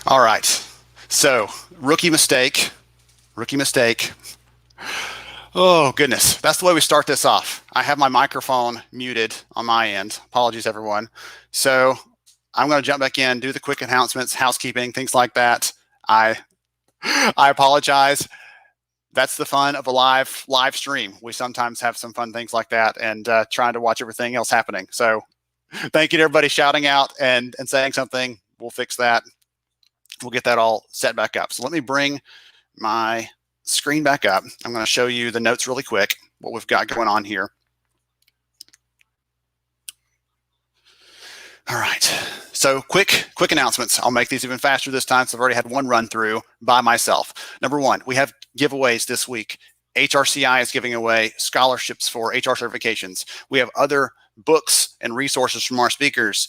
All right. So, rookie mistake. Rookie mistake. Oh, goodness. That's the way we start this off. I have my microphone muted on my end. Apologies, everyone. So, I'm going to jump back in, do the quick announcements, housekeeping, things like that. I I apologize. That's the fun of a live stream. We sometimes have some fun things like that, and trying to watch everything else happening. So, thank you to everybody shouting out and saying something. We'll fix that. We'll get that all set back up. So let me bring my screen back up. I'm going to show you the notes really quick, what we've got going on here. All right. So quick announcements. I'll make these even faster this time. So I've already had one run through by myself. Number one, we have giveaways this week. HRCI is giving away scholarships for HR certifications. We have other books and resources from our speakers.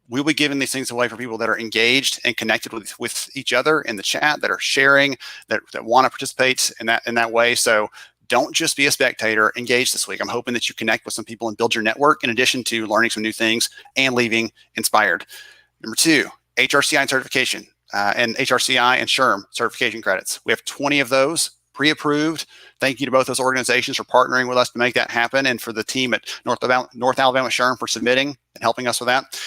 We'll be giving these things away for people that are engaged and connected with each other in the chat, that are sharing, that want to participate in that way. So don't just be a spectator, engage this week. I'm hoping that you connect with some people and build your network in addition to learning some new things and leaving inspired. Number two, HRCI certification and HRCI and SHRM certification credits. We have 20 of those pre-approved. Thank you to both those organizations for partnering with us to make that happen, and for the team at North Alabama SHRM for submitting and helping us with that.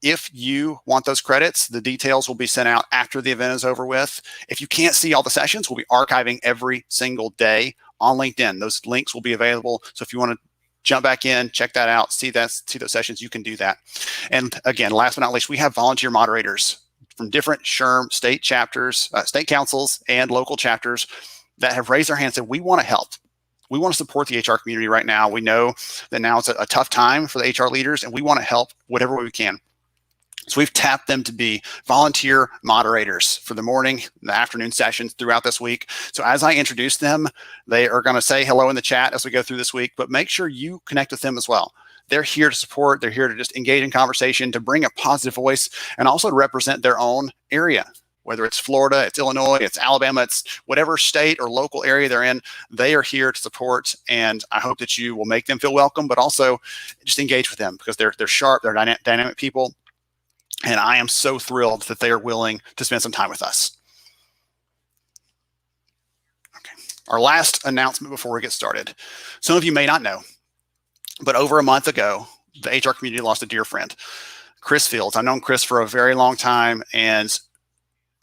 If you want those credits, the details will be sent out after the event is over with. If you can't see all the sessions, we'll be archiving every single day on LinkedIn. Those links will be available. So if you want to jump back in, check that out, see those sessions, you can do that. And again, last but not least, we have volunteer moderators from different SHRM state chapters, state councils, and local chapters that have raised their hands and said, we want to help. We want to support the HR community right now. We know that now it's a tough time for the HR leaders, and we want to help whatever way we can. So we've tapped them to be volunteer moderators for the morning and the afternoon sessions throughout this week. So as I introduce them, they are going to say hello in the chat as we go through this week, but make sure you connect with them as well. They're here to support. They're here to just engage in conversation, to bring a positive voice, and also to represent their own area. Whether it's Florida, it's Illinois, it's Alabama, it's whatever state or local area they're in, they are here to support. And I hope that you will make them feel welcome, but also just engage with them, because they're sharp, they're dynamic people. And I am so thrilled that they are willing to spend some time with us. Okay. Our last announcement before we get started. Some of you may not know, but over a month ago, the HR community lost a dear friend, Chris Fields. I've known Chris for a very long time, and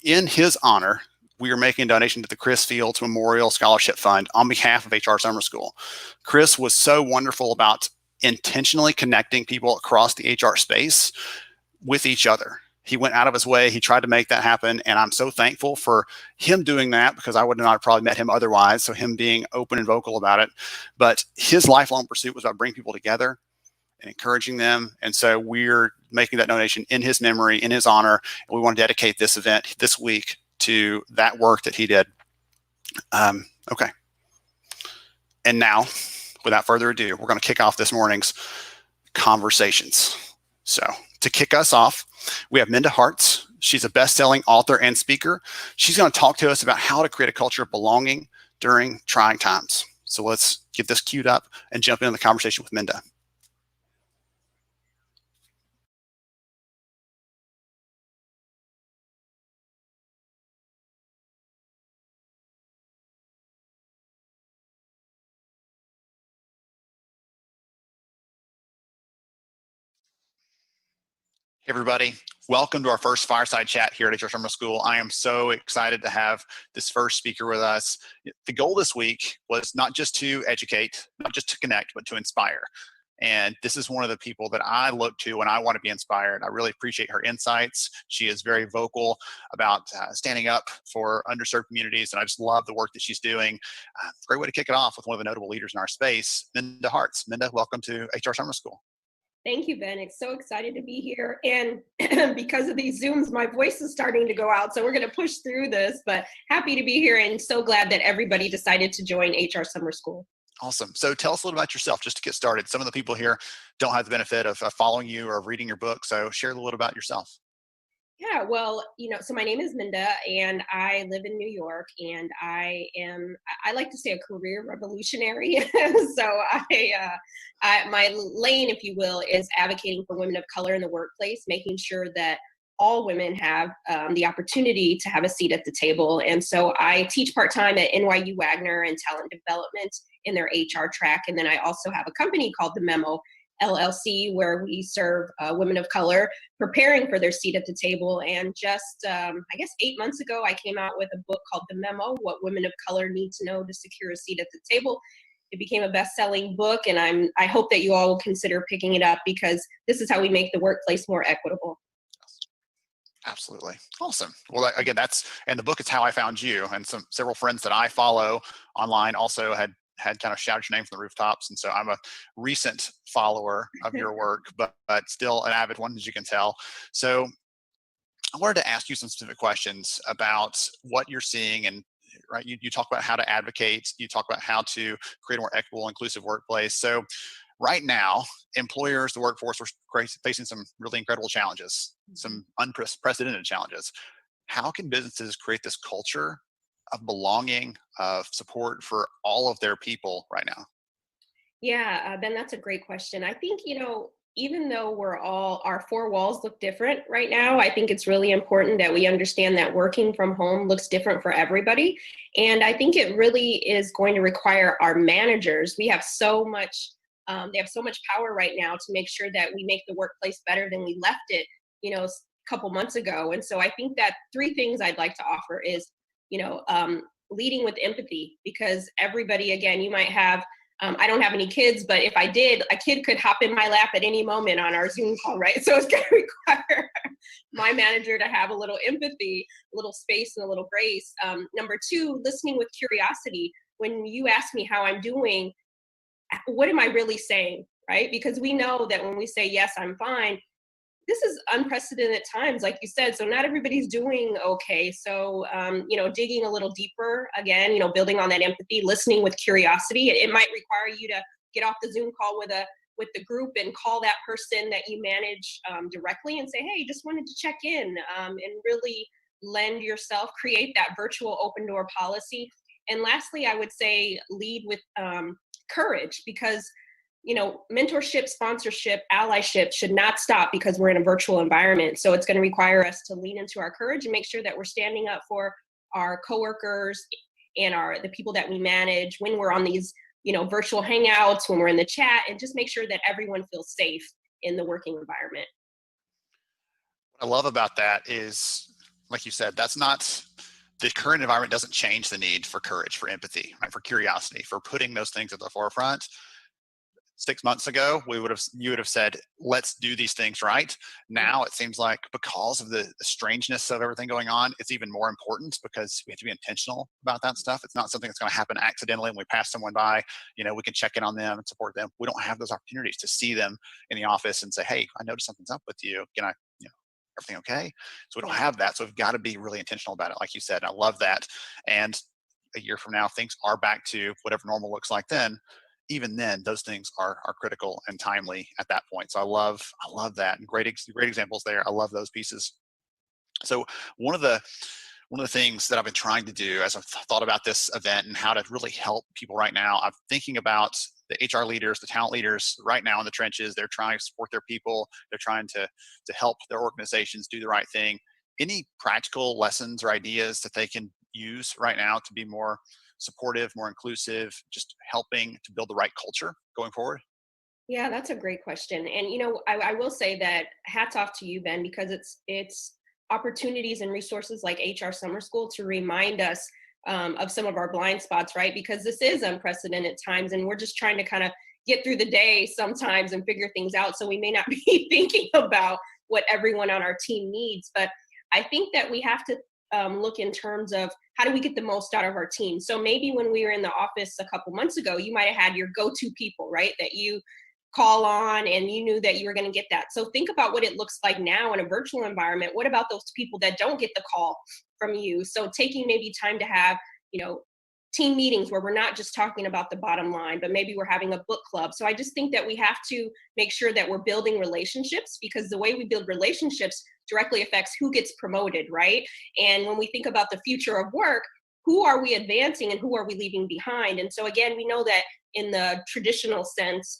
in his honor, we are making a donation to the Chris Fields Memorial Scholarship Fund on behalf of HR Summer School. Chris was so wonderful about intentionally connecting people across the HR space with each other. He went out of his way. He tried to make that happen. And I'm so thankful for him doing that, because I would not have probably met him otherwise. So him being open and vocal about it. But his lifelong pursuit was about bringing people together and encouraging them. And so we're making that donation in his memory, in his honor. And we want to dedicate this event this week to that work that he did. Okay. And now, without further ado, we're going to kick off this morning's conversations. So to kick us off, we have Minda Harts. She's a best-selling author and speaker. She's going to talk to us about how to create a culture of belonging during trying times. So let's get this queued up and jump into the conversation with Minda. Hey everybody, welcome to our first fireside chat here at HR Summer School. I am so excited to have this first speaker with us. The goal this week was not just to educate, not just to connect, but to inspire. And this is one of the people that I look to when I want to be inspired. I really appreciate her insights. She is very vocal about standing up for underserved communities, and I just love the work that she's doing. Great way to kick it off with one of the notable leaders in our space, Minda Harts. Minda, welcome to HR Summer School. Thank you, Ben. It's so excited to be here. And because of these Zooms, my voice is starting to go out. So we're going to push through this, but happy to be here and so glad that everybody decided to join HR Summer School. Awesome. So tell us a little about yourself, just to get started. Some of the people here don't have the benefit of following you or reading your book. So share a little about yourself. Yeah, well, so my name is Minda and I live in New York, and I like to say a career revolutionary. So my lane, if you will, is advocating for women of color in the workplace, making sure that all women have the opportunity to have a seat at the table. And so I teach part-time at NYU Wagner in talent development in their HR track. And then I also have a company called The Memo LLC, where we serve women of color preparing for their seat at the table. And just, I guess 8 months ago, I came out with a book called The Memo, What Women of Color Need to Know to Secure a Seat at the Table. It became a best-selling book, and I hope that you all will consider picking it up, because this is how we make the workplace more equitable. Absolutely. Awesome. Well, again, and the book is how I found you, and several friends that I follow online also had kind of shouted your name from the rooftops. And so I'm a recent follower of your work, but still an avid one, as you can tell. So I wanted to ask you some specific questions about what you're seeing. And right, you talk about how to advocate, you talk about how to create a more equitable, inclusive workplace. So right now, employers, the workforce, are facing some really incredible challenges, some unprecedented challenges. How can businesses create this culture of belonging, of support for all of their people right now? Yeah, Ben, that's a great question. I think, even though our four walls look different right now, I think it's really important that we understand that working from home looks different for everybody. And I think it really is going to require our managers. We have so much, they have so much power right now to make sure that we make the workplace better than we left it, a couple months ago. And so I think that three things I'd like to offer is, leading with empathy, because everybody, again, you might have, I don't have any kids, but if I did, a kid could hop in my lap at any moment on our Zoom call, right? So it's going to require my manager to have a little empathy, a little space, and a little grace. Number two, listening with curiosity. When you ask me how I'm doing, what am I really saying, right? Because we know that when we say, yes, I'm fine, this is unprecedented times, like you said, so not everybody's doing okay. So, digging a little deeper, again, building on that empathy, listening with curiosity. It might require you to get off the Zoom call with the group and call that person that you manage directly and say, hey, just wanted to check in, and really lend yourself, create that virtual open door policy. And lastly, I would say lead with courage, because mentorship, sponsorship, allyship should not stop because we're in a virtual environment. So it's going to require us to lean into our courage and make sure that we're standing up for our coworkers and the people that we manage when we're on these, virtual hangouts, when we're in the chat, and just make sure that everyone feels safe in the working environment. What I love about that is, like you said, the current environment doesn't change the need for courage, for empathy, right, for curiosity, for putting those things at the forefront. 6 months ago, you would have said, let's do these things right. Now it seems like, because of the strangeness of everything going on, it's even more important, because we have to be intentional about that stuff. It's not something that's going to happen accidentally when we pass someone by. We can check in on them and support them. We don't have those opportunities to see them in the office and say, hey, I noticed something's up with you. Can I, everything okay? So we don't have that. So we've got to be really intentional about it, like you said. I love that. And a year from now, things are back to whatever normal looks like then. Even then, those things are critical and timely at that point. So I love that, and great examples there. I love those pieces. So one of the things that I've been trying to do as I've thought about this event and how to really help people right now, I'm thinking about the HR leaders, the talent leaders right now in the trenches. They're trying to support their people. They're trying to help their organizations do the right thing. Any practical lessons or ideas that they can use right now to be more supportive, more inclusive, just helping to build the right culture going forward? Yeah, that's a great question. And I will say that hats off to you, Ben, because it's opportunities and resources like HR Summer School to remind us of some of our blind spots, right? Because this is unprecedented times, and we're just trying to kind of get through the day sometimes and figure things out. So we may not be thinking about what everyone on our team needs, but I think that we have to look in terms of how do we get the most out of our team. So maybe when we were in the office a couple months ago, you might have had your go-to people, right, that you call on and you knew that you were going to get that. So think about what it looks like now in a virtual environment. What about those people that don't get the call from you? So taking maybe time to have, team meetings where we're not just talking about the bottom line, but maybe we're having a book club. So I just think that we have to make sure that we're building relationships, because the way we build relationships directly affects who gets promoted, right? And when we think about the future of work, who are we advancing and who are we leaving behind? And so again, we know that in the traditional sense,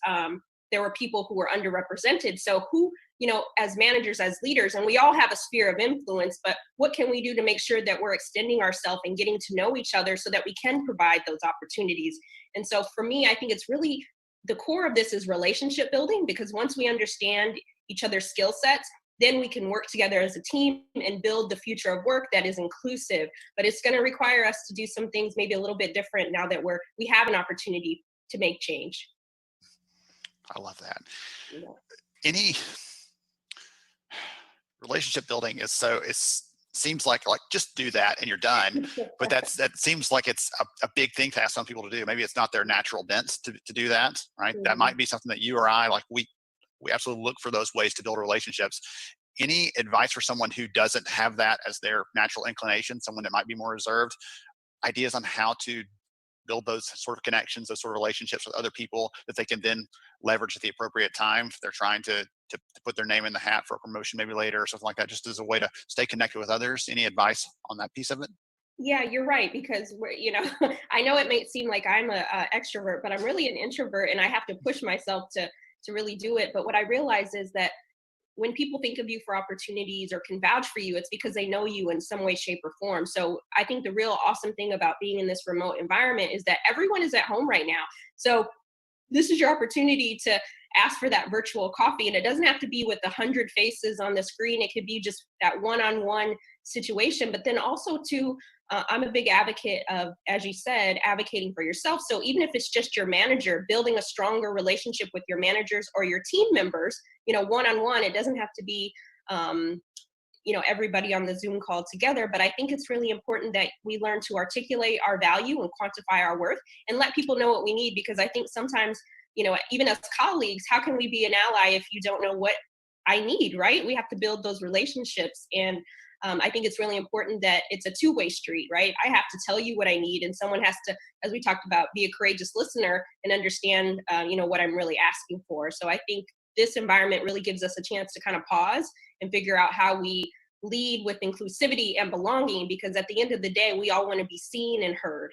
there were people who were underrepresented. So who as managers, as leaders, and we all have a sphere of influence, but what can we do to make sure that we're extending ourselves and getting to know each other so that we can provide those opportunities? And so for me, I think it's really the core of this is relationship building, because once we understand each other's skill sets, then we can work together as a team and build the future of work that is inclusive. But it's going to require us to do some things maybe a little bit different now that we have an opportunity to make change. I love that. Yeah. Any relationship building is so, it seems like just do that and you're done. But that seems like it's a big thing to ask some people to do. Maybe it's not their natural bent to do that, right? Mm-hmm. That might be something that you or I, we absolutely look for those ways to build relationships. Any advice for someone who doesn't have that as their natural inclination, someone that might be more reserved, ideas on how to build those sort of connections, those sort of relationships with other people that they can then leverage at the appropriate time if they're trying to put their name in the hat for a promotion maybe later or something like that, just as a way to stay connected with others? Any advice on that piece of it? Yeah, you're right, because I know it may seem like I'm a extrovert, but I'm really an introvert, and I have to push myself to really do it. But what I realize is that when people think of you for opportunities or can vouch for you, it's because they know you in some way, shape, or form. So I think the real awesome thing about being in this remote environment is that everyone is at home right now. So this is your opportunity to ask for that virtual coffee. And it doesn't have to be with 100 faces on the screen. It could be just that one-on-one situation. But then also too, I'm a big advocate of, as you said, advocating for yourself. So even if it's just your manager, building a stronger relationship with your managers or your team members, one-on-one. It doesn't have to be everybody on the Zoom call together. But I think it's really important that we learn to articulate our value and quantify our worth and let people know what we need. Because I think sometimes, even as colleagues, how can we be an ally if you don't know what I need, right? We have to build those relationships. And I think it's really important that it's a two-way street, right? I have to tell you what I need, and someone has to, as we talked about, be a courageous listener and understand, what I'm really asking for. So I think this environment really gives us a chance to kind of pause and figure out how we lead with inclusivity and belonging, because at the end of the day, we all want to be seen and heard.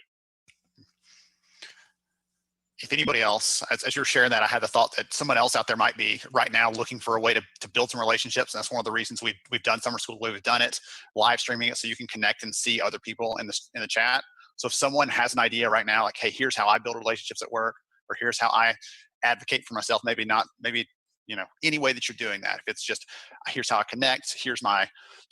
If anybody else, as you're sharing that, I had the thought that someone else out there might be right now looking for a way to build some relationships. And that's one of the reasons we've done summer school the way we've done it, live streaming it so you can connect and see other people in the chat. So if someone has an idea right now, like, hey, here's how I build relationships at work, or here's how I advocate for myself, maybe any way that you're doing that. If it's just, here's how I connect, here's my,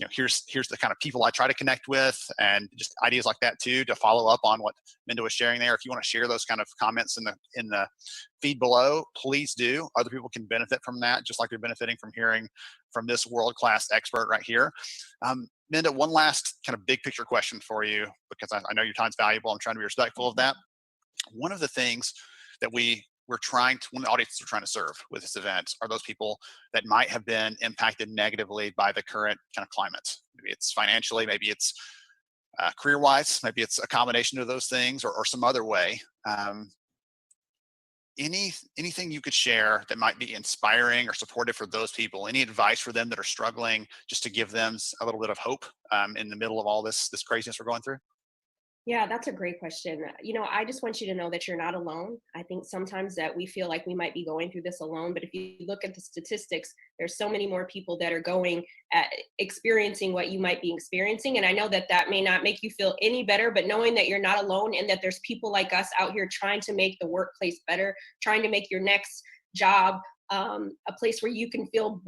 here's the kind of people I try to connect with, and just ideas like that too, to follow up on what Minda was sharing there. If you want to share those kind of comments in the feed below, please do. Other people can benefit from that, just like they're benefiting from hearing from this world-class expert right here. Minda, one last kind of big picture question for you, because I know your time's valuable. I'm trying to be respectful of that. One of the things that one of the audiences we're trying to serve with this event are those people that might have been impacted negatively by the current kind of climate. Maybe it's financially, maybe it's career-wise, maybe it's a combination of those things, or some other way. Anything you could share that might be inspiring or supportive for those people? Any advice for them that are struggling, just to give them a little bit of hope in the middle of all this craziness we're going through? Yeah, that's a great question. I just want you to know that you're not alone. I think sometimes that we feel like we might be going through this alone, but if you look at the statistics, there's so many more people that are experiencing what you might be experiencing. And I know that may not make you feel any better, but knowing that you're not alone and that there's people like us out here trying to make the workplace better, trying to make your next job a place where you can feel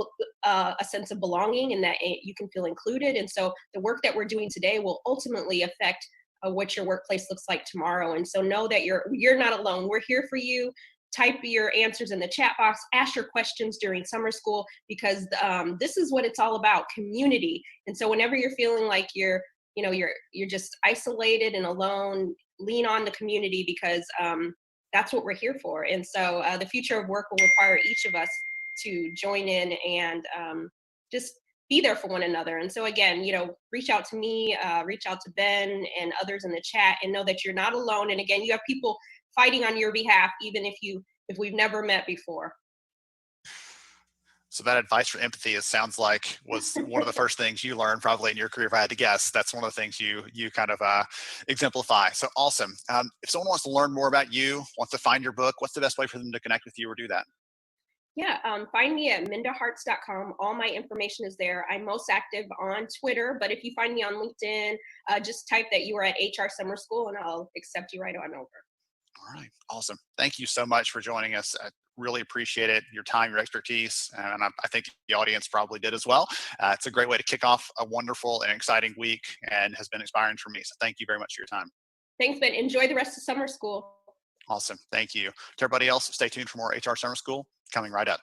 a sense of belonging and that you can feel included. And so the work that we're doing today will ultimately affect what your workplace looks like tomorrow. And so know that you're not alone. We're here for you. Type your answers in the chat box, ask your questions during summer school, because this is what it's all about, community. And so whenever you're feeling like you're just isolated and alone, lean on the community, because that's what we're here for. And so the future of work will require each of us to join in and just be there for one another. And so again, reach out to me, reach out to Ben and others in the chat, and know that you're not alone. And again, you have people fighting on your behalf, even if we've never met before. So that advice for empathy, it sounds like, was one of the first things you learned probably in your career. If I had to guess, that's one of the things you kind of exemplify. So awesome. If someone wants to learn more about you, wants to find your book, what's the best way for them to connect with you or do that? Yeah, find me at mindaharts.com. All my information is there. I'm most active on Twitter, but if you find me on LinkedIn, just type that you are at HR Summer School and I'll accept you right on over. All right, awesome. Thank you so much for joining us. I really appreciate it, your time, your expertise, and I think the audience probably did as well. It's a great way to kick off a wonderful and exciting week and has been inspiring for me. So thank you very much for your time. Thanks, Ben. Enjoy the rest of summer school. Awesome. Thank you. To everybody else, stay tuned for more HR Summer School coming right up.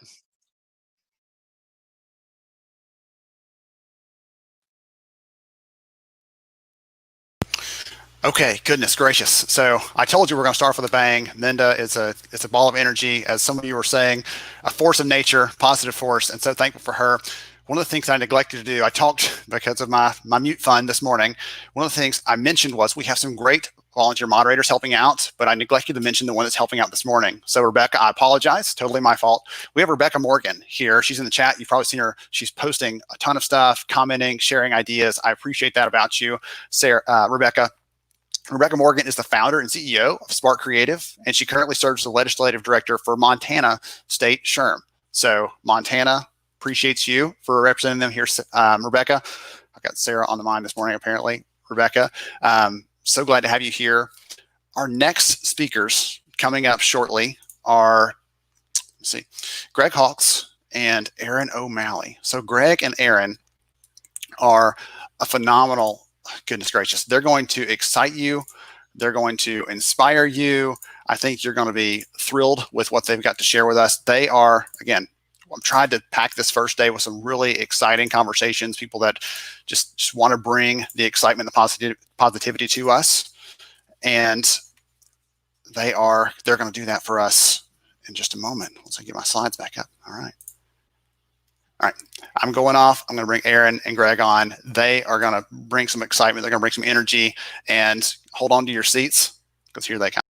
Okay, goodness gracious. So I told you we're going to start with a bang. Minda is it's a ball of energy, as some of you were saying, a force of nature, positive force, and so thankful for her. One of the things I neglected to do, I talked because of my mute fund this morning. One of the things I mentioned was we have some great volunteer moderators helping out, but I neglected to mention the one that's helping out this morning. So Rebecca, I apologize, totally my fault. We have Rebecca Morgan here. She's in the chat. You've probably seen her. She's posting a ton of stuff, commenting, sharing ideas. I appreciate that about you, Sarah, Rebecca. Rebecca Morgan is the founder and CEO of Spark Creative, and she currently serves as the legislative director for Montana State SHRM. So Montana appreciates you for representing them here, Rebecca. I've got Sarah on the mind this morning, apparently. Rebecca, so glad to have you here. Our next speakers coming up shortly are, let's see, Greg Hawks and Aaron O'Malley. So Greg and Aaron are a phenomenal, goodness gracious, they're going to excite you. They're going to inspire you. I think you're going to be thrilled with what they've got to share with us. They are, again, I'm trying to pack this first day with some really exciting conversations, people that just want to bring the excitement, the positivity to us. And they're going to do that for us in just a moment. Once I get my slides back up. All right. All right, I'm going off. I'm going to bring Aaron and Greg on. They are going to bring some excitement. They're going to bring some energy, and hold on to your seats because here they come.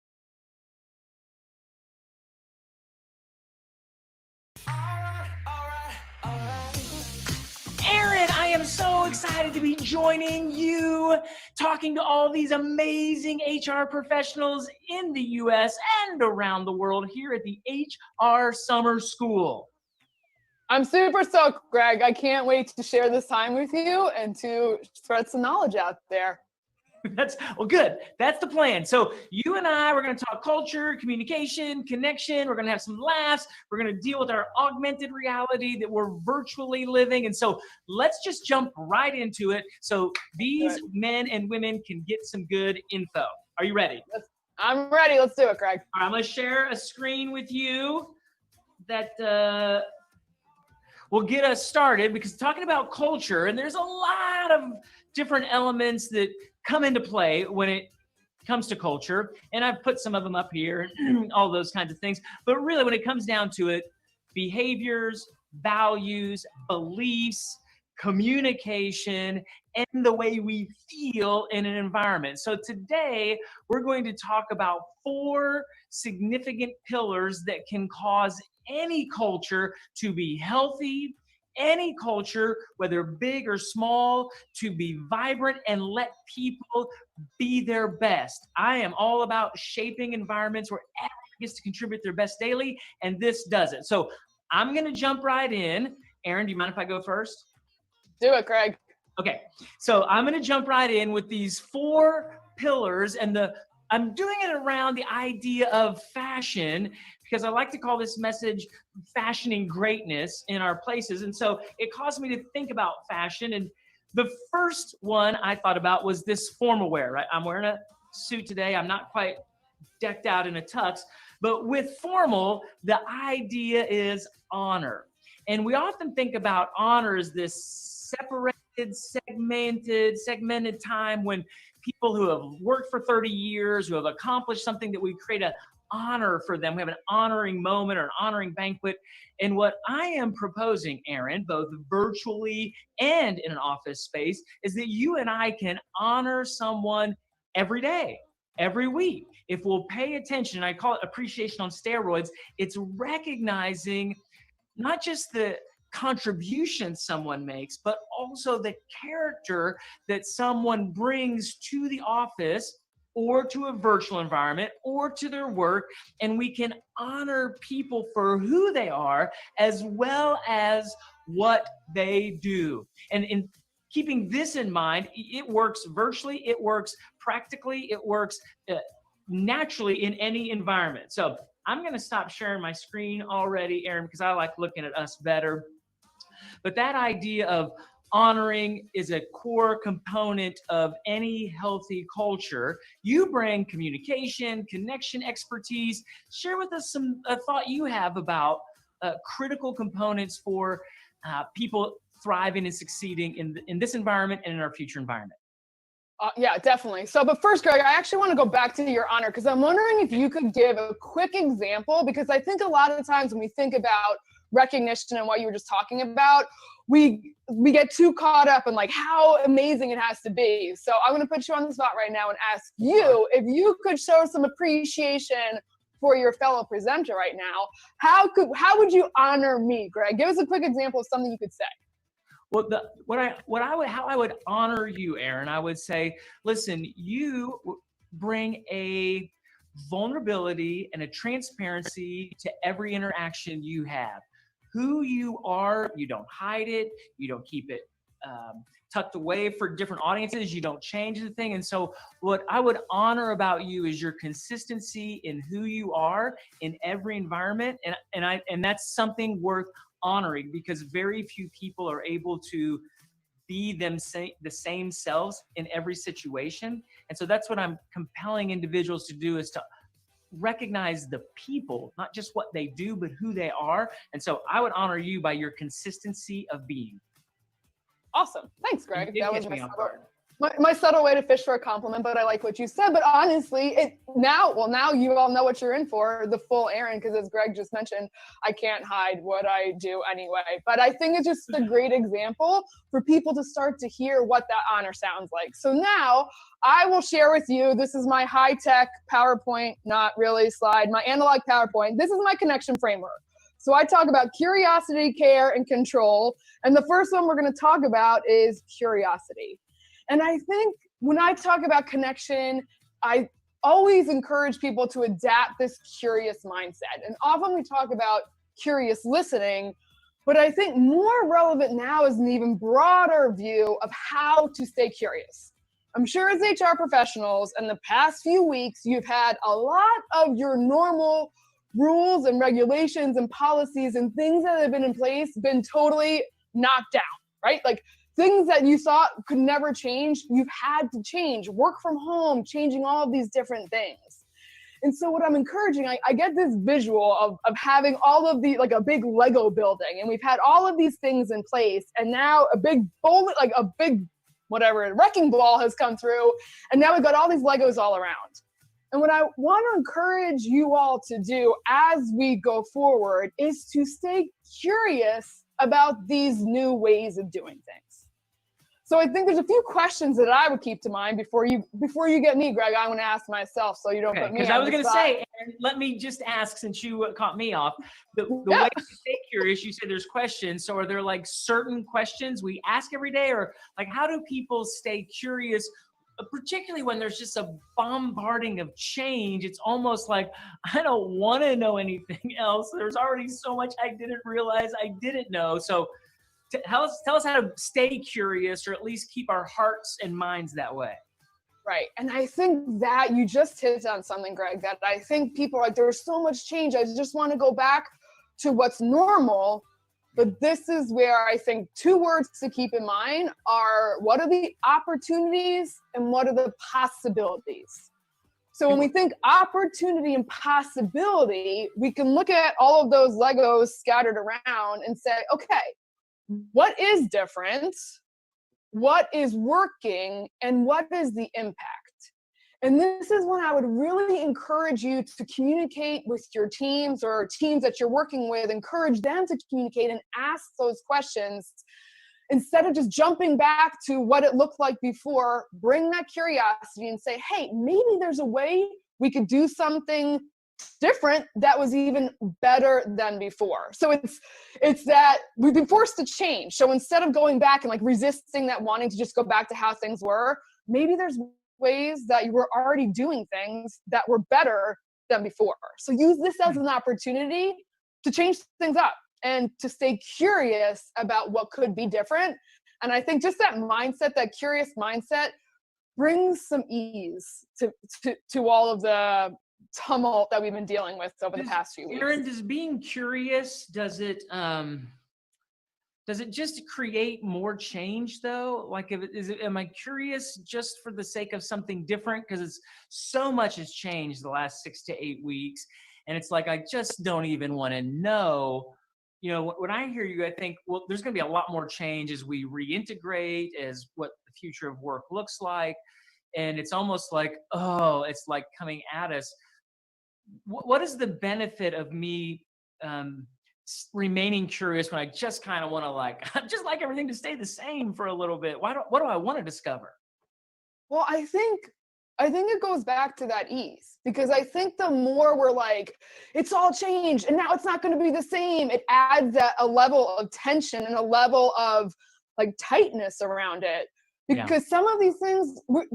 Aaron, I am so excited to be joining you, talking to all these amazing HR professionals in the US and around the world here at the HR Summer School. I'm super stoked, Greg. I can't wait to share this time with you and to spread some knowledge out there. Well, good. That's the plan. So you and I, we're going to talk culture, communication, connection. We're going to have some laughs. We're going to deal with our augmented reality that we're virtually living. And so let's just jump right into it so these men and women can get some good info. Are you ready? I'm ready. Let's do it, Greg. All right, I'm going to share a screen with you that will get us started, because talking about culture, and there's a lot of different elements that come into play when it comes to culture, and I've put some of them up here, all those kinds of things. But really, when it comes down to it, behaviors, values, beliefs, communication, and the way we feel in an environment. So today, we're going to talk about 4 significant pillars that can cause any culture to be healthy, any culture, whether big or small, to be vibrant and let people be their best. I am all about shaping environments where everyone gets to contribute their best daily, and this does it. So I'm going to jump right in. Aaron, do you mind if I go first? Do it, Greg. Okay, so I'm going to jump right in with these 4 pillars, and I'm doing it around the idea of fashion, because I like to call this message fashioning greatness in our places. And so it caused me to think about fashion. And the first one I thought about was this formal wear, right? I'm wearing a suit today. I'm not quite decked out in a tux, but with formal, the idea is honor. And we often think about honor as this separated, segmented time when people who have worked for 30 years, who have accomplished something, that we create an honor for them. We have an honoring moment or an honoring banquet. And what I am proposing, Aaron, both virtually and in an office space, is that you and I can honor someone every day, every week. If we'll pay attention, I call it appreciation on steroids, it's recognizing not just the contribution someone makes, but also the character that someone brings to the office or to a virtual environment or to their work, and we can honor people for who they are as well as what they do. And in keeping this in mind, it works virtually, it works practically, it works naturally in any environment. So I'm going to stop sharing my screen already, Aaron, because I like looking at us better. But that idea of honoring is a core component of any healthy culture. You bring communication, connection, expertise. Share with us a thought you have about critical components for people thriving and succeeding in this environment and in our future environment. Yeah, definitely. So, but first, Greg, I actually want to go back to your honor, because I'm wondering if you could give a quick example, because I think a lot of the times when we think about recognition and what you were just talking about, we get too caught up in like how amazing it has to be. So I'm going to put you on the spot right now and ask you if you could show some appreciation for your fellow presenter right now. How would you honor me, Greg? Give us a quick example of something you could say. Well, how I would honor you, Aaron, I would say, listen, you bring a vulnerability and a transparency to every interaction you have. Who you are, you don't hide it, you don't keep it tucked away for different audiences, you don't change the thing. And so what I would honor about you is your consistency in who you are in every environment. And that's something worth honoring, because very few people are able to be the same selves in every situation. And so that's what I'm compelling individuals to do, is to recognize the people, not just what they do, but who they are. And so I would honor you by your consistency of being. Awesome. Thanks, Greg. That was my subtle way to fish for a compliment, but I like what you said. But honestly, now you all know what you're in for, the full Aaron, because as Greg just mentioned, I can't hide what I do anyway. But I think it's just a great example for people to start to hear what that honor sounds like. So now I will share with you, this is my high-tech PowerPoint, not really slide, my analog PowerPoint. This is my connection framework. So I talk about curiosity, care, and control. And the first one we're going to talk about is curiosity. And I think when I talk about connection, I always encourage people to adapt this curious mindset. And often we talk about curious listening, but I think more relevant now is an even broader view of how to stay curious. I'm sure as HR professionals in the past few weeks, you've had a lot of your normal rules and regulations and policies and things that have been in place been totally knocked down, right? Like things that you thought could never change, you've had to change. Work from home, changing all of these different things. And so what I'm encouraging, I get this visual of having all of the, like a big Lego building, and we've had all of these things in place, and now a big wrecking ball has come through, and now we've got all these Legos all around. And what I want to encourage you all to do as we go forward is to stay curious about these new ways of doing things. So I think there's a few questions that I would keep to mind before you get me, Greg. I'm going to ask myself, so you don't put me on the spot. Because I was going to say, Aaron, let me just ask, since you caught me off, the way to stay curious, you said there's questions. So are there like certain questions we ask every day, or like how do people stay curious? Particularly when there's just a bombarding of change, it's almost like, I don't want to know anything else. There's already so much I didn't realize I didn't know. So tell us how to stay curious, or at least keep our hearts and minds that way. Right. And I think that you just hit on something, Greg, that I think people are like, there's so much change. I just want to go back to what's normal. But this is where I think two words to keep in mind are, what are the opportunities and what are the possibilities? So when we think opportunity and possibility, we can look at all of those Legos scattered around and say, okay, what is different? What is working? And what is the impact? And this is when I would really encourage you to communicate with your teams or teams that you're working with, encourage them to communicate and ask those questions. Instead of just jumping back to what it looked like before, bring that curiosity and say, hey, maybe there's a way we could do something different that was even better than before. So it's that we've been forced to change. So instead of going back and like resisting that wanting to just go back to how things were, maybe there's ways that you were already doing things that were better than before. So use this as an opportunity to change things up and to stay curious about what could be different. And I think just that mindset, that curious mindset, brings some ease to all of the tumult that we've been dealing with over the past few weeks. Erin, does being curious, does it just create more change though? Like, am I curious just for the sake of something different? Because it's so much has changed the last 6 to 8 weeks, and it's like I just don't even want to know. You know, when I hear you, I think, well, there's going to be a lot more change as we reintegrate, as what the future of work looks like, and it's almost like, oh, it's like coming at us. What is the benefit of me remaining curious when I just kind of want to just like everything to stay the same for a little bit? What do I want to discover? Well, I think it goes back to that ease, because I think the more we're like, it's all changed and now it's not going to be the same, it adds a level of tension and a level of like tightness around it. Because some of these things, we're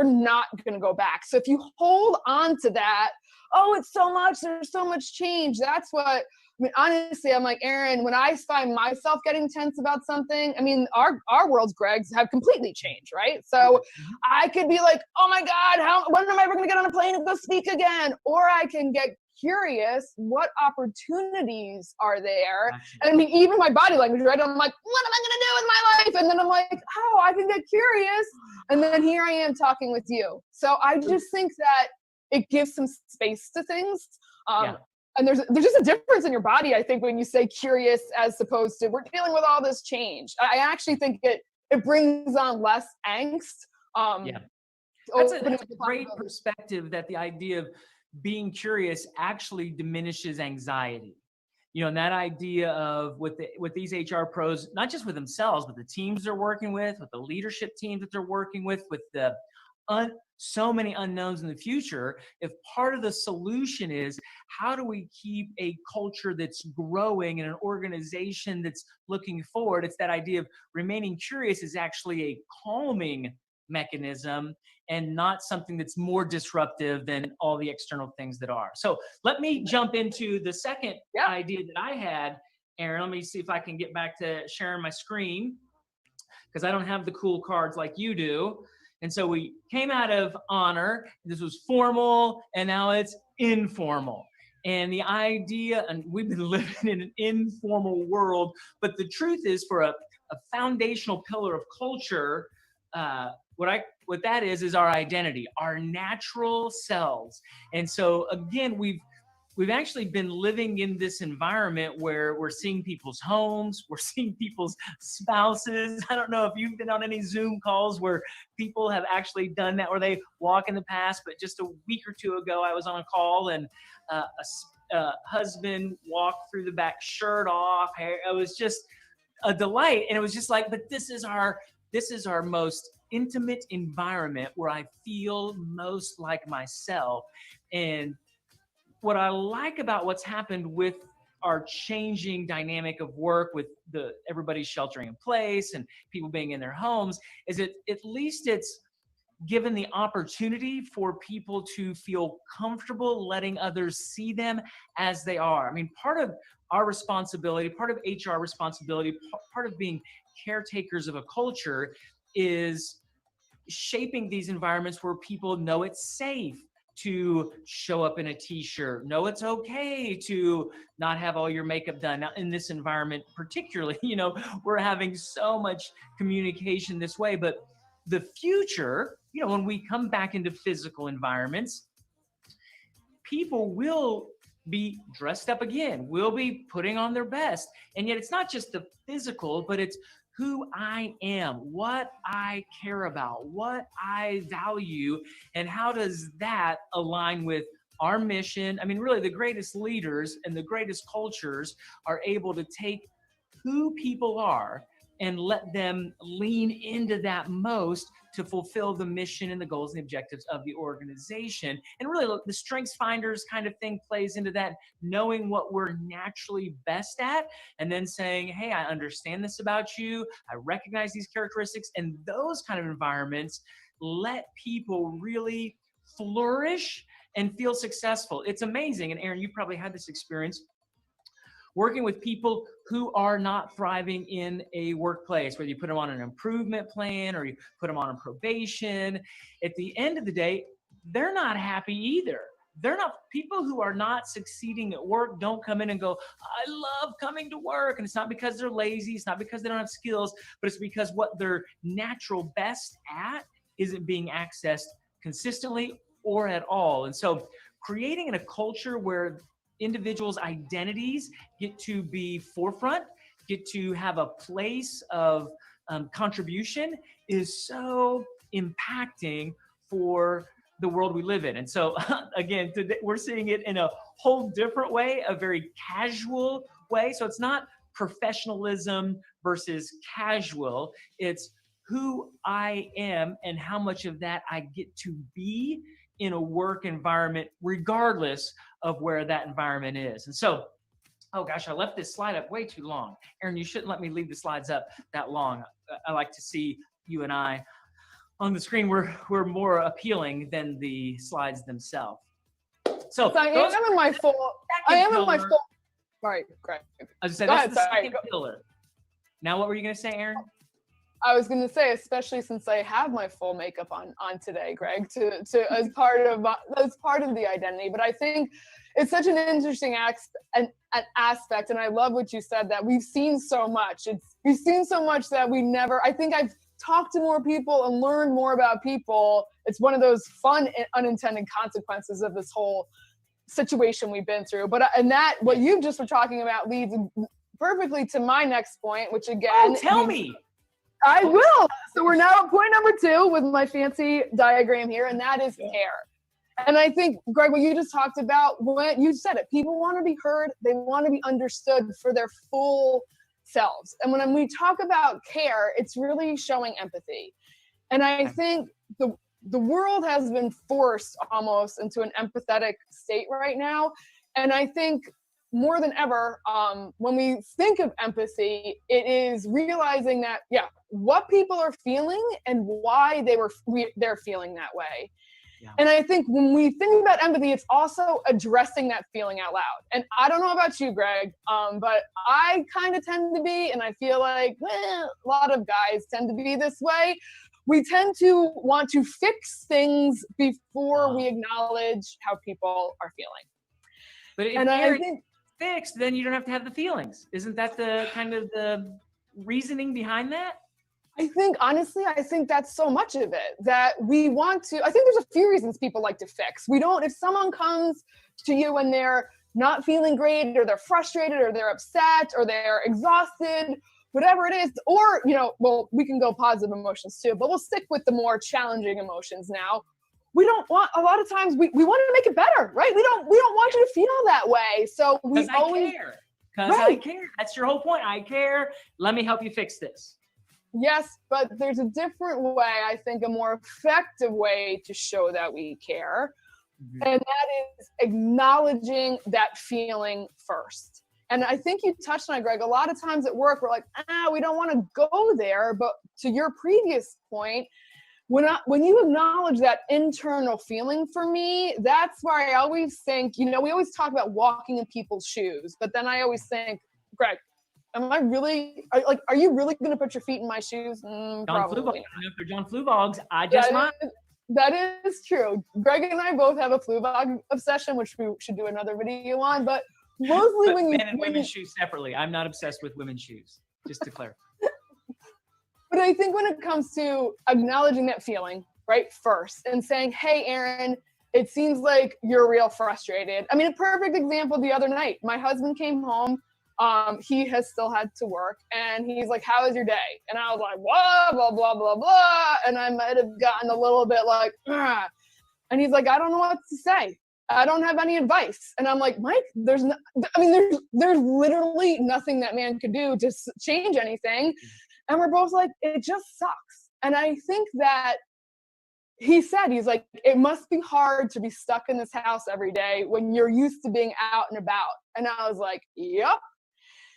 not going to go back. So if you hold on to that, oh, it's so much, there's so much change. That's what, I mean, honestly, I'm like, Erin, when I find myself getting tense about something, I mean, our world's, Greg's, have completely changed, right? So I could be like, oh my God, when am I ever going to get on a plane and go speak again? Or I can get curious, what opportunities are there? And I mean, even my body language, right? I'm like, what am I going to do with my life? And then I'm like, oh, I can get curious. And then here I am talking with you. So I just think that it gives some space to things. And there's just a difference in your body, I think, when you say curious as opposed to we're dealing with all this change. I actually think it brings on less angst. That's a great perspective, that the idea of being curious actually diminishes anxiety. You know, and that idea of with these HR pros, not just with themselves, but the teams they're working with the leadership teams that they're working with the so many unknowns in the future. If part of the solution is how do we keep a culture that's growing and an organization that's looking forward, it's that idea of remaining curious is actually a calming mechanism and not something that's more disruptive than all the external things that are. So let me jump into the second idea that I had, Erin. Let me see if I can get back to sharing my screen, because I don't have the cool cards like you do. And so we came out of honor. This was formal, and now it's informal. And the idea, and we've been living in an informal world, but the truth is, for a foundational pillar of culture, what that is our identity, our natural selves. And so again, we've actually been living in this environment where we're seeing people's homes, we're seeing people's spouses. I don't know if you've been on any Zoom calls where people have actually done that, where they walk in the past, but just a week or two ago, I was on a call and a husband walked through the back, shirt off, hair. It was just a delight. And it was just like, but this is our most intimate environment where I feel most like myself. And what I like about what's happened with our changing dynamic of work, with everybody sheltering in place and people being in their homes, is that at least it's given the opportunity for people to feel comfortable letting others see them as they are. I mean, part of our responsibility, part of HR responsibility, part of being caretakers of a culture is shaping these environments where people know it's safe to show up in a t-shirt, know it's okay to not have all your makeup done. Now, in this environment particularly, you know, we're having so much communication this way, but the future, you know, when we come back into physical environments, people will be dressed up again, will be putting on their best. And yet it's not just the physical, but it's who I am, what I care about, what I value, and how does that align with our mission? I mean, really, the greatest leaders and the greatest cultures are able to take who people are and let them lean into that most to fulfill the mission and the goals and the objectives of the organization. And really, look, the Strengths Finders kind of thing plays into that, knowing what we're naturally best at, and then saying, hey, I understand this about you, I recognize these characteristics, and those kind of environments let people really flourish and feel successful. It's amazing. And Aaron, you probably had this experience working with people who are not thriving in a workplace, whether you put them on an improvement plan or you put them on a probation. At the end of the day, they're not happy either. They're not, people who are not succeeding at work don't come in and go, I love coming to work. And it's not because they're lazy. It's not because they don't have skills, but it's because what they're natural best at isn't being accessed consistently or at all. And so creating in a culture where individuals' identities get to be forefront, get to have a place of contribution is so impacting for the world we live in. And so again, today we're seeing it in a whole different way, a very casual way. So it's not professionalism versus casual. It's who I am and how much of that I get to be in a work environment, regardless of where that environment is. And so, oh gosh, I left this slide up way too long. Aaron, you shouldn't let me leave the slides up that long. I like to see you and I on the screen. We're more appealing than the slides themselves. So I am in my full. Right, great. I was going to say, that's the second pillar. Now, what were you going to say, Aaron? I was going to say, especially since I have my full makeup on today, Greg, to as part of the identity. But I think it's such an interesting aspect, and I love what you said, that we've seen so much. We've seen so much that we never. I think I've talked to more people and learned more about people. It's one of those fun unintended consequences of this whole situation we've been through. But what you just were talking about leads perfectly to my next point, which again, tell me. I will. So we're now at point number 2 with my fancy diagram here, and that is care. And I think, Greg, what you just talked about, when you said it, people want to be heard, they want to be understood for their full selves. And when we talk about care, it's really showing empathy. And I think the world has been forced almost into an empathetic state right now. And I think more than ever, when we think of empathy, it is realizing that, what people are feeling and why they're feeling that way. Yeah. And I think when we think about empathy, it's also addressing that feeling out loud. And I don't know about you, Greg, but I kind of tend to be, and I feel like a lot of guys tend to be this way. We tend to want to fix things before we acknowledge how people are feeling. But if I think fixed, then you don't have to have the feelings. Isn't that the kind of the reasoning behind that? I think, honestly, that's so much of it that we want to. I think there's a few reasons people like to fix. If someone comes to you and they're not feeling great, or they're frustrated, or they're upset, or they're exhausted, whatever it is, or, we can go positive emotions too, but we'll stick with the more challenging emotions now. We don't want, a lot of times we want to make it better, right? We don't want you to feel that way. So we always care. Because I care. That's your whole point. I care. Let me help you fix this. Yes, but there's a different way, I think, a more effective way to show that we care. Mm-hmm. And that is acknowledging that feeling first. And I think you touched on it, Greg. A lot of times at work, we're like, we don't want to go there. But to your previous point, when you acknowledge that internal feeling, for me, that's why I always think, we always talk about walking in people's shoes. But then I always think, Greg, are you really going to put your feet in my shoes? Probably. If they're John Fluvogs, I just might. That is true. Greg and I both have a Fluvog obsession, which we should do another video on. But mostly when men and women's shoes separately. I'm not obsessed with women's shoes, just to clarify. But I think when it comes to acknowledging that feeling, right, first, and saying, hey, Aaron, it seems like you're real frustrated. I mean, a perfect example the other night, my husband came home. He has still had to work, and he's like, how was your day? And I was like, blah, blah, blah, blah, blah. And I might have gotten a little bit like, ah. And he's like, I don't know what to say. I don't have any advice. And I'm like, Mike, there's literally nothing that man could do to change anything. And we're both like, it just sucks. And I think that he's like, it must be hard to be stuck in this house every day when you're used to being out and about. And I was like, yep.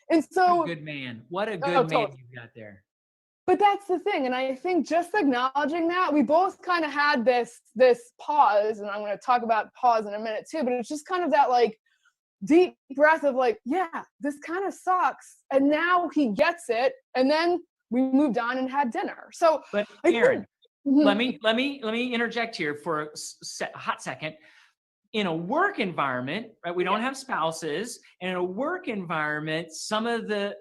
And so, good man. What a good man you got there. But that's the thing. And I think just acknowledging that, we both kind of had this pause, and I'm going to talk about pause in a minute too, but it's just kind of that like deep breath of like, yeah, this kind of sucks. And now he gets it. And then we moved on and had dinner. So, but I Aaron, think, let me interject here for a hot second. In a work environment, right? We don't have spouses, and in a work environment, some of the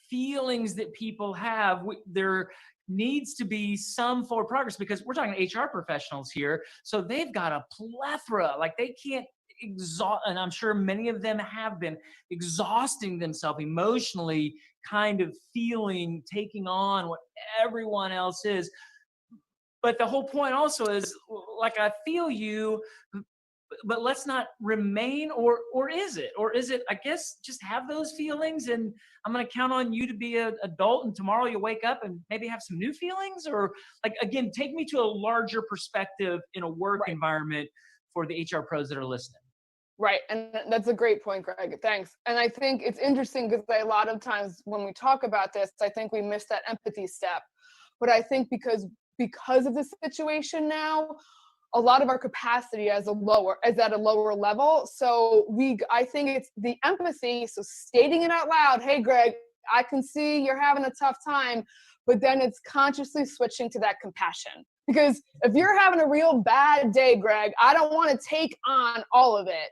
feelings that people have, there needs to be some forward progress, because we're talking HR professionals here. So they've got a plethora, like they can't exhaust, and I'm sure many of them have been exhausting themselves emotionally, kind of feeling, taking on what everyone else is. But the whole point also is, like, I feel you, but let's not remain, or is it, I guess, just have those feelings, and I'm going to count on you to be an adult, and tomorrow you'll wake up and maybe have some new feelings? Or, like, again, take me to a larger perspective in a work environment for the HR pros that are listening. Right. And that's a great point, Greg. Thanks. And I think it's interesting because a lot of times when we talk about this, I think we miss that empathy step. But I think because of the situation now, a lot of our capacity is at a lower level. So I think it's the empathy. So stating it out loud, hey, Greg, I can see you're having a tough time, but then it's consciously switching to that compassion. Because if you're having a real bad day, Greg, I don't want to take on all of it.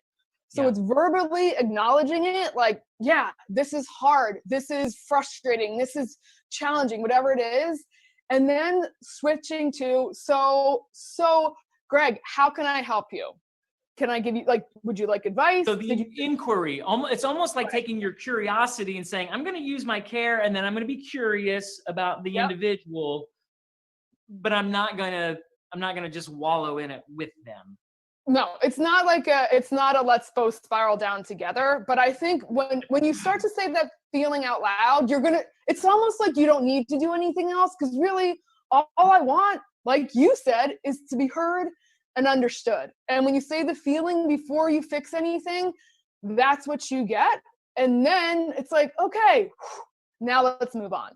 So it's verbally acknowledging it, like, yeah, this is hard, this is frustrating, this is challenging, whatever it is. And then switching to, so Greg, how can I help you? Can I give you, like, would you like advice? So the inquiry, it's almost like taking your curiosity and saying, I'm going to use my care, and then I'm going to be curious about the individual, but I'm not going to just wallow in it with them. No, it's not a let's both spiral down together. But I think when you start to say that feeling out loud, it's almost like you don't need to do anything else, because really all I want, like you said, is to be heard and understood. And when you say the feeling before you fix anything, that's what you get. And then it's like, okay, now let's move on.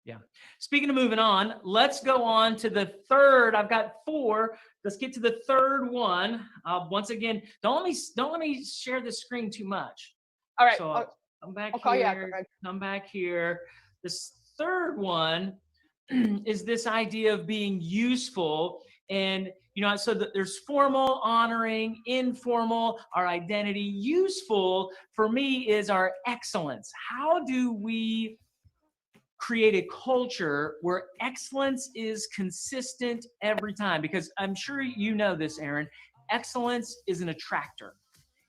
Yeah. Speaking of moving on, let's go on to the third. I've got 4. Let's get to the third one. Once again, don't let me share the screen too much. All right. So come back I'll call you here. out, Come back here. This third one is this idea of being useful. And, so there's formal, honoring, informal, our identity. Useful for me is our excellence. How do we create a culture where excellence is consistent every time? Because I'm sure you know this, Aaron, excellence is an attractor.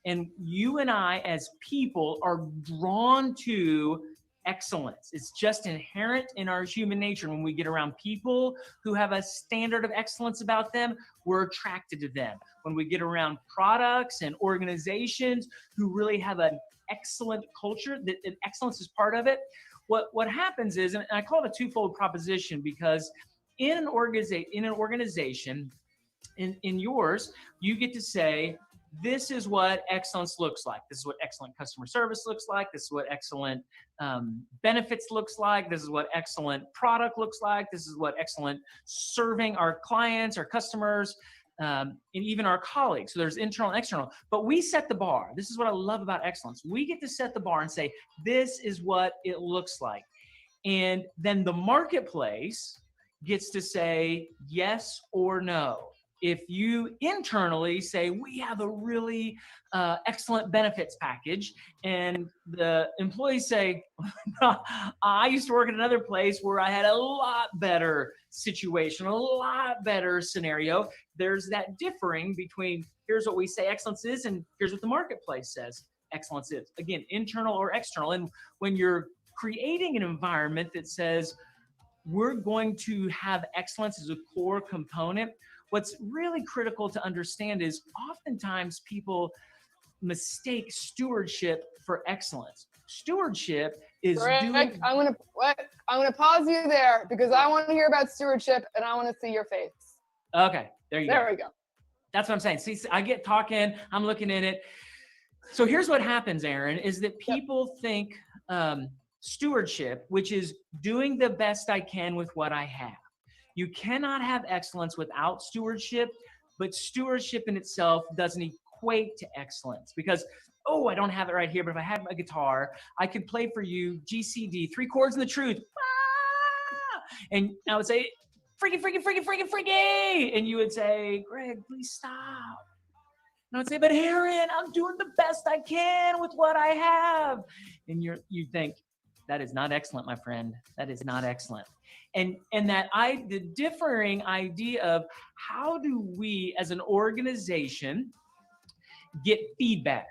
And you and I as people are drawn to excellence. It's just inherent in our human nature. When we get around people who have a standard of excellence about them, we're attracted to them. When we get around products and organizations who really have an excellent culture, that excellence is part of it, what happens is, and I call it a twofold proposition, because in an organization, in yours, you get to say, this is what excellence looks like. This is what excellent customer service looks like. This is what excellent benefits looks like. This is what excellent product looks like. This is what excellent serving our clients, our customers, and even our colleagues. So there's internal and external, but we set the bar. This is what I love about excellence. We get to set the bar and say, this is what it looks like. And then the marketplace gets to say yes or no. If you internally say, we have a really excellent benefits package, and the employees say, I used to work at another place where I had a lot better situation, a lot better scenario. There's that differing between here's what we say excellence is, and here's what the marketplace says excellence is. Again, internal or external. And when you're creating an environment that says, we're going to have excellence as a core component, what's really critical to understand is oftentimes people mistake stewardship for excellence. Stewardship is Greg, I'm gonna pause you there, because I want to hear about stewardship and I want to see your face. Okay, there we go. That's what I'm saying. See, I get talking, I'm looking at it. So here's what happens, Aaron, is that people think stewardship, which is doing the best I can with what I have. You cannot have excellence without stewardship, but stewardship in itself doesn't equate to excellence because, oh, I don't have it right here, but if I had a guitar, I could play for you GCD, 3 chords in the truth. Ah! And I would say, freaky, freaky, freaky, freaky, freaky. And you would say, Greg, please stop. And I would say, but Aaron, I'm doing the best I can with what I have. And you think, that is not excellent, my friend. That is not excellent. And the differing idea of how do we as an organization get feedback?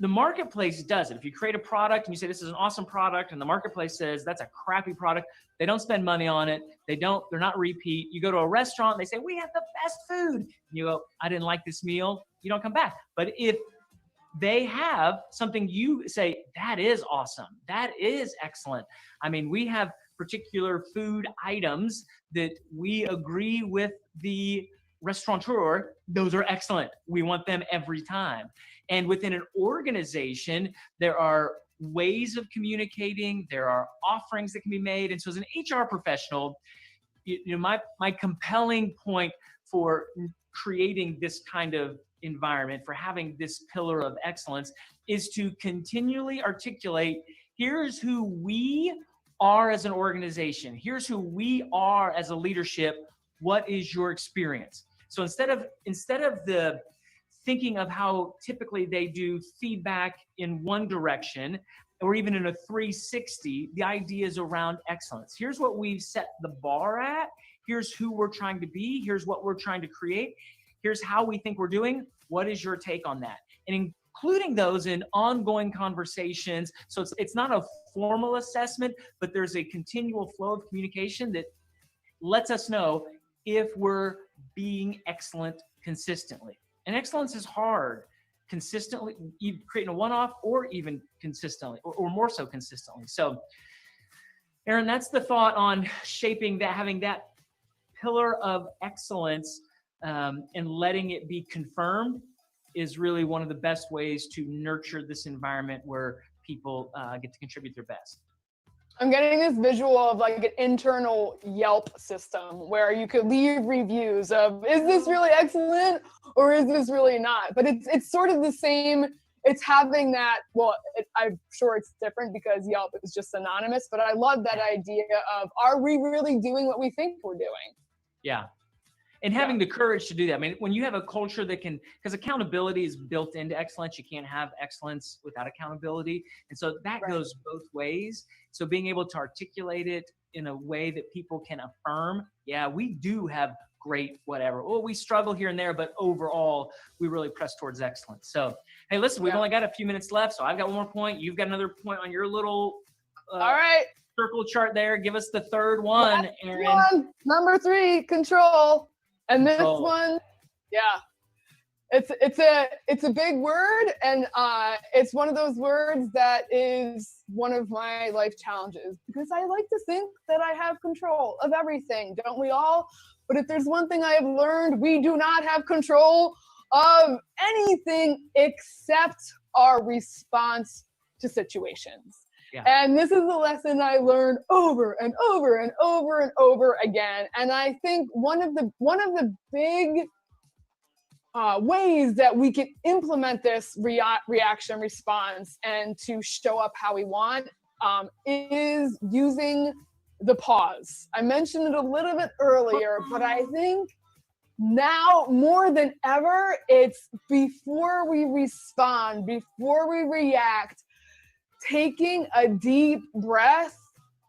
The marketplace does it. If you create a product and you say this is an awesome product and the marketplace says that's a crappy product, they don't spend money on it. They're not repeat. You go to a restaurant, and they say, we have the best food. And you go, I didn't like this meal. You don't come back. But if they have something you say, that is awesome. That is excellent. I mean, we have particular food items that we agree with the restaurateur. Those are excellent. We want them every time. And within an organization, there are ways of communicating. There are offerings that can be made. And so as an HR professional, my compelling point for creating this kind of environment, for having this pillar of excellence, is to continually articulate, here's who we are as an organization. Here's who we are as a leadership. What is your experience? So instead of the thinking of how typically they do feedback in one direction, or even in a 360, the idea is around excellence. Here's what we've set the bar at. Here's who we're trying to be. Here's what we're trying to create. Here's how we think we're doing. What is your take on that? And including those in ongoing conversations. So it's not a formal assessment, but there's a continual flow of communication that lets us know if we're being excellent consistently. And excellence is hard. Consistently, creating a one-off or even consistently, or more so consistently. So, Aaron, that's the thought on shaping that, having that pillar of excellence and letting it be confirmed is really one of the best ways to nurture this environment where people get to contribute their best. I'm getting this visual of like an internal Yelp system where you could leave reviews of, is this really excellent or is this really not? But it's sort of the same. It's having that, well, I'm sure it's different because Yelp is just synonymous, but I love that idea of, are we really doing what we think we're doing? Yeah. And having the courage to do that. I mean, when you have a culture that can, because accountability is built into excellence, you can't have excellence without accountability. And so that goes both ways. So being able to articulate it in a way that people can affirm, yeah, we do have great whatever. Well, we struggle here and there, but overall, we really press towards excellence. So, hey, listen, we've only got a few minutes left. So I've got one more point. You've got another point on your little all right, circle chart there. Give us the third one, Aaron. Number 3, control. And this one, it's a big word, and it's one of those words that is one of my life challenges because I like to think that I have control of everything, don't we all? But if there's one thing I have learned, we do not have control of anything except our response to situations. Yeah. And this is a lesson I learned over and over and over and over again. And I think one of the big ways that we can implement this reaction response and to show up how we want is using the pause. I mentioned it a little bit earlier, but I think now more than ever, it's before we respond, before we react, taking a deep breath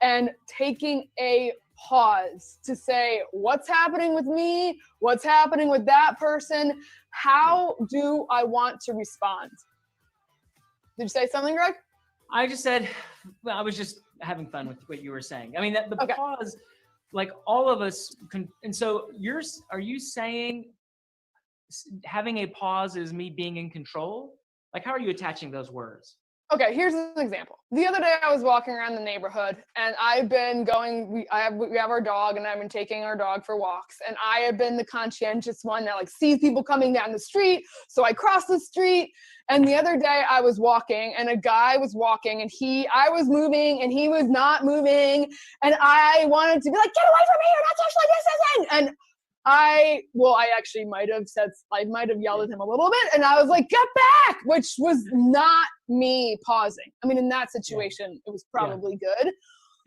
and taking a pause to say, what's happening with me? What's happening with that person? How do I want to respond? Did you say something, Greg? I just said, well, I was just having fun with what you were saying. I mean, the pause, like all of us can, and so are you saying having a pause is me being in control? Like, how are you attaching those words? Okay, here's an example. The other day I was walking around the neighborhood and I've been going, we have our dog and I've been taking our dog for walks, and I have been the conscientious one that like sees people coming down the street. So I cross the street, and the other day I was walking and a guy was walking and I was moving and he was not moving, and I wanted to be like, get away from me, you're not socially distancing. And I actually might have yelled at him a little bit, and I was like, get back, which was not me pausing. I mean, in that situation, it was probably good.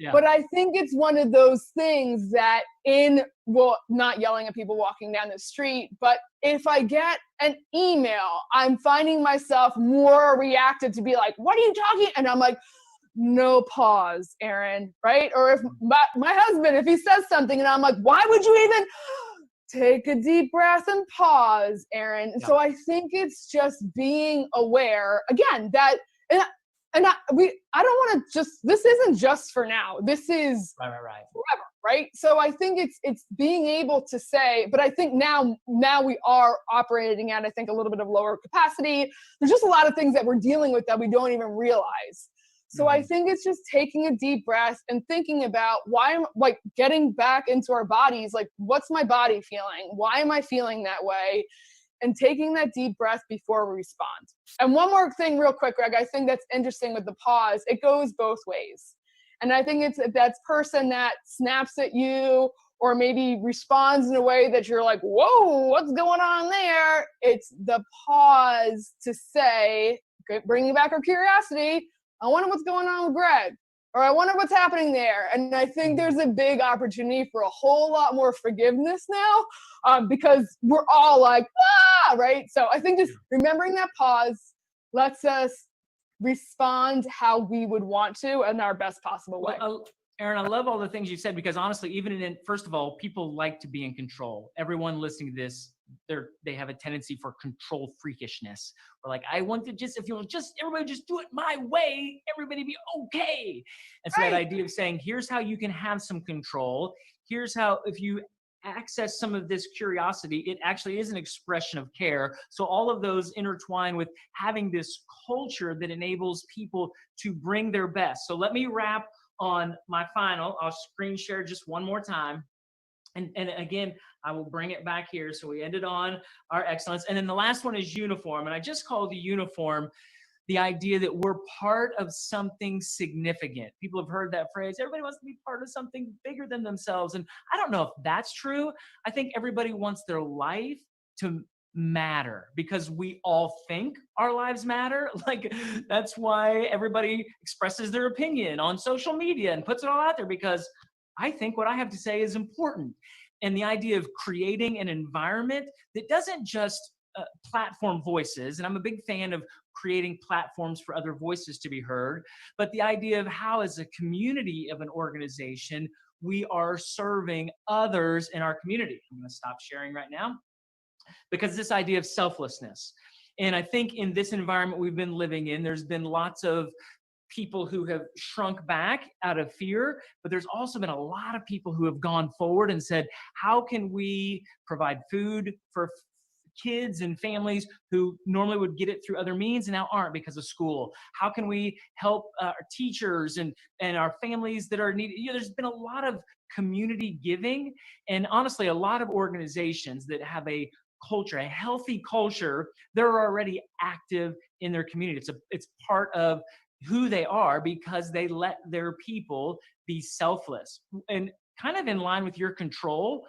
Yeah. But I think it's one of those things that not yelling at people walking down the street, but if I get an email, I'm finding myself more reactive to be like, what are you talking? And I'm like, no, pause, Aaron, right? Or if my husband, if he says something and I'm like, why would you even take a deep breath and pause, Aaron? Yeah. So I think it's just being aware again that, I don't want to this isn't just for now. This is right. Forever, right? So I think it's being able to say, but I think now we are operating at, I think, a little bit of lower capacity. There's just a lot of things that we're dealing with that we don't even realize. So I think it's just taking a deep breath and thinking about why I'm like getting back into our bodies. Like, what's my body feeling? Why am I feeling that way? And taking that deep breath before we respond. And one more thing real quick, Greg, I think that's interesting with the pause. It goes both ways. And I think it's that person that snaps at you or maybe responds in a way that you're like, whoa, what's going on there? It's the pause to say, bringing back our curiosity, I wonder what's going on with Greg, or I wonder what's happening there. And I think there's a big opportunity for a whole lot more forgiveness now, because we're all like, right? So I think just remembering that pause lets us respond how we would want to in our best possible way. Well, Aaron, I love all the things you said, because honestly, even first of all, people like to be in control. Everyone listening to this, they have a tendency for control freakishness. Or like, I want to everybody just do it my way, everybody be okay. And so that idea of saying, here's how you can have some control. Here's how, if you access some of this curiosity, it actually is an expression of care. So all of those intertwine with having this culture that enables people to bring their best. So let me wrap on my final. I'll screen share just one more time. And again, I will bring it back here. So we ended on our excellence. And then the last one is uniform. And I just called the uniform the idea that we're part of something significant. People have heard that phrase, everybody wants to be part of something bigger than themselves. And I don't know if that's true. I think everybody wants their life to matter, because we all think our lives matter. Like, that's why everybody expresses their opinion on social media and puts it all out there, because I think what I have to say is important. And the idea of creating an environment that doesn't just platform voices, and I'm a big fan of creating platforms for other voices to be heard, but the idea of how, as a community of an organization, we are serving others in our community. I'm going to stop sharing right now, because this idea of selflessness. And I think in this environment we've been living in, there's been lots of people who have shrunk back out of fear, but there's also been a lot of people who have gone forward and said, how can we provide food for kids and families who normally would get it through other means and now aren't because of school? How can we help our teachers and our families that are needed? There's been a lot of community giving, and honestly, a lot of organizations that have a culture, a healthy culture, they're already active in their community. It's part of who they are, because they let their people be selfless. And kind of in line with your control,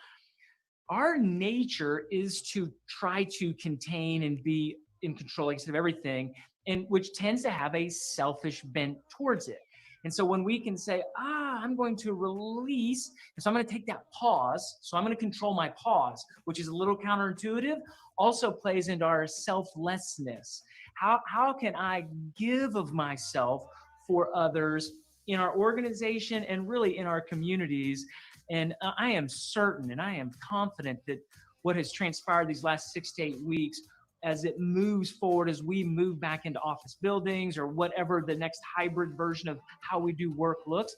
our nature is to try to contain and be in control, like I said, of everything, and which tends to have a selfish bent towards it. And so when we can say, I'm going to release, and so I'm going to take that pause, so I'm going to control my pause, which is a little counterintuitive, also plays into our selflessness. How can I give of myself for others in our organization and really in our communities? And I am certain and I am confident that what has transpired these last 6 to 8 weeks, as it moves forward, as we move back into office buildings or whatever the next hybrid version of how we do work looks,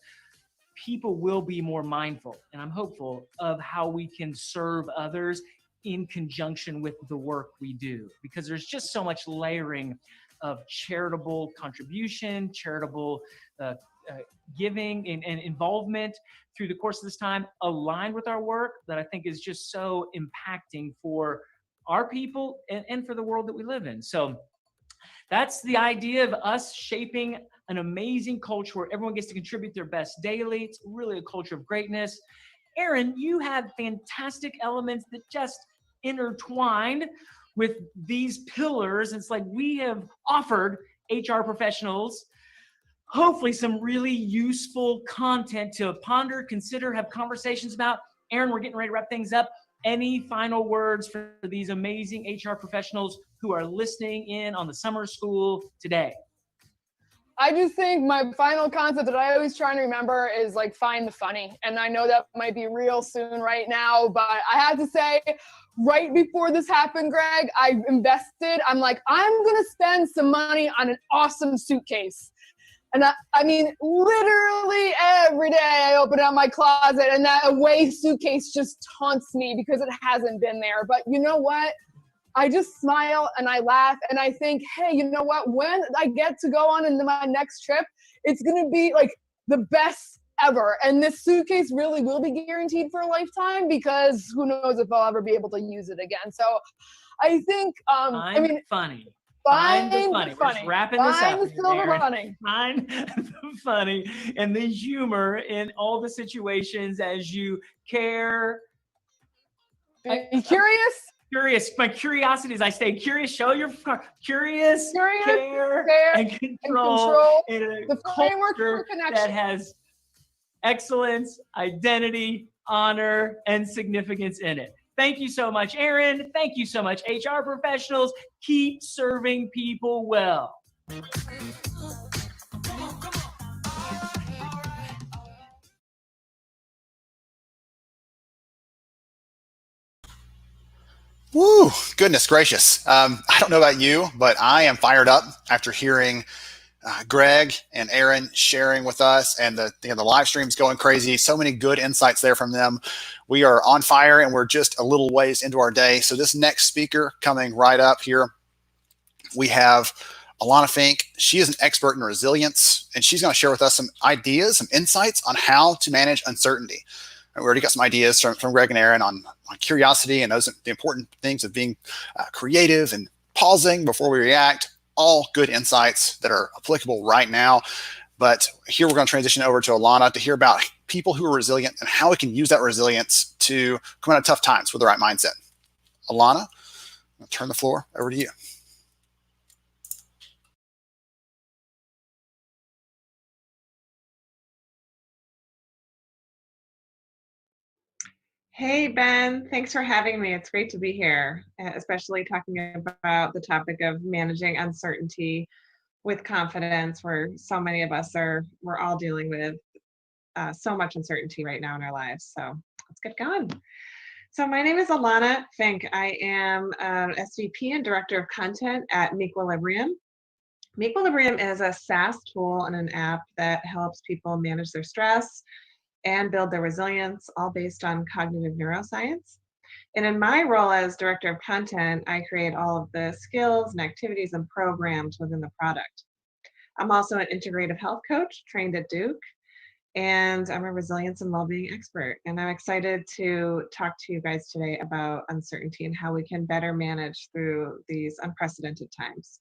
people will be more mindful, and I'm hopeful, of how we can serve others in conjunction with the work we do, because there's just so much layering of charitable contribution, charitable giving and involvement through the course of this time, aligned with our work, that I think is just so impacting for our people and for the world that we live in. So that's the idea of us shaping an amazing culture where everyone gets to contribute their best daily. It's really a culture of greatness. Aaron, you have fantastic elements that just intertwined with these pillars. It's like we have offered HR professionals hopefully some really useful content to ponder, consider, have conversations about. Aaron, we're getting ready to wrap things up. Any final words for these amazing HR professionals who are listening in on the summer school today? I just think my final concept that I always try to remember is like find the funny. And I know that might be real soon right now, but I have to say, right before this happened, Greg, I invested. I'm like, I'm going to spend some money on an awesome suitcase. And I mean, literally every day I open up my closet and that away suitcase just taunts me because it hasn't been there. But you know what? I just smile and I laugh and I think, hey, you know what? When I get to go on into my next trip, it's going to be like the best ever. And this suitcase really will be guaranteed for a lifetime because who knows if I'll ever be able to use it again. So I think, funny. Find the funny. We're just wrapping this up. Find the silver lining. Find the funny and the humor in all the situations as you care. Be curious. My curiosity is I stay curious. Show your curious, care, and control in a culture that has excellence, identity, honor, and significance in it. Thank you so much, Aaron. Thank you so much, HR professionals. Keep serving people well. Woo, goodness gracious. I don't know about you, but I am fired up after hearing Greg and Aaron sharing with us, and the live stream's going crazy. So many good insights there from them. We are on fire and we're just a little ways into our day. So this next speaker coming right up here, we have Alana Fink. She is an expert in resilience, and she's going to share with us some ideas, some insights on how to manage uncertainty. And we already got some ideas from Greg and Aaron on curiosity and those the important things of being creative and pausing before we react. All good insights that are applicable right now. But here we're going to transition over to Alana to hear about people who are resilient and how we can use that resilience to come out of tough times with the right mindset. Alana, I'll turn the floor over to you. Hey, Ben, thanks for having me. It's great to be here, especially talking about the topic of managing uncertainty with confidence, where so many of us we're all dealing with so much uncertainty right now in our lives. So let's get going. So my name is Alana Fink. I am SVP and Director of Content at Mequilibrium. Mequilibrium is a SaaS tool and an app that helps people manage their stress and build their resilience, all based on cognitive neuroscience. And in my role as Director of Content, I create all of the skills and activities and programs within the product. I'm also an integrative health coach trained at Duke, and I'm a resilience and well-being expert. And I'm excited to talk to you guys today about uncertainty and how we can better manage through these unprecedented times.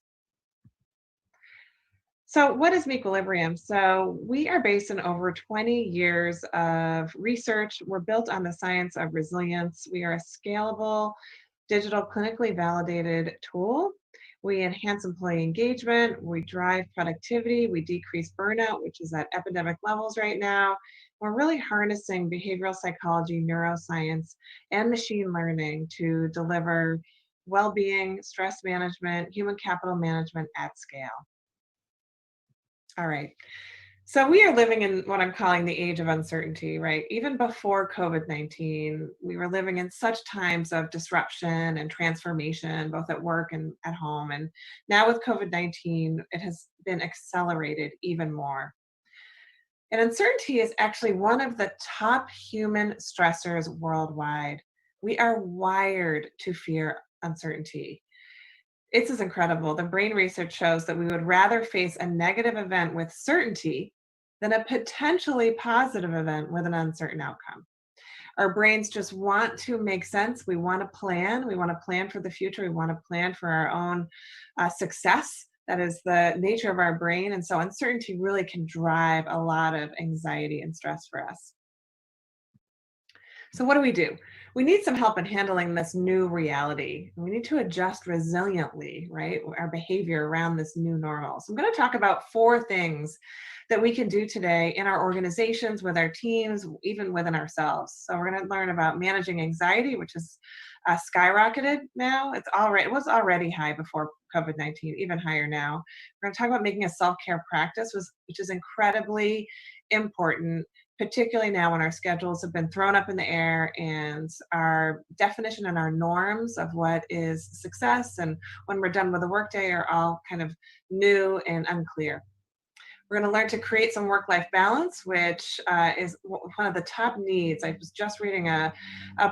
So what is Mequilibrium? So we are based on over 20 years of research. We're built on the science of resilience. We are a scalable, digital, clinically validated tool. We enhance employee engagement. We drive productivity. We decrease burnout, which is at epidemic levels right now. We're really harnessing behavioral psychology, neuroscience, and machine learning to deliver well-being, stress management, human capital management at scale. All right. So we are living in what I'm calling the age of uncertainty, right? Even before COVID-19, we were living in such times of disruption and transformation, both at work and at home. And now with COVID-19, it has been accelerated even more. And uncertainty is actually one of the top human stressors worldwide. We are wired to fear uncertainty. It's as incredible. The brain research shows that we would rather face a negative event with certainty than a potentially positive event with an uncertain outcome. Our brains just want to make sense. We want to plan. We want to plan for the future. We want to plan for our own success. That is the nature of our brain. And so uncertainty really can drive a lot of anxiety and stress for us. So what do? We need some help in handling this new reality. We need to adjust resiliently, right? Our behavior around this new normal. So I'm going to talk about 4 things that we can do today in our organizations, with our teams, even within ourselves. So we're going to learn about managing anxiety, which is skyrocketed now. It was already high before COVID-19, even higher now. We're going to talk about making a self-care practice, which is incredibly important, particularly now when our schedules have been thrown up in the air and our definition and our norms of what is success and when we're done with the workday are all kind of new and unclear. We're going to learn to create some work-life balance, which is one of the top needs. I was just reading a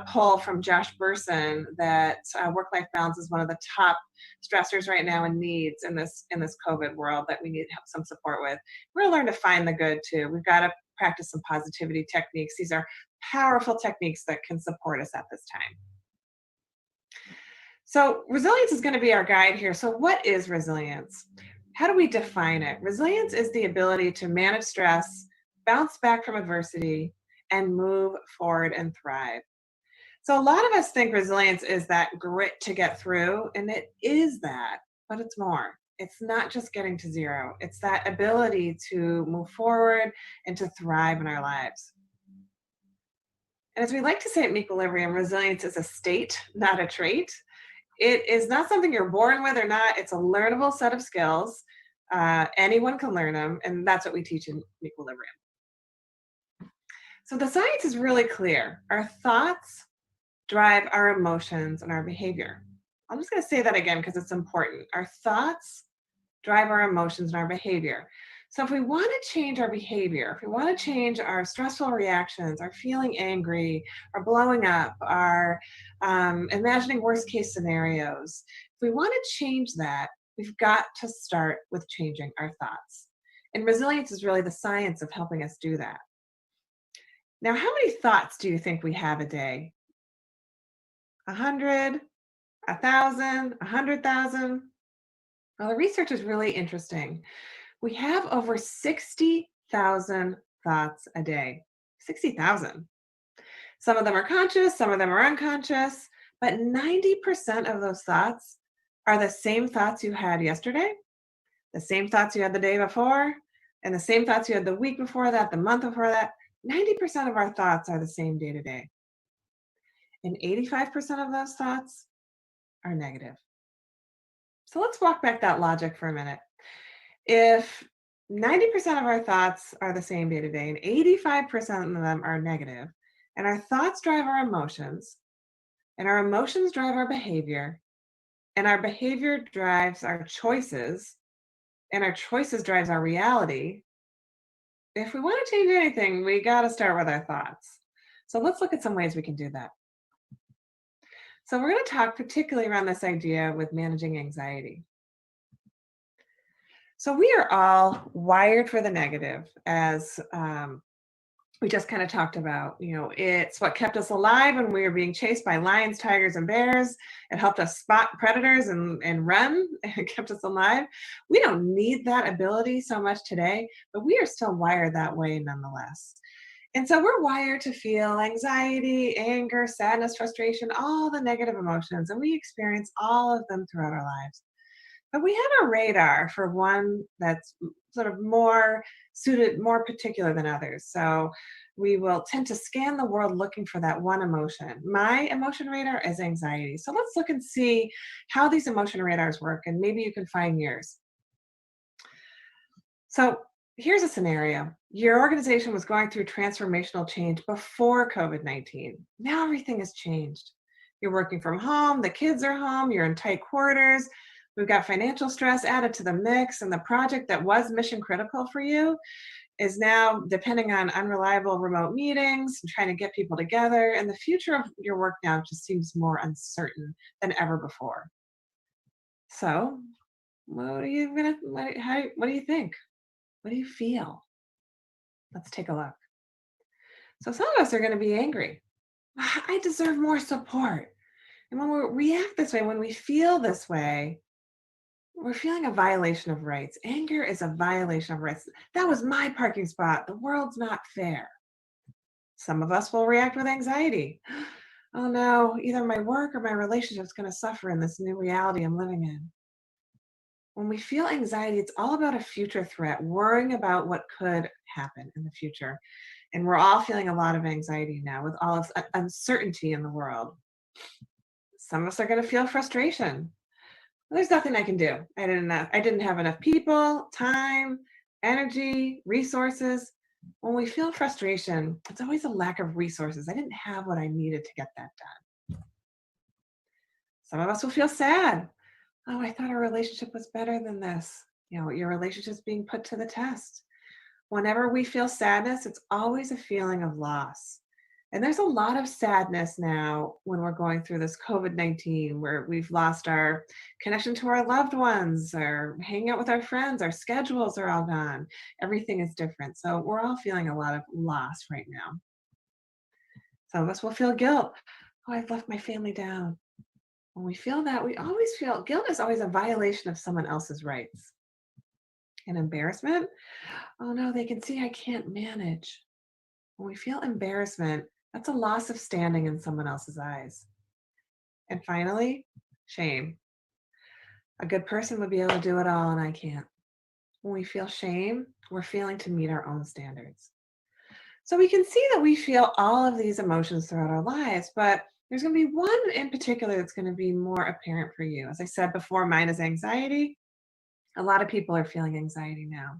poll from Josh Bersin that work-life balance is one of the top stressors right now and needs in this COVID world that we need some support with. We're going to learn to find the good too. We've got to practice some positivity techniques. These are powerful techniques that can support us at this time. So resilience is going to be our guide here. So what is resilience? How do we define it? Resilience is the ability to manage stress, bounce back from adversity, and move forward and thrive. So a lot of us think resilience is that grit to get through, and it is that, but it's more. It's not just getting to zero. It's that ability to move forward and to thrive in our lives. And as we like to say at Equilibrium, resilience is a state, not a trait. It is not something you're born with or not. It's a learnable set of skills. Anyone can learn them, and that's what we teach in Equilibrium. So the science is really clear. Our thoughts drive our emotions and our behavior. I'm just going to say that again because it's important. Our thoughts drive our emotions and our behavior. So if we want to change our behavior, if we want to change our stressful reactions, our feeling angry, our blowing up, our imagining worst case scenarios, if we want to change that, we've got to start with changing our thoughts. And resilience is really the science of helping us do that. Now, how many thoughts do you think we have a day? 100, 1,000, 100,000? Well, the research is really interesting. We have over 60,000 thoughts a day. 60,000. Some of them are conscious, some of them are unconscious, but 90% of those thoughts are the same thoughts you had yesterday, the same thoughts you had the day before, and the same thoughts you had the week before that, the month before that. 90% of our thoughts are the same day to day. And 85% of those thoughts are negative. So let's walk back that logic for a minute. If 90% of our thoughts are the same day to day and 85% of them are negative, and our thoughts drive our emotions, and our emotions drive our behavior, and our behavior drives our choices, and our choices drives our reality, if we want to change anything, we got to start with our thoughts. So let's look at some ways we can do that. So we're going to talk particularly around this idea with managing anxiety. So we are all wired for the negative, as we just kind of talked about. You know, it's what kept us alive when we were being chased by lions, tigers, and bears. It helped us spot predators and run. It kept us alive. We don't need that ability so much today, but we are still wired that way nonetheless. And so we're wired to feel anxiety, anger, sadness, frustration, all the negative emotions, and we experience all of them throughout our lives. But we have a radar for one that's sort of more suited, more particular than others. So we will tend to scan the world looking for that one emotion. My emotion radar is anxiety. So let's look and see how these emotion radars work, and maybe you can find yours. So here's a scenario. Your organization was going through transformational change before COVID-19. Now everything has changed. You're working from home, the kids are home, you're in tight quarters. We've got financial stress added to the mix, and the project that was mission critical for you is now depending on unreliable remote meetings and trying to get people together, and the future of your work now just seems more uncertain than ever before. So what do you think? What do you feel? Let's take a look. So some of us are going to be angry. I deserve more support. And when we react this way, when we feel this way, we're feeling a violation of rights. Anger is a violation of rights. That was my parking spot. The world's not fair. Some of us will react with anxiety. Oh no, either my work or my relationship is going to suffer in this new reality I'm living in. When we feel anxiety, it's all about a future threat, worrying about what could happen in the future. And we're all feeling a lot of anxiety now with all of uncertainty in the world. Some of us are going to feel frustration. There's nothing I can do. I didn't have enough people, time, energy, resources. When we feel frustration, it's always a lack of resources. I didn't have what I needed to get that done. Some of us will feel sad. Oh, I thought our relationship was better than this. Your relationship's being put to the test. Whenever we feel sadness, it's always a feeling of loss. And there's a lot of sadness now when we're going through this COVID-19, where we've lost our connection to our loved ones, or hanging out with our friends, our schedules are all gone. Everything is different. So we're all feeling a lot of loss right now. Some of us will feel guilt. Oh, I've left my family down. When we feel that, we always feel guilt is always a violation of someone else's rights. And embarrassment, oh no, they can see I can't manage. When we feel embarrassment, that's a loss of standing in someone else's eyes. And finally, shame. A good person would be able to do it all, and I can't. When we feel shame, we're failing to meet our own standards. So we can see that we feel all of these emotions throughout our lives, but there's going to be one in particular that's going to be more apparent for you. As I said before, mine is anxiety. A lot of people are feeling anxiety now.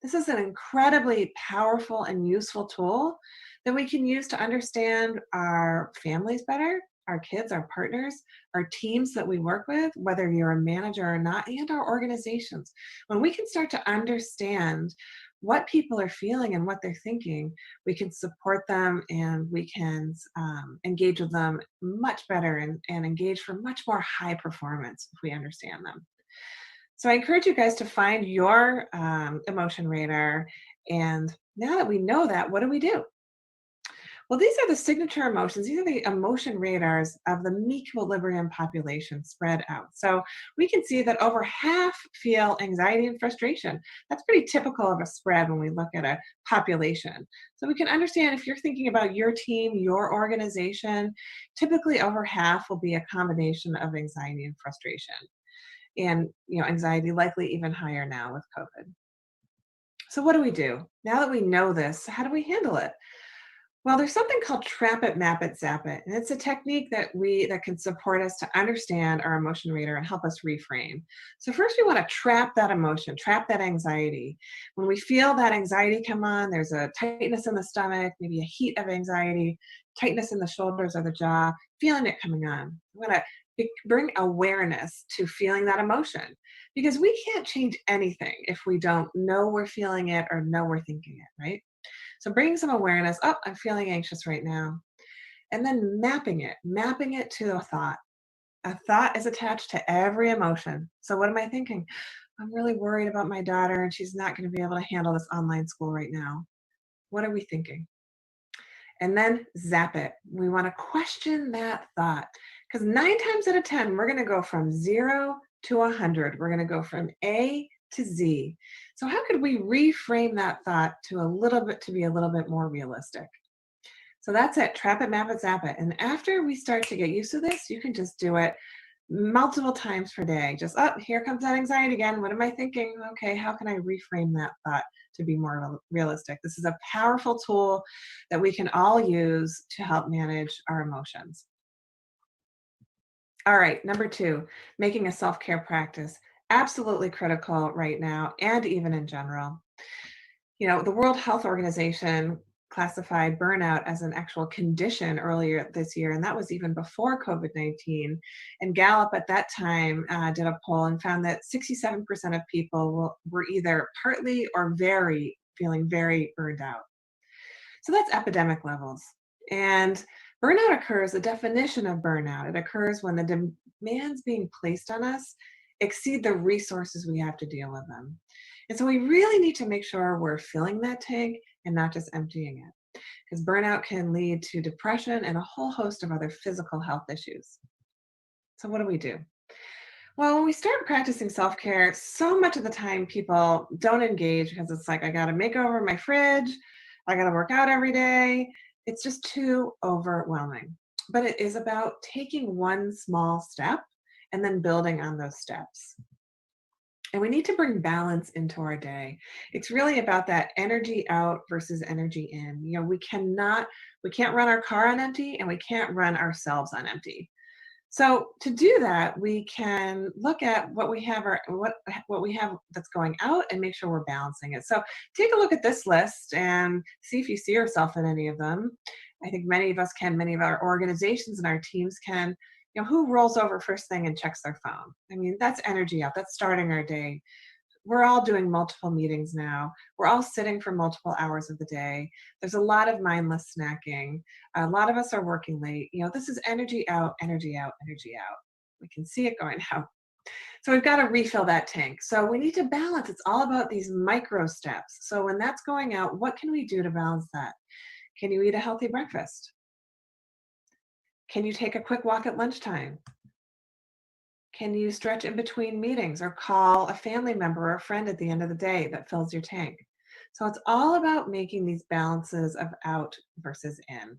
This is an incredibly powerful and useful tool that we can use to understand our families better, our kids, our partners, our teams that we work with, whether you're a manager or not, and our organizations. When we can start to understand what people are feeling and what they're thinking, we can support them, and we can engage with them much better and engage for much more high performance if we understand them. So I encourage you guys to find your emotion radar. And now that we know that, what do we do? Well, these are the signature emotions. These are the emotion radars of the equilibrium population spread out. So we can see that over half feel anxiety and frustration. That's pretty typical of a spread when we look at a population. So we can understand if you're thinking about your team, your organization, typically over half will be a combination of anxiety and frustration. And anxiety likely even higher now with COVID. So what do we do? Now that we know this, how do we handle it? Well, there's something called trap it, map it, zap it. And it's a technique that can support us to understand our emotion radar and help us reframe. So first we want to trap that emotion, trap that anxiety. When we feel that anxiety come on, there's a tightness in the stomach, maybe a heat of anxiety, tightness in the shoulders or the jaw, feeling it coming on. We want to bring awareness to feeling that emotion, because we can't change anything if we don't know we're feeling it or know we're thinking it, right? So bringing some awareness, oh, I'm feeling anxious right now. And then mapping it to a thought. A thought is attached to every emotion. So what am I thinking? I'm really worried about my daughter and she's not going to be able to handle this online school right now. What are we thinking? And then zap it. We want to question that thought, because 9 times out of 10, we're going to go from 0 to 100. We're going to go from A to Z. So how could we reframe that thought to be a little bit more realistic? So that's it. Trap it, map it, zap it. And after we start to get used to this, you can just do it multiple times per day. Just, oh, here comes that anxiety again. What am I thinking? Okay, how can I reframe that thought to be more realistic? This is a powerful tool that we can all use to help manage our emotions. All right, number 2, making a self-care practice. Absolutely critical right now, and even in general. The World Health Organization classified burnout as an actual condition earlier this year, and that was even before COVID-19. And Gallup at that time did a poll and found that 67% of people were either partly or feeling very burned out. So that's epidemic levels. And burnout occurs, the definition of burnout, it occurs when the demands being placed on us exceed the resources we have to deal with them. And so we really need to make sure we're filling that tank and not just emptying it, because burnout can lead to depression and a whole host of other physical health issues. So what do we do? Well, when we start practicing self-care, so much of the time people don't engage because it's like, I got to make over my fridge. I got to work out every day. It's just too overwhelming. But it is about taking one small step and then building on those steps. And we need to bring balance into our day. It's really about that energy out versus energy in. You know, we can't run our car on empty, and we can't run ourselves on empty. So to do that, we can look at what we have what we have that's going out and make sure we're balancing it. So take a look at this list and see if you see yourself in any of them. I think many of us can, many of our organizations and our teams can. You know, who rolls over first thing and checks their phone? I mean, that's energy out. That's starting our day. We're all doing multiple meetings now. We're all sitting for multiple hours of the day. There's a lot of mindless snacking. A lot of us are working late. You know, this is energy out, energy out, energy out. We can see it going out. So we've got to refill that tank. So we need to balance. It's all about these micro steps. So when that's going out, what can we do to balance that? Can you eat a healthy breakfast? Can you take a quick walk at lunchtime? Can you stretch in between meetings or call a family member or a friend at the end of the day that fills your tank? So it's all about making these balances of out versus in.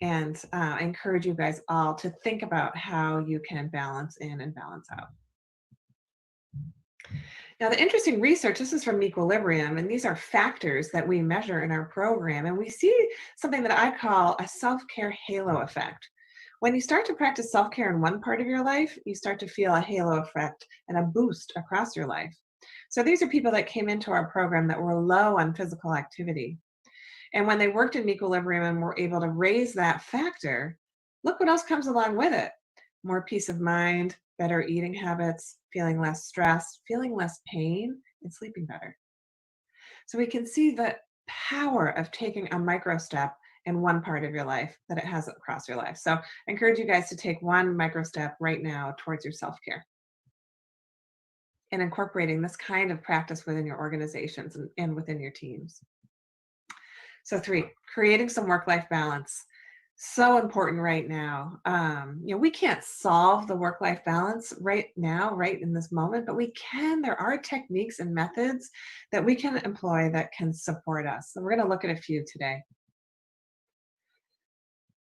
And I encourage you guys all to think about how you can balance in and balance out. Now, the interesting research, this is from Equilibrium, and these are factors that we measure in our program. And we see something that I call a self-care halo effect. When you start to practice self-care in one part of your life, you start to feel a halo effect and a boost across your life. So these are people that came into our program that were low on physical activity. And when they worked in Equilibrium and were able to raise that factor, look what else comes along with it. More peace of mind, better eating habits, feeling less stressed, feeling less pain, and sleeping better. So we can see the power of taking a micro step in one part of your life that it has across your life. So I encourage you guys to take one micro step right now towards your self-care and incorporating this kind of practice within your organizations and within your teams. So 3, creating some work-life balance. So important right now. You know, we can't solve the work-life balance right now, right in this moment, but we can. There are techniques and methods that we can employ that can support us. So we're going to look at a few today.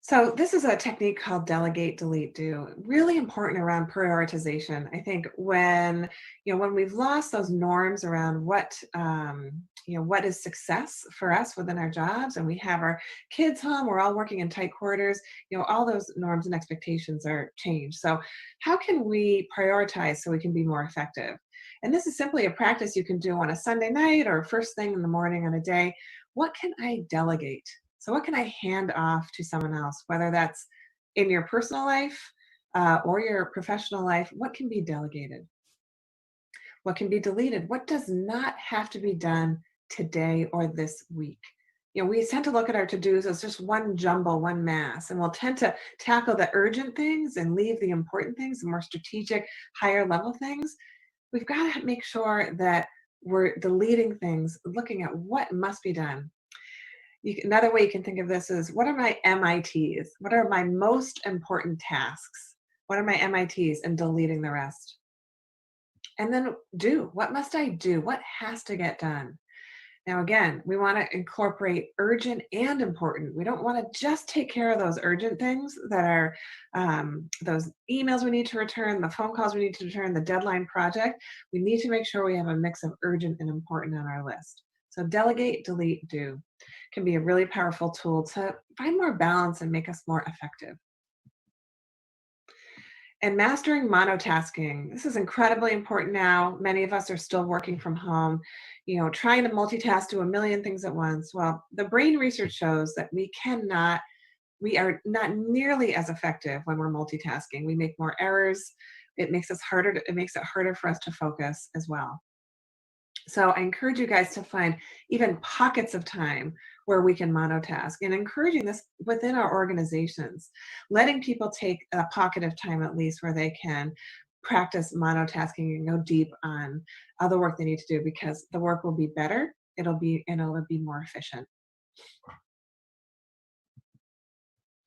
So this is a technique called delegate, delete, do. Really important around prioritization. I think when we've lost those norms around what is success for us within our jobs, and we have our kids home, we're all working in tight quarters, all those norms and expectations are changed. So how can we prioritize so we can be more effective? And this is simply a practice you can do on a Sunday night or first thing in the morning on a day. What can I delegate? So what can I hand off to someone else, whether that's in your personal life or your professional life? What can be delegated? What can be deleted? What does not have to be done today or this week? We tend to look at our to-dos as just one jumble, one mass, and we'll tend to tackle the urgent things and leave the important things, the more strategic, higher level things. We've got to make sure that we're deleting things, looking at what must be done. Another way you can think of this is, what are my MITs? What are my most important tasks? What are my MITs? And deleting the rest. And then what must I do? What has to get done? Now, again, we want to incorporate urgent and important. We don't want to just take care of those urgent things that are those emails we need to return, the phone calls we need to return, the deadline project. We need to make sure we have a mix of urgent and important on our list. So delegate, delete, do can be a really powerful tool to find more balance and make us more effective. And mastering monotasking. This is incredibly important now. Many of us are still working from home, trying to multitask, do a million things at once. Well, the brain research shows that we are not nearly as effective when we're multitasking. We make more errors. It makes it harder for us to focus as well. So I encourage you guys to find even pockets of time where we can monotask, and encouraging this within our organizations, letting people take a pocket of time at least where they can practice monotasking and go deep on other work they need to do, because the work will be better. It'll be more efficient.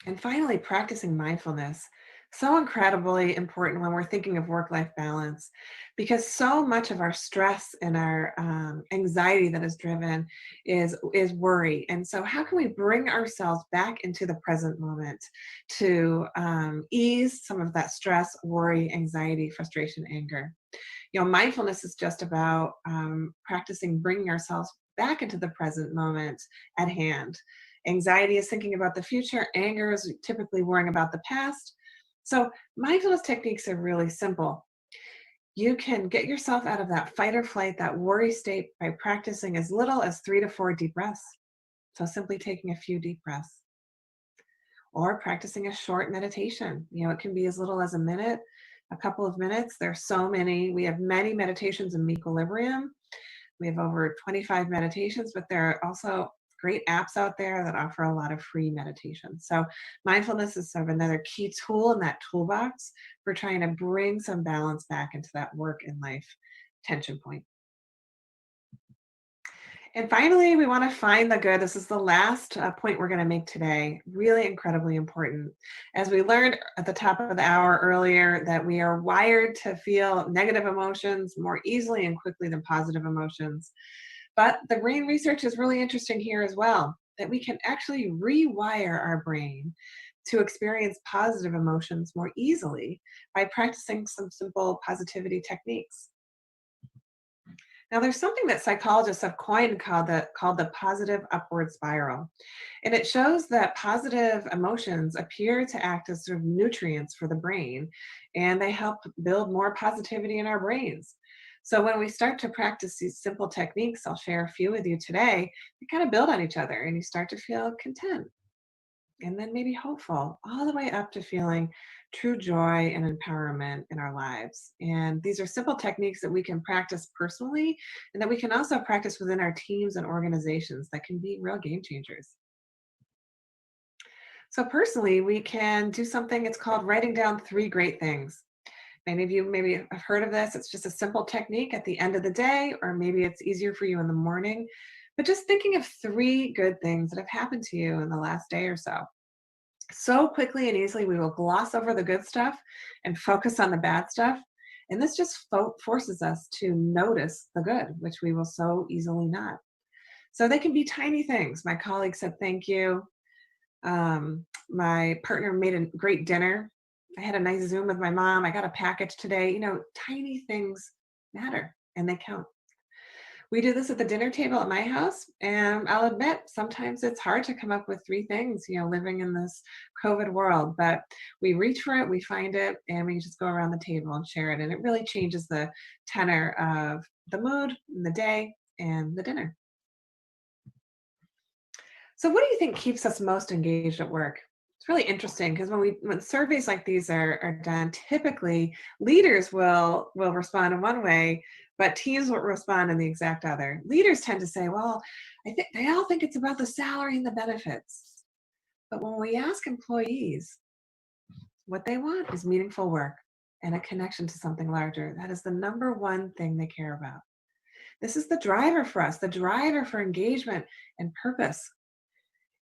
And finally, practicing mindfulness. So incredibly important when we're thinking of work-life balance, because so much of our stress and our anxiety that is driven is worry. And so how can we bring ourselves back into the present moment to ease some of that stress, worry, anxiety, frustration, anger? Mindfulness is just about practicing bringing ourselves back into the present moment at hand. Anxiety is thinking about the future. Anger is typically worrying about the past. So mindfulness techniques are really simple. You can get yourself out of that fight or flight, that worry state, by practicing as little as 3 to 4 deep breaths. So simply taking a few deep breaths. Or practicing a short meditation. It can be as little as a minute, a couple of minutes. There's so many. We have many meditations in Equilibrium. We have over 25 meditations, but there are also great apps out there that offer a lot of free meditation. So mindfulness is sort of another key tool in that toolbox for trying to bring some balance back into that work and life tension point. And finally, we want to find the good. This is the last point we're going to make today. Really incredibly important. As we learned at the top of the hour earlier, that we are wired to feel negative emotions more easily and quickly than positive emotions. But the brain research is really interesting here as well, that we can actually rewire our brain to experience positive emotions more easily by practicing some simple positivity techniques. Now, there's something that psychologists have coined called the positive upward spiral. And it shows that positive emotions appear to act as sort of nutrients for the brain, and they help build more positivity in our brains. So when we start to practice these simple techniques, I'll share a few with you today, they kind of build on each other, and you start to feel content, and then maybe hopeful, all the way up to feeling true joy and empowerment in our lives. And these are simple techniques that we can practice personally, and that we can also practice within our teams and organizations that can be real game changers. So personally, we can do something, it's called writing down 3 great things. Many of you maybe have heard of this. It's just a simple technique at the end of the day, or maybe it's easier for you in the morning. But just thinking of 3 good things that have happened to you in the last day or so. So quickly and easily, we will gloss over the good stuff and focus on the bad stuff. And this just forces us to notice the good, which we will so easily not. So they can be tiny things. My colleague said, thank you. My partner made a great dinner. I had a nice Zoom with my mom. I got a package today. Tiny things matter and they count. We do this at the dinner table at my house, and I'll admit sometimes it's hard to come up with 3 things, living in this COVID world, but we reach for it, we find it, and we just go around the table and share it. And it really changes the tenor of the mood, the day, and the dinner. So what do you think keeps us most engaged at work? It's really interesting because when surveys like these are done, typically leaders will respond in one way, but teams will respond in the exact other. Leaders tend to say, well, I think they all think it's about the salary and the benefits. But when we ask employees, what they want is meaningful work and a connection to something larger. That is the number one thing they care about. This is the driver for us, the driver for engagement and purpose.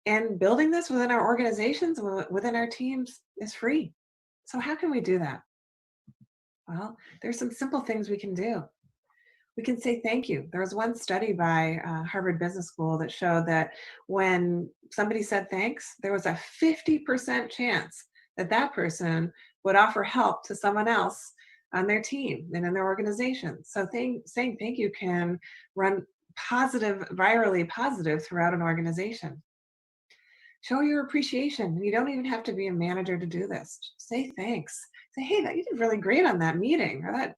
And building this within our organizations, within our teams, is free. So how can we do that? Well, there's some simple things we can do. We can say thank you. There was one study by Harvard Business School that showed that when somebody said thanks, there was a 50% chance that that person would offer help to someone else on their team and in their organization. So saying thank you can run virally positive throughout an organization. Show your appreciation. You don't even have to be a manager to do this. Just say thanks. Say, hey, you did really great on that meeting, or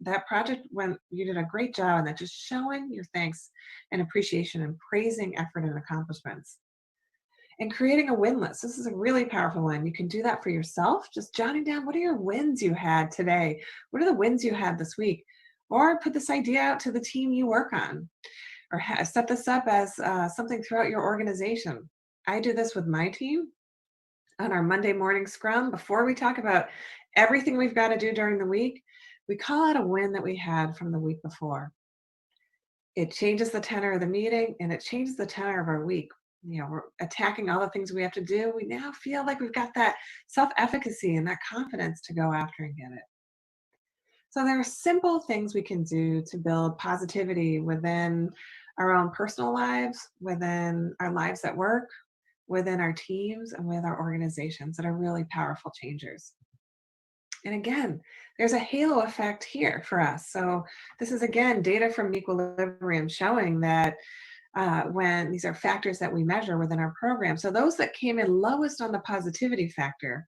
that project when you did a great job on that. Just showing your thanks and appreciation and praising effort and accomplishments. And creating a win list. This is a really powerful one. You can do that for yourself. Just jotting down, what are your wins you had today? What are the wins you had this week? Or put this idea out to the team you work on. Or set this up as something throughout your organization. I do this with my team on our Monday morning scrum. Before we talk about everything we've got to do during the week, We call out a win that we had from the week before. It changes the tenor of the meeting and it changes the tenor of our week. You know, we're attacking all the things we have to do. We now feel like we've got that self-efficacy and that confidence to go after and get it. So there are simple things we can do to build positivity within our own personal lives, within our lives at work, within our teams, and with our organizations that are really powerful changers. And again, there's a halo effect here for us. So this is, again, data from Equilibrium showing that when these are factors that we measure within our program. So those that came in lowest on the positivity factor,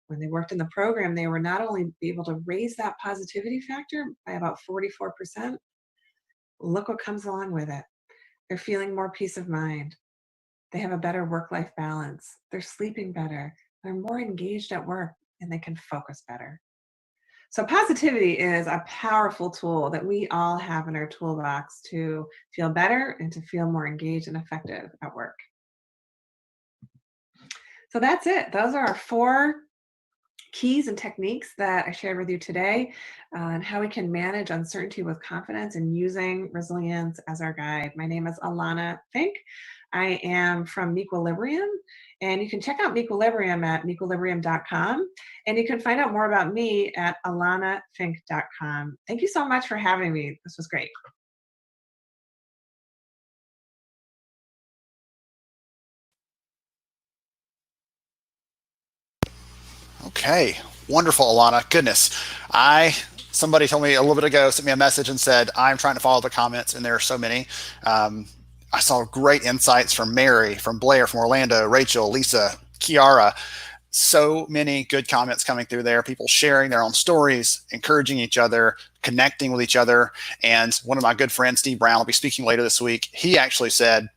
when they worked in the program, they were not only able to raise that positivity factor by about 44%, look what comes along with it. They're feeling more peace of mind. They have a better work-life balance. They're sleeping better. They're more engaged at work and they can focus better. So positivity is a powerful tool that we all have in our toolbox to feel better and to feel more engaged and effective at work. So that's it. Those are our 4 keys and techniques that I shared with you today on how we can manage uncertainty with confidence and using resilience as our guide. My name is Alana Fink. I am from Mequilibrium, and you can check out Mequilibrium at mequilibrium.com, and you can find out more about me at alanafink.com. Thank you so much for having me. This was great. Okay, wonderful, Alana. Goodness, somebody told me a little bit ago, sent me a message and said, I'm trying to follow the comments, and there are so many. I saw great insights from Mary, from Blair, from Orlando, Rachel, Lisa, Kiara. So many good comments coming through there, people sharing their own stories, encouraging each other, connecting with each other. And one of my good friends, Steve Brown, will be speaking later this week. He actually said,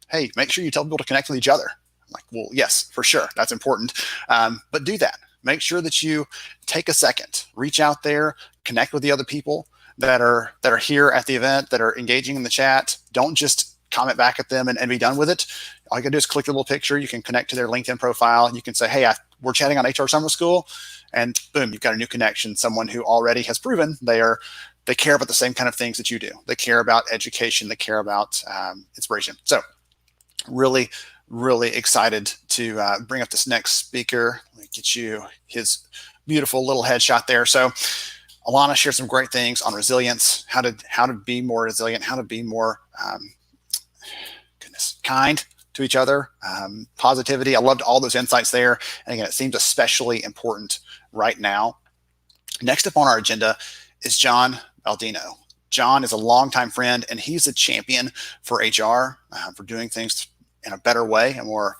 hey, make sure you tell people to connect with each other. I'm like, well, yes, for sure. That's important. But do that. Make sure that you take a second, reach out there, connect with the other people that are here at the event, that are engaging in the chat. Don't just comment back at them and be done with it. All you gotta do is click the little picture. You can connect to their LinkedIn profile. You can say, hey, we're chatting on HR Summer School, and boom, you've got a new connection, someone who already has proven they care about the same kind of things that you do. They care about education. They care about inspiration. So really, really excited to bring up this next speaker. Let me get you his beautiful little headshot there. So Alana shared some great things on resilience, how to be more resilient, how to be more kind to each other, positivity. I loved all those insights there. And again, it seems especially important right now. Next up on our agenda is John Baldino. John is a longtime friend, and he's a champion for HR, for doing things in a better way, a more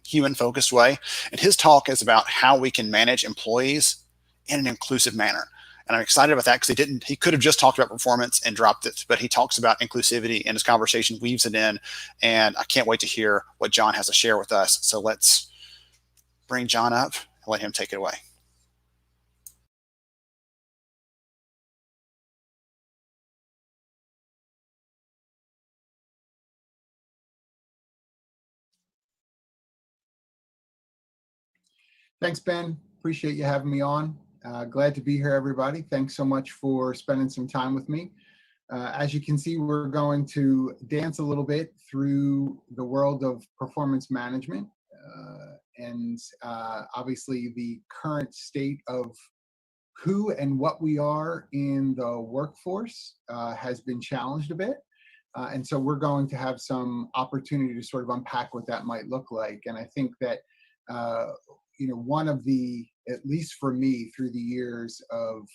human-focused way. And his talk is about how we can manage employees in an inclusive manner. And I'm excited about that because he could have just talked about performance and dropped it, but he talks about inclusivity in his conversation, weaves it in, and I can't wait to hear what John has to share with us. So let's bring John up and let him take it away. Thanks, Ben. Appreciate you having me on. Glad to be here, everybody. Thanks so much for spending some time with me. As you can see, we're going to dance a little bit through the world of performance management and obviously the current state of who and what we are in the workforce has been challenged a bit. And so we're going to have some opportunity to sort of unpack what that might look like. And I think that one of the, at least for me through the years of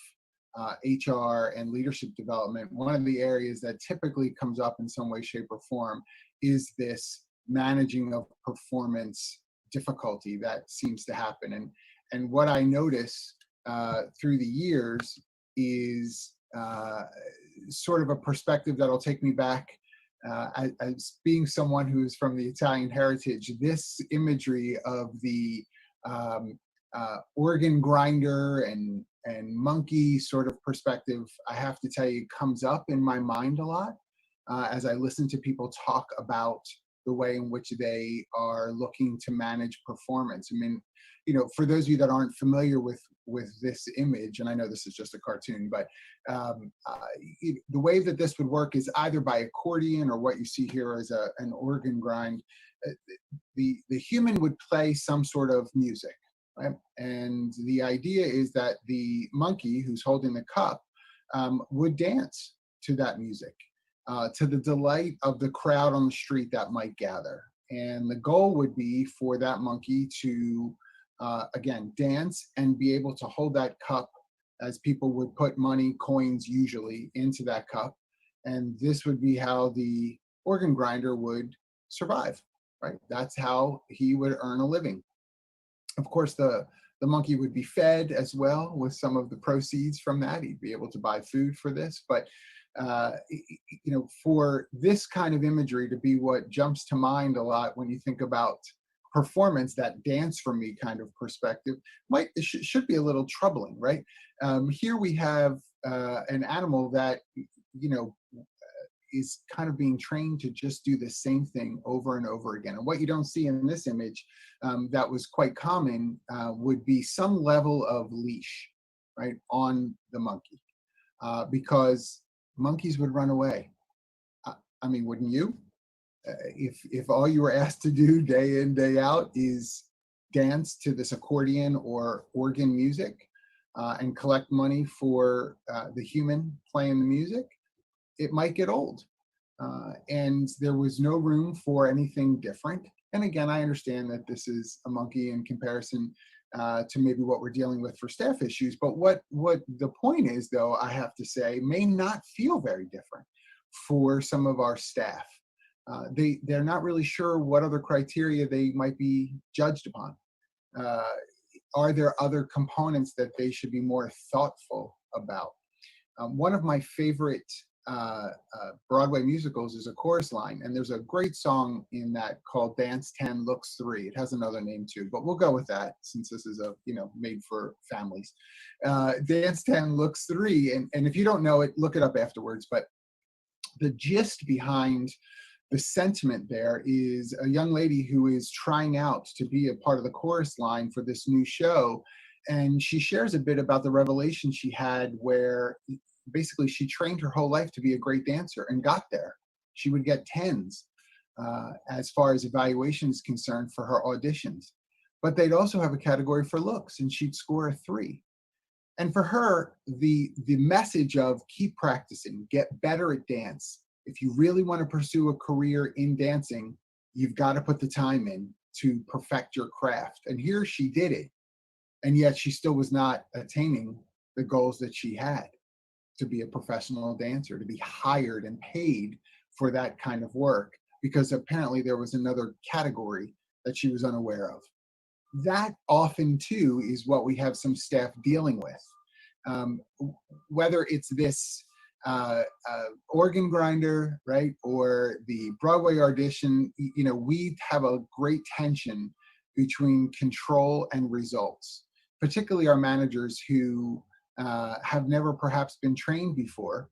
HR and leadership development, one of the areas that typically comes up in some way, shape, or form is this managing of performance difficulty that seems to happen. And what I notice through the years is sort of a perspective that'll take me back as being someone who is from the Italian heritage. This imagery of the organ grinder and monkey sort of perspective, I have to tell you, comes up in my mind a lot as I listen to people talk about the way in which they are looking to manage performance. I mean, for those of you that aren't familiar with with this image, and I know this is just a cartoon, but the way that this would work is either by accordion or what you see here as an organ grind. The human would play some sort of music, right? And the idea is that the monkey who's holding the cup would dance to that music, to the delight of the crowd on the street that might gather. And the goal would be for that monkey to, again, dance and be able to hold that cup as people would put money, coins usually, into that cup. And this would be how the organ grinder would survive, right? That's how he would earn a living. Of course, the monkey would be fed as well with some of the proceeds from that. He'd be able to buy food for this. But you know, for this kind of imagery to be what jumps to mind a lot when you think about performance, that dance for me kind of perspective should be a little troubling, right? Here we have an animal that, you know, is kind of being trained to just do the same thing over and over again. And what you don't see in this image that was quite common would be some level of leash, right, on the monkey, because monkeys would run away. I mean, wouldn't you? If all you were asked to do day in, day out is dance to this accordion or organ music and collect money for the human playing the music, it might get old. And there was no room for anything different. And again, I understand that this is a monkey in comparison to maybe what we're dealing with for staff issues. But what the point is, though, I have to say, may not feel very different for some of our staff. They're not really sure what other criteria they might be judged upon. Are there other components that they should be more thoughtful about? One of my favorite Broadway musicals is A Chorus Line, and there's a great song in that called Dance 10 Looks 3. It has another name too, but we'll go with that since this is made for families. Dance 10 Looks 3, and if you don't know it, look it up afterwards. But the gist behind the sentiment there is a young lady who is trying out to be a part of the chorus line for this new show, and she shares a bit about the revelation she had where basically she trained her whole life to be a great dancer and got there. She would get 10s as far as evaluation is concerned for her auditions. But they'd also have a category for looks, and she'd score a 3. And for her, the message of keep practicing, get better at dance. If you really want to pursue a career in dancing, you've got to put the time in to perfect your craft. And here she did it. And yet she still was not attaining the goals that she had to be a professional dancer, to be hired and paid for that kind of work, because apparently there was another category that she was unaware of. That often too is what we have some staff dealing with. Whether it's this organ grinder, right, or the Broadway audition, we have a great tension between control and results, particularly our managers who have never perhaps been trained before,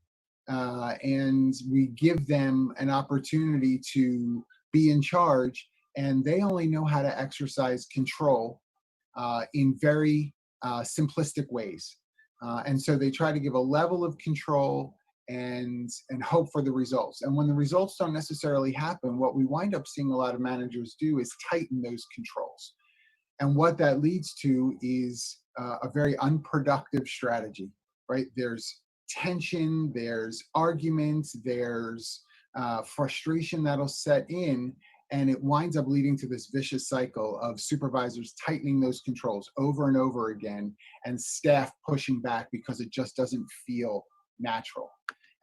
and we give them an opportunity to be in charge, and they only know how to exercise control in very simplistic ways. And so they try to give a level of control and hope for the results. And when the results don't necessarily happen, what we wind up seeing a lot of managers do is tighten those controls. And what that leads to is a very unproductive strategy, right? There's tension, there's arguments, there's frustration that'll set in, and it winds up leading to this vicious cycle of supervisors tightening those controls over and over again, and staff pushing back because it just doesn't feel natural.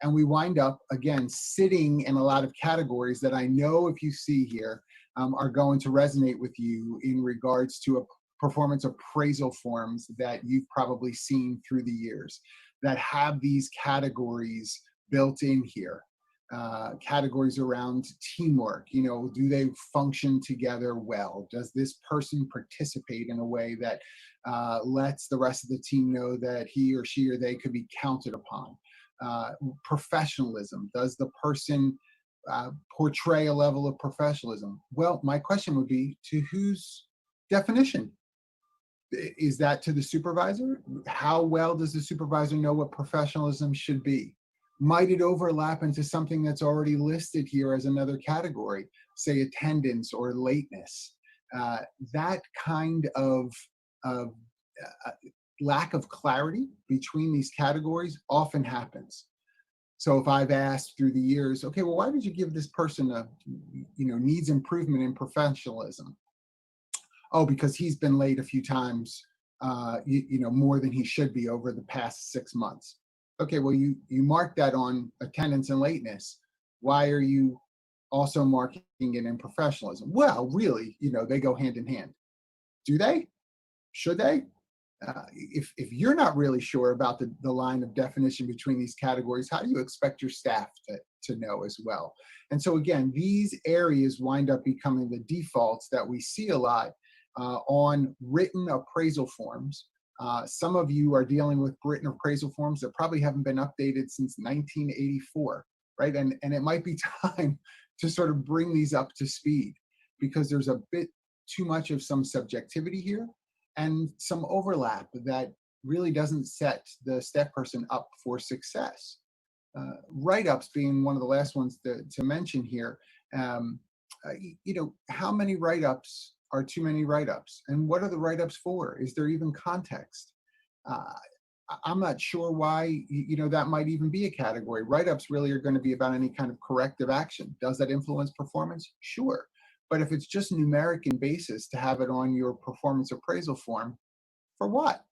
And we wind up, again, sitting in a lot of categories that I know if you see here are going to resonate with you in regards to a performance appraisal forms that you've probably seen through the years that have these categories built in here. Categories around teamwork, do they function together well? Does this person participate in a way that lets the rest of the team know that he or she or they could be counted upon? Professionalism, does the person portray a level of professionalism? Well, my question would be, to whose definition? Is that to the supervisor? How well does the supervisor know what professionalism should be? Might it overlap into something that's already listed here as another category, say attendance or lateness? That kind of lack of clarity between these categories often happens. So if I've asked through the years, okay, well, why did you give this person a, needs improvement in professionalism? Oh, because he's been late a few times, more than he should be over the past 6 months. Okay, well, you mark that on attendance and lateness. Why are you also marking it in professionalism? Well, really, they go hand in hand. Do they? Should they? If you're not really sure about the line of definition between these categories, how do you expect your staff to know as well? And so again, these areas wind up becoming the defaults that we see a lot on written appraisal forms. Some of you are dealing with written appraisal forms that probably haven't been updated since 1984, right? And it might be time to sort of bring these up to speed, because there's a bit too much of some subjectivity here and some overlap that really doesn't set the staff person up for success. Write-ups being one of the last ones to mention here. How many write-ups are too many write-ups? And what are the write-ups for? Is there even context? I'm not sure why, that might even be a category. Write-ups really are going to be about any kind of corrective action. Does that influence performance? Sure. But if it's just numeric in basis to have it on your performance appraisal form, for what,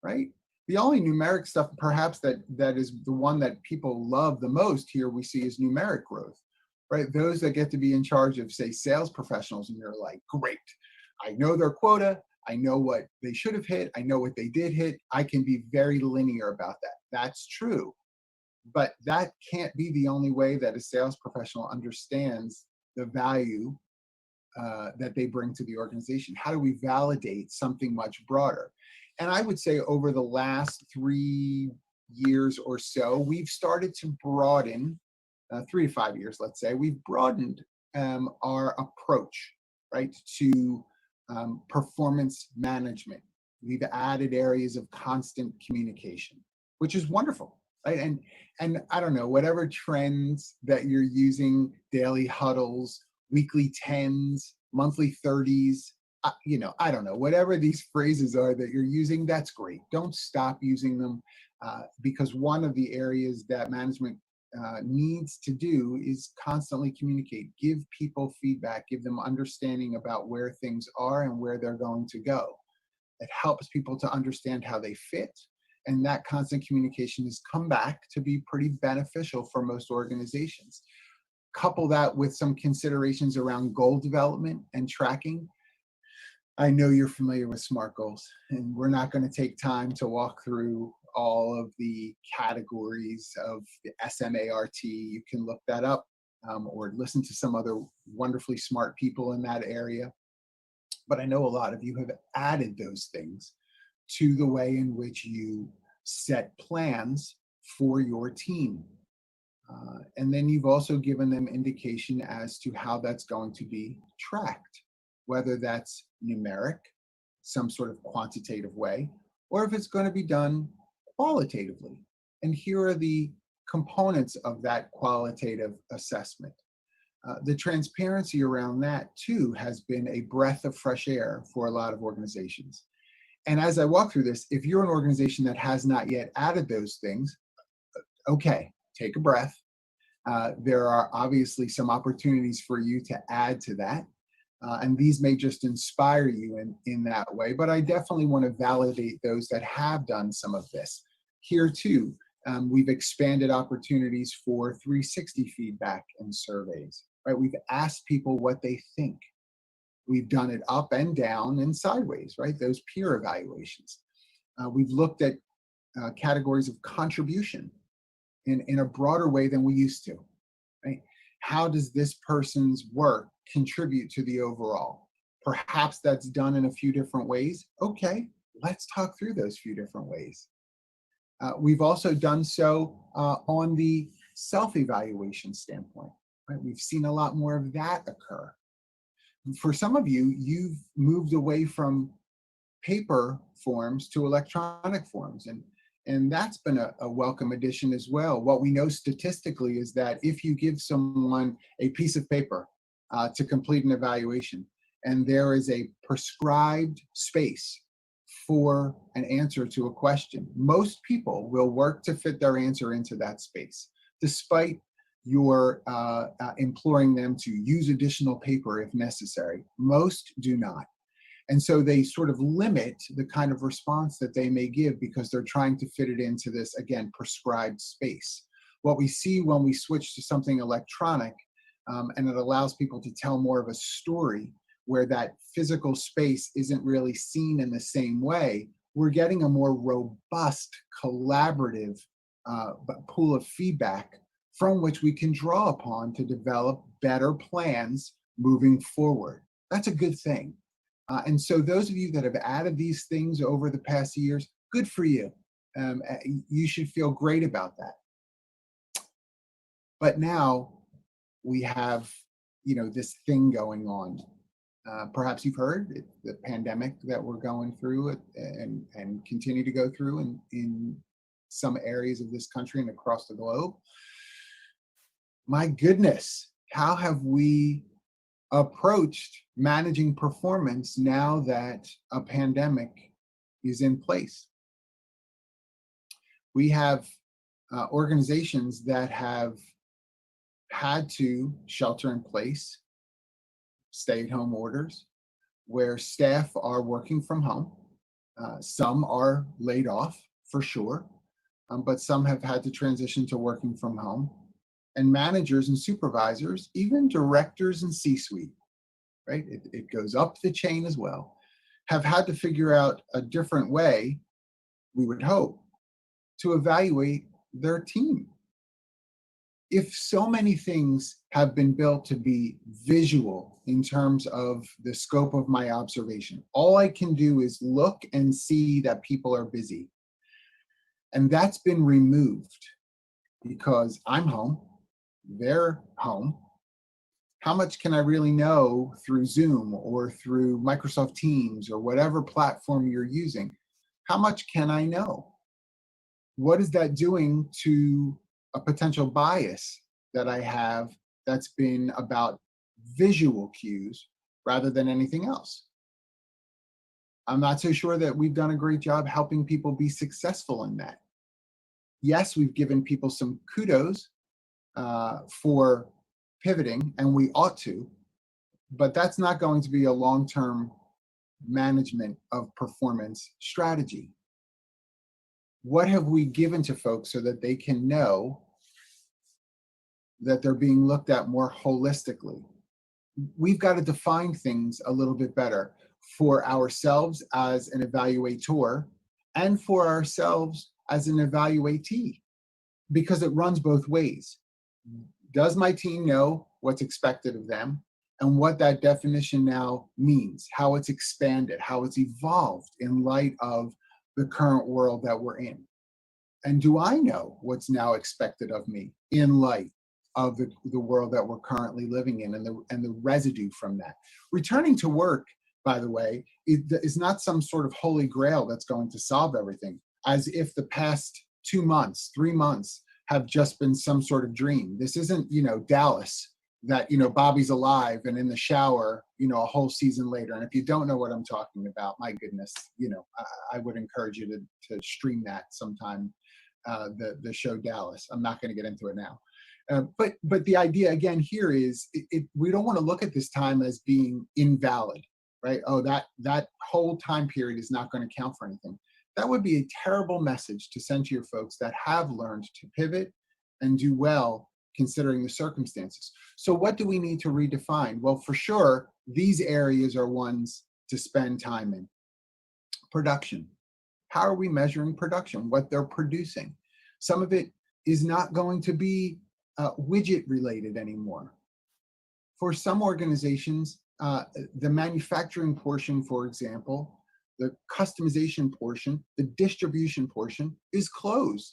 right? The only numeric stuff perhaps that is the one that people love the most here we see is numeric growth, right? Those that get to be in charge of, say, sales professionals, and you're like, great, I know their quota, I know what they should have hit, I know what they did hit, I can be very linear about that. That's true. But that can't be the only way that a sales professional understands the value that they bring to the organization. How do we validate something much broader? And I would say over the last 3 years or so, we've started to broaden, 3 to 5 years, let's say, we've broadened our approach, right, to performance management. We've added areas of constant communication, which is wonderful, right? And I don't know, whatever trends that you're using, daily huddles, weekly 10s, monthly 30s, I don't know, whatever these phrases are that you're using, that's great. Don't stop using them, because one of the areas that management needs to do is constantly communicate, give people feedback, give them understanding about where things are and where they're going to go. It helps people to understand how they fit, and that constant communication has come back to be pretty beneficial for most organizations. Couple that with some considerations around goal development and tracking. I know you're familiar with SMART goals, and we're not going to take time to walk through all of the categories of the SMART. You can look that up or listen to some other wonderfully smart people in that area. But I know a lot of you have added those things to the way in which you set plans for your team. And then you've also given them indication as to how that's going to be tracked, whether that's numeric, some sort of quantitative way, or if it's going to be done qualitatively. And here are the components of that qualitative assessment. The transparency around that, too, has been a breath of fresh air for a lot of organizations. And as I walk through this, if you're an organization that has not yet added those things, okay, take a breath. There are obviously some opportunities for you to add to that. And these may just inspire you in that way, but I definitely want to validate those that have done some of this. Here too, we've expanded opportunities for 360 feedback and surveys, right? We've asked people what they think. We've done it up and down and sideways, right? Those peer evaluations. We've looked at categories of contribution in a broader way than we used to, right? How does this person's work contribute to the overall? Perhaps that's done in a few different ways. Okay, let's talk through those few different ways. We've also done so on the self-evaluation standpoint, right? We've seen a lot more of that occur. For some of you, you've moved away from paper forms to electronic forms. And that's been a welcome addition as well. What we know statistically is that if you give someone a piece of paper to complete an evaluation, and there is a prescribed space for an answer to a question, most people will work to fit their answer into that space, despite your imploring them to use additional paper if necessary. Most do not. And so they sort of limit the kind of response that they may give because they're trying to fit it into this, again, prescribed space. What we see when we switch to something electronic, and it allows people to tell more of a story where that physical space isn't really seen in the same way, we're getting a more robust, collaborative pool of feedback from which we can draw upon to develop better plans moving forward. That's a good thing. And so those of you that have added these things over the past years, good for you. You should feel great about that. But now we have, this thing going on. Perhaps you've heard the pandemic that we're going through and continue to go through in some areas of this country and across the globe. My goodness, how have we approached managing performance now that a pandemic is in place? We have organizations that have had to shelter in place, stay-at-home orders, where staff are working from home. Some are laid off for sure, but some have had to transition to working from home. And managers and supervisors, even directors and C-suite, right? It goes up the chain as well, have had to figure out a different way, we would hope, to evaluate their team. If so many things have been built to be visual in terms of the scope of my observation, all I can do is look and see that people are busy. And that's been removed because I'm home, they're home. How much can I really know through Zoom or through Microsoft Teams or whatever platform you're using? How much can I know? What is that doing to a potential bias that I have that's been about visual cues rather than anything else? I'm not so sure that we've done a great job helping people be successful in that. Yes, we've given people some kudos for pivoting, and we ought to, but that's not going to be a long-term management of performance strategy. What have we given to folks so that they can know that they're being looked at more holistically? We've got to define things a little bit better for ourselves as an evaluator and for ourselves as an evaluatee, because it runs both ways. Does my team know what's expected of them and what that definition now means, how it's expanded, how it's evolved in light of the current world that we're in? And do I know what's now expected of me in light of the world that we're currently living in and the residue from that? Returning to work, by the way, is not some sort of holy grail that's going to solve everything, as if the past 2 months, 3 months have just been some sort of dream. This isn't, Dallas, that, Bobby's alive and in the shower, a whole season later. And if you don't know what I'm talking about, my goodness, I would encourage you to stream that sometime, the show Dallas. I'm not going to get into it now. But the idea again here is we don't want to look at this time as being invalid, right? Oh, that whole time period is not going to count for anything. That would be a terrible message to send to your folks that have learned to pivot and do well considering the circumstances. So what do we need to redefine? Well, for sure, these areas are ones to spend time in. Production. How are we measuring production? What they're producing? Some of it is not going to be widget related anymore. For some organizations, the manufacturing portion, for example, the customization portion, the distribution portion is closed.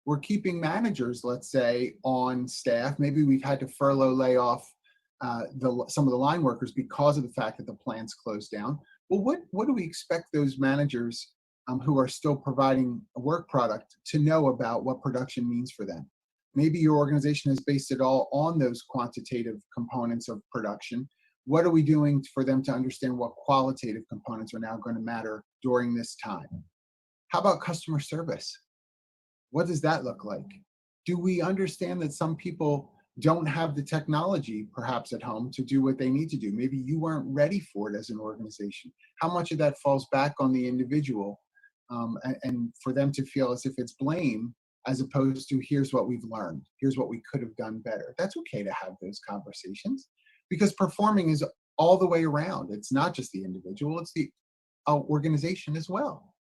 We're keeping managers, let's say, on staff. Maybe we've had to furlough, lay off some of the line workers because of the fact that the plant's closed down. well, what do we expect those managers who are still providing a work product to know about what production means for them? Maybe your organization has based it all on those quantitative components of production. What are we doing for them to understand what qualitative components are now going to matter during this time? How about customer service? What does that look like? Do we understand that some people don't have the technology perhaps at home to do what they need to do? Maybe you weren't ready for it as an organization. How much of that falls back on the individual and for them to feel as if it's blame as opposed to here's what we've learned, here's what we could have done better. That's okay to have those conversations because performing is all the way around. It's not just the individual, it's the organization as well.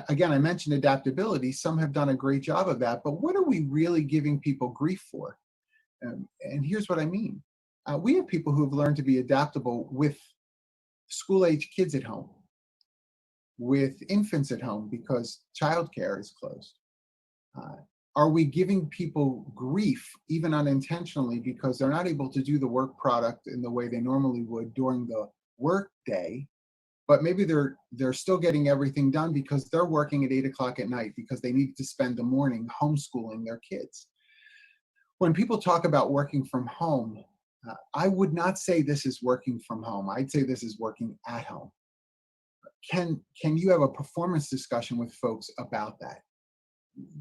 Again, I mentioned adaptability. Some have done a great job of that, but what are we really giving people grief for? And here's what I mean. We have people who have learned to be adaptable with school-age kids at home, with infants at home because childcare is closed. Are we giving people grief, even unintentionally, because they're not able to do the work product in the way they normally would during the work day, but maybe they're still getting everything done because they're working at 8 o'clock at night because they need to spend the morning homeschooling their kids? When people talk about working from home, I would not say this is working from home. I'd say this is working at home. Can you have a performance discussion with folks about that?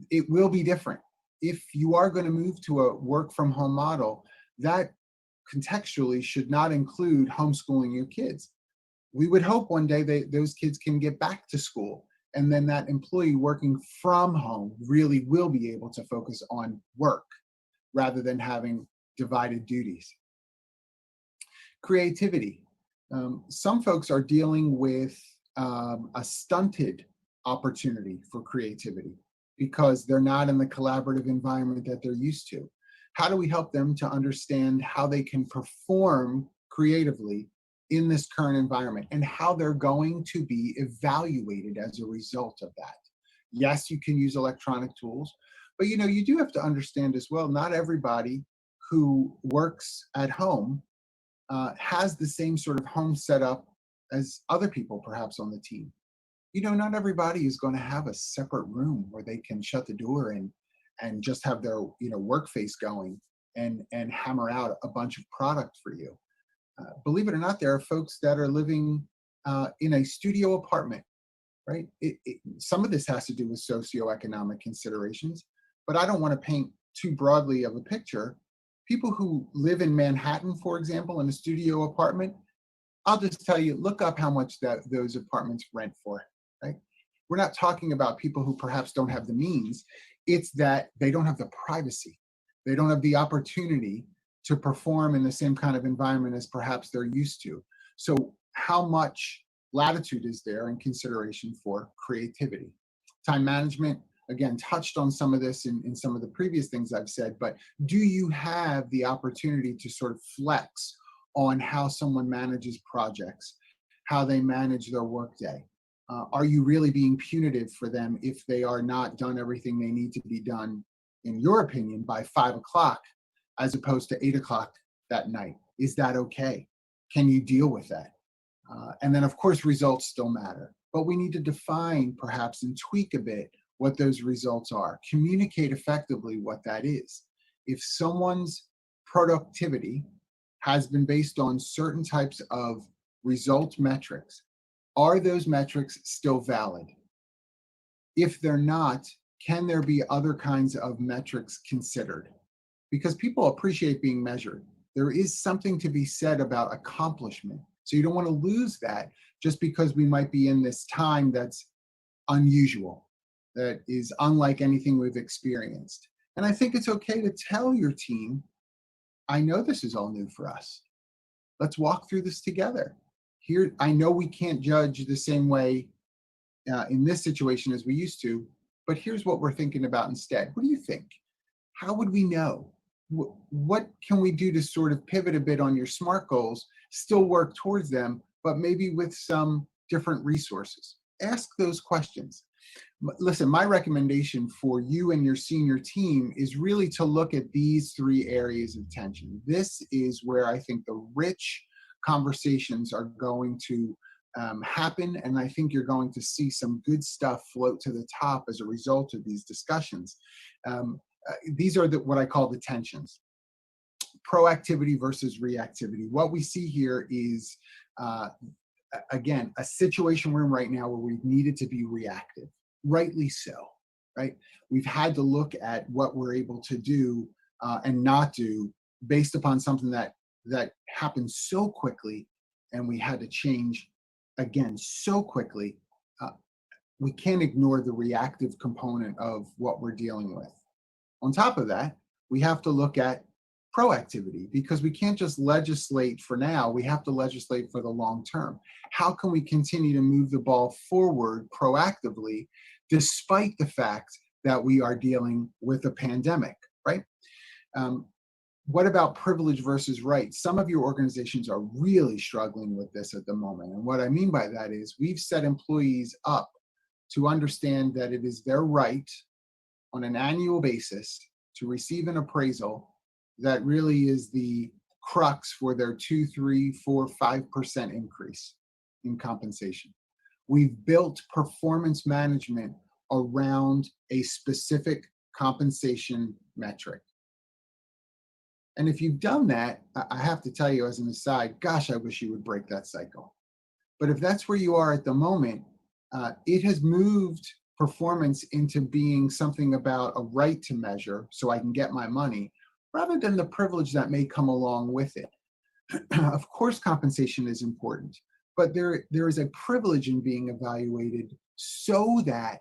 It will be different. If you are going to move to a work from home model, that contextually should not include homeschooling your kids. We would hope one day those kids can get back to school, and then that employee working from home really will be able to focus on work rather than having divided duties. Creativity. Some folks are dealing with a stunted opportunity for creativity because they're not in the collaborative environment that they're used to. How do we help them to understand how they can perform creatively in this current environment and how they're going to be evaluated as a result of that? Yes, you can use electronic tools, but you do have to understand as well, not everybody who works at home has the same sort of home setup as other people perhaps on the team. Not everybody is going to have a separate room where they can shut the door and just have their work face going and hammer out a bunch of product for you. Believe it or not, there are folks that are living in a studio apartment, right? Some of this has to do with socioeconomic considerations, but I don't want to paint too broadly of a picture. People who live in Manhattan, for example, in a studio apartment, I'll just tell you, look up how much those apartments rent for, right? We're not talking about people who perhaps don't have the means. It's that they don't have the privacy. They don't have the opportunity to perform in the same kind of environment as perhaps they're used to. So how much latitude is there in consideration for creativity? Time management, again, touched on some of this in some of the previous things I've said, but do you have the opportunity to sort of flex on how someone manages projects, how they manage their workday? Are you really being punitive for them if they are not done everything they need to be done, in your opinion, by 5 o'clock as opposed to 8 o'clock that night? Is that okay? Can you deal with that? And then, of course, results still matter, but we need to define perhaps and tweak a bit what those results are. Communicate effectively what that is. If someone's productivity has been based on certain types of result metrics, are those metrics still valid? If they're not, can there be other kinds of metrics considered? Because people appreciate being measured. There is something to be said about accomplishment. So you don't want to lose that just because we might be in this time that's unusual, that is unlike anything we've experienced. And I think it's okay to tell your team, I know this is all new for us. Let's walk through this together. Here, I know we can't judge the same way in this situation as we used to, but here's what we're thinking about instead. What do you think? How would we know? What can we do to sort of pivot a bit on your SMART goals, still work towards them, but maybe with some different resources? Ask those questions. Listen, my recommendation for you and your senior team is really to look at these 3 areas of tension. This is where I think the rich conversations are going to happen, and I think you're going to see some good stuff float to the top as a result of these discussions. These are what I call the tensions. Proactivity versus reactivity. What we see here is, again, a situation we're in right now where we've needed to be reactive, rightly so, right? We've had to look at what we're able to do and not do based upon something that happened so quickly, and we had to change again so quickly. We can't ignore the reactive component of what we're dealing with. On top of that, we have to look at proactivity, because we can't just legislate for now, we have to legislate for the long term. How can we continue to move the ball forward proactively, despite the fact that we are dealing with a pandemic, right? What about privilege versus rights? Some of your organizations are really struggling with this at the moment. And what I mean by that is we've set employees up to understand that it is their right on an annual basis to receive an appraisal that really is the crux for their 2, 3, 4, 5% increase in compensation. We've built performance management around a specific compensation metric. And if you've done that, I have to tell you as an aside, gosh, I wish you would break that cycle. But if that's where you are at the moment, it has moved performance into being something about a right to measure so I can get my money, rather than the privilege that may come along with it. Of course, compensation is important, but there is a privilege in being evaluated so that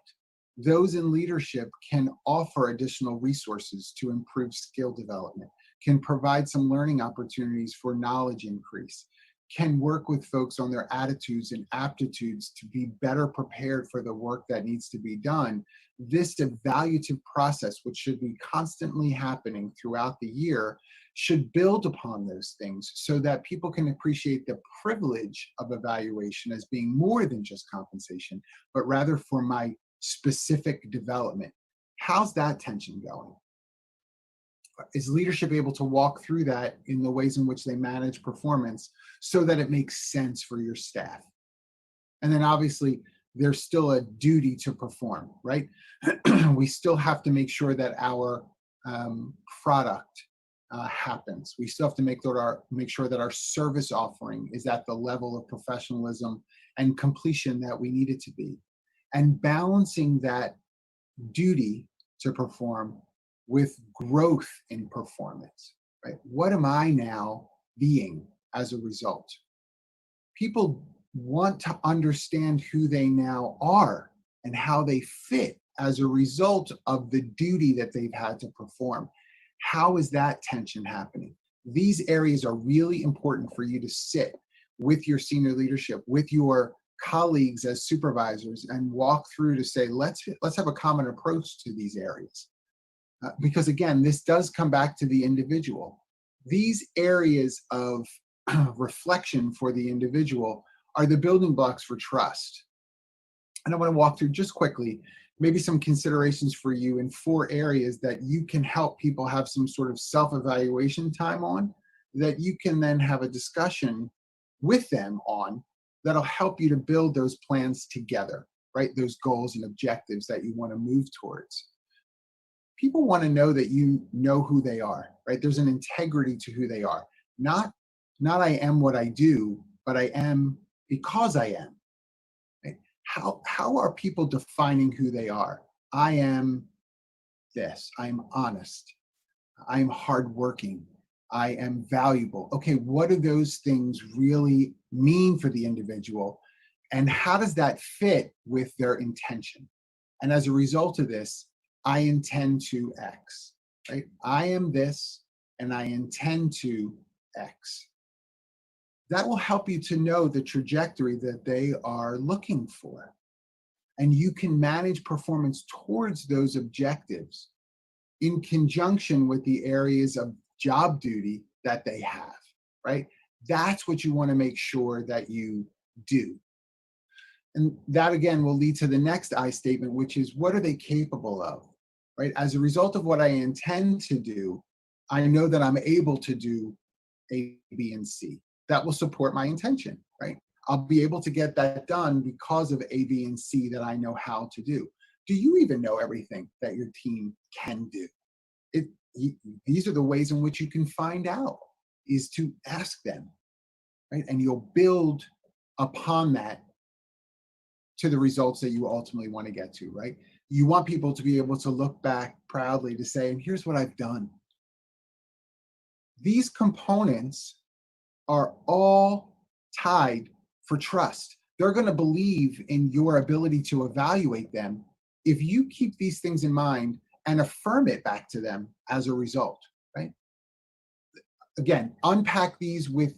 those in leadership can offer additional resources to improve skill development, can provide some learning opportunities for knowledge increase, can work with folks on their attitudes and aptitudes to be better prepared for the work that needs to be done. This evaluative process, which should be constantly happening throughout the year, should build upon those things so that people can appreciate the privilege of evaluation as being more than just compensation, but rather for my specific development. How's that tension going? Is leadership able to walk through that in the ways in which they manage performance so that it makes sense for your staff? And then obviously there's still a duty to perform, right? We still have to make sure that our product happens. We still have to make sure that our service offering is at the level of professionalism and completion that we need it to be. And balancing that duty to perform with growth in performance, right? What am I now being as a result? People want to understand who they now are and how they fit as a result of the duty that they've had to perform. How is that tension happening? These areas are really important for you to sit with your senior leadership, with your colleagues as supervisors, and walk through to say, let's have a common approach to these areas. Because again, this does come back to the individual. These areas of reflection for the individual are the building blocks for trust. And I want to walk through just quickly, maybe some considerations for you in 4 areas that you can help people have some sort of self-evaluation time on, that you can then have a discussion with them on, that'll help you to build those plans together, right? Those goals and objectives that you want to move towards. People want to know that you know who they are, right? There's an integrity to who they are. Not I am what I do, but I am because I am. Right? How are people defining who they are? I am this. I'm honest. I'm hardworking. I am valuable. Okay, what do those things really mean for the individual? And how does that fit with their intention? And as a result of this, I intend to X, right? I am this, and I intend to X. That will help you to know the trajectory that they are looking for. And you can manage performance towards those objectives in conjunction with the areas of job duty that they have, right? That's what you want to make sure that you do. And that again will lead to the next I statement, which is, what are they capable of, right? As a result of what I intend to do, I know that I'm able to do A, B, and C. That will support my intention, right? I'll be able to get that done because of A, B, and C that I know how to do. Do you even know everything that your team can do? These are the ways in which you can find out, is to ask them, right? And you'll build upon that to the results that you ultimately want to get to, right? You want people to be able to look back proudly to say, and here's what I've done. These components are all tied for trust. They're going to believe in your ability to evaluate them if you keep these things in mind and affirm it back to them as a result, right? Again, unpack these with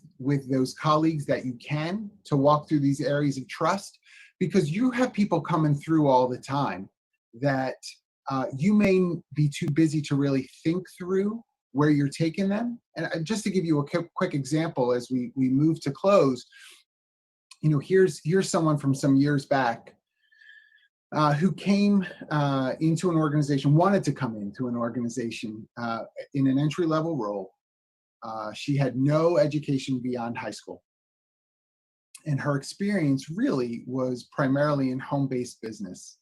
those colleagues that you can to walk through these areas of trust, because you have people coming through all the time that you may be too busy to really think through where you're taking them. And just to give you a quick example as we move to close, you know, here's someone from some years back who came into an organization, wanted to come into an organization in an entry-level role. She had no education beyond high school. And her experience really was primarily in home-based business,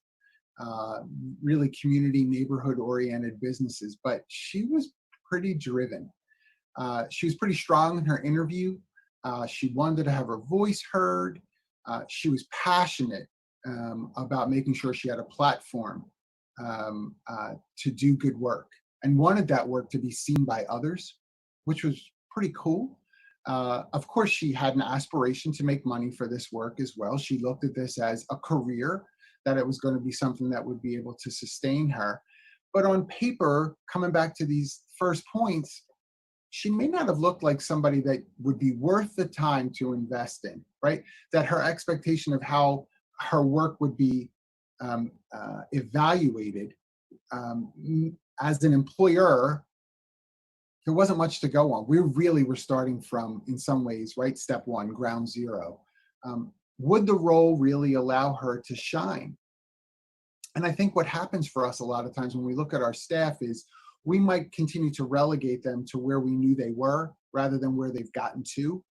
really community, neighborhood-oriented businesses, but she was pretty driven. She was pretty strong in her interview. She wanted to have her voice heard. She was passionate about making sure she had a platform to do good work, and wanted that work to be seen by others, which was pretty cool. Of course, she had an aspiration to make money for this work as well. She looked at this as a career, that it was going to be something that would be able to sustain her. But on paper, coming back to these first points, she may not have looked like somebody that would be worth the time to invest in, right? That her expectation of how her work would be evaluated as an employer, there wasn't much to go on. We really were starting from, in some ways, right, step one, ground zero. Would the role really allow her to shine? And I think what happens for us a lot of times when we look at our staff is we might continue to relegate them to where we knew they were rather than where they've gotten to.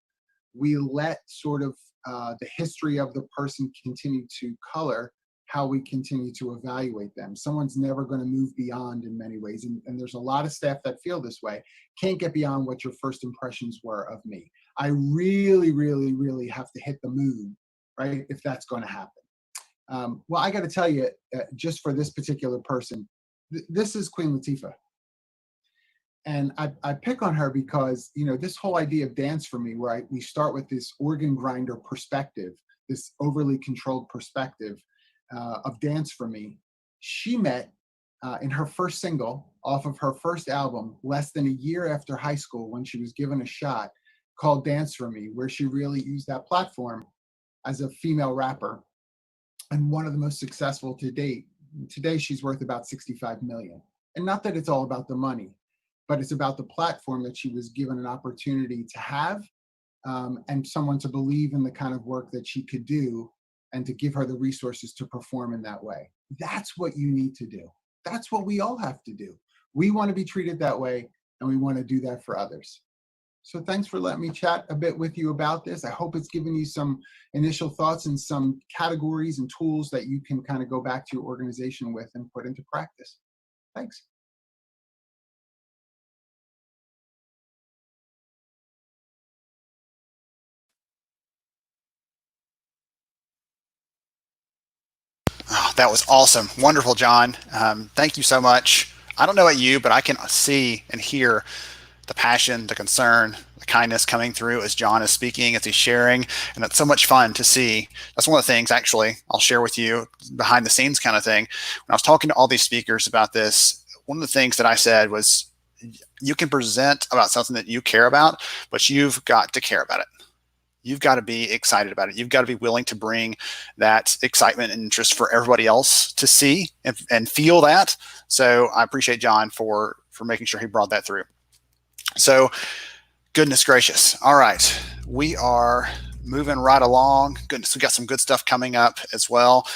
We let sort of the history of the person continue to color how we continue to evaluate them. Someone's never going to move beyond in many ways. And there's a lot of staff that feel this way. Can't get beyond what your first impressions were of me. I really, really, really have to hit the moon, right, if that's going to happen. Well, I got to tell you, just for this particular person, this is Queen Latifah. And I pick on her because, you know, this whole idea of dance for me, where we start with this organ grinder perspective, this overly controlled perspective of dance for me, she met in her first single off of her first album, less than a year after high school, when she was given a shot, called Dance for Me, where she really used that platform as a female rapper, and one of the most successful to date. Today, she's worth about 65 million. And not that it's all about the money, but it's about the platform that she was given an opportunity to have, and someone to believe in the kind of work that she could do, and to give her the resources to perform in that way. That's what you need to do. That's what we all have to do. We want to be treated that way, and we want to do that for others. So thanks for letting me chat a bit with you about this. I hope it's given you some initial thoughts and some categories and tools that you can kind of go back to your organization with and put into practice. Thanks. Oh, that was awesome. Wonderful, John. Thank you so much. I don't know about you, but I can see and hear the passion, the concern, the kindness coming through as John is speaking, as he's sharing. And it's so much fun to see. That's one of the things, actually, I'll share with you, behind the scenes kind of thing. When I was talking to all these speakers about this, one of the things that I said was, you can present about something that you care about, but you've got to care about it. You've got to be excited about it. You've got to be willing to bring that excitement and interest for everybody else to see and feel that. So I appreciate John for making sure he brought that through. So goodness gracious. All right. We are moving right along. Goodness, we got some good stuff coming up as well.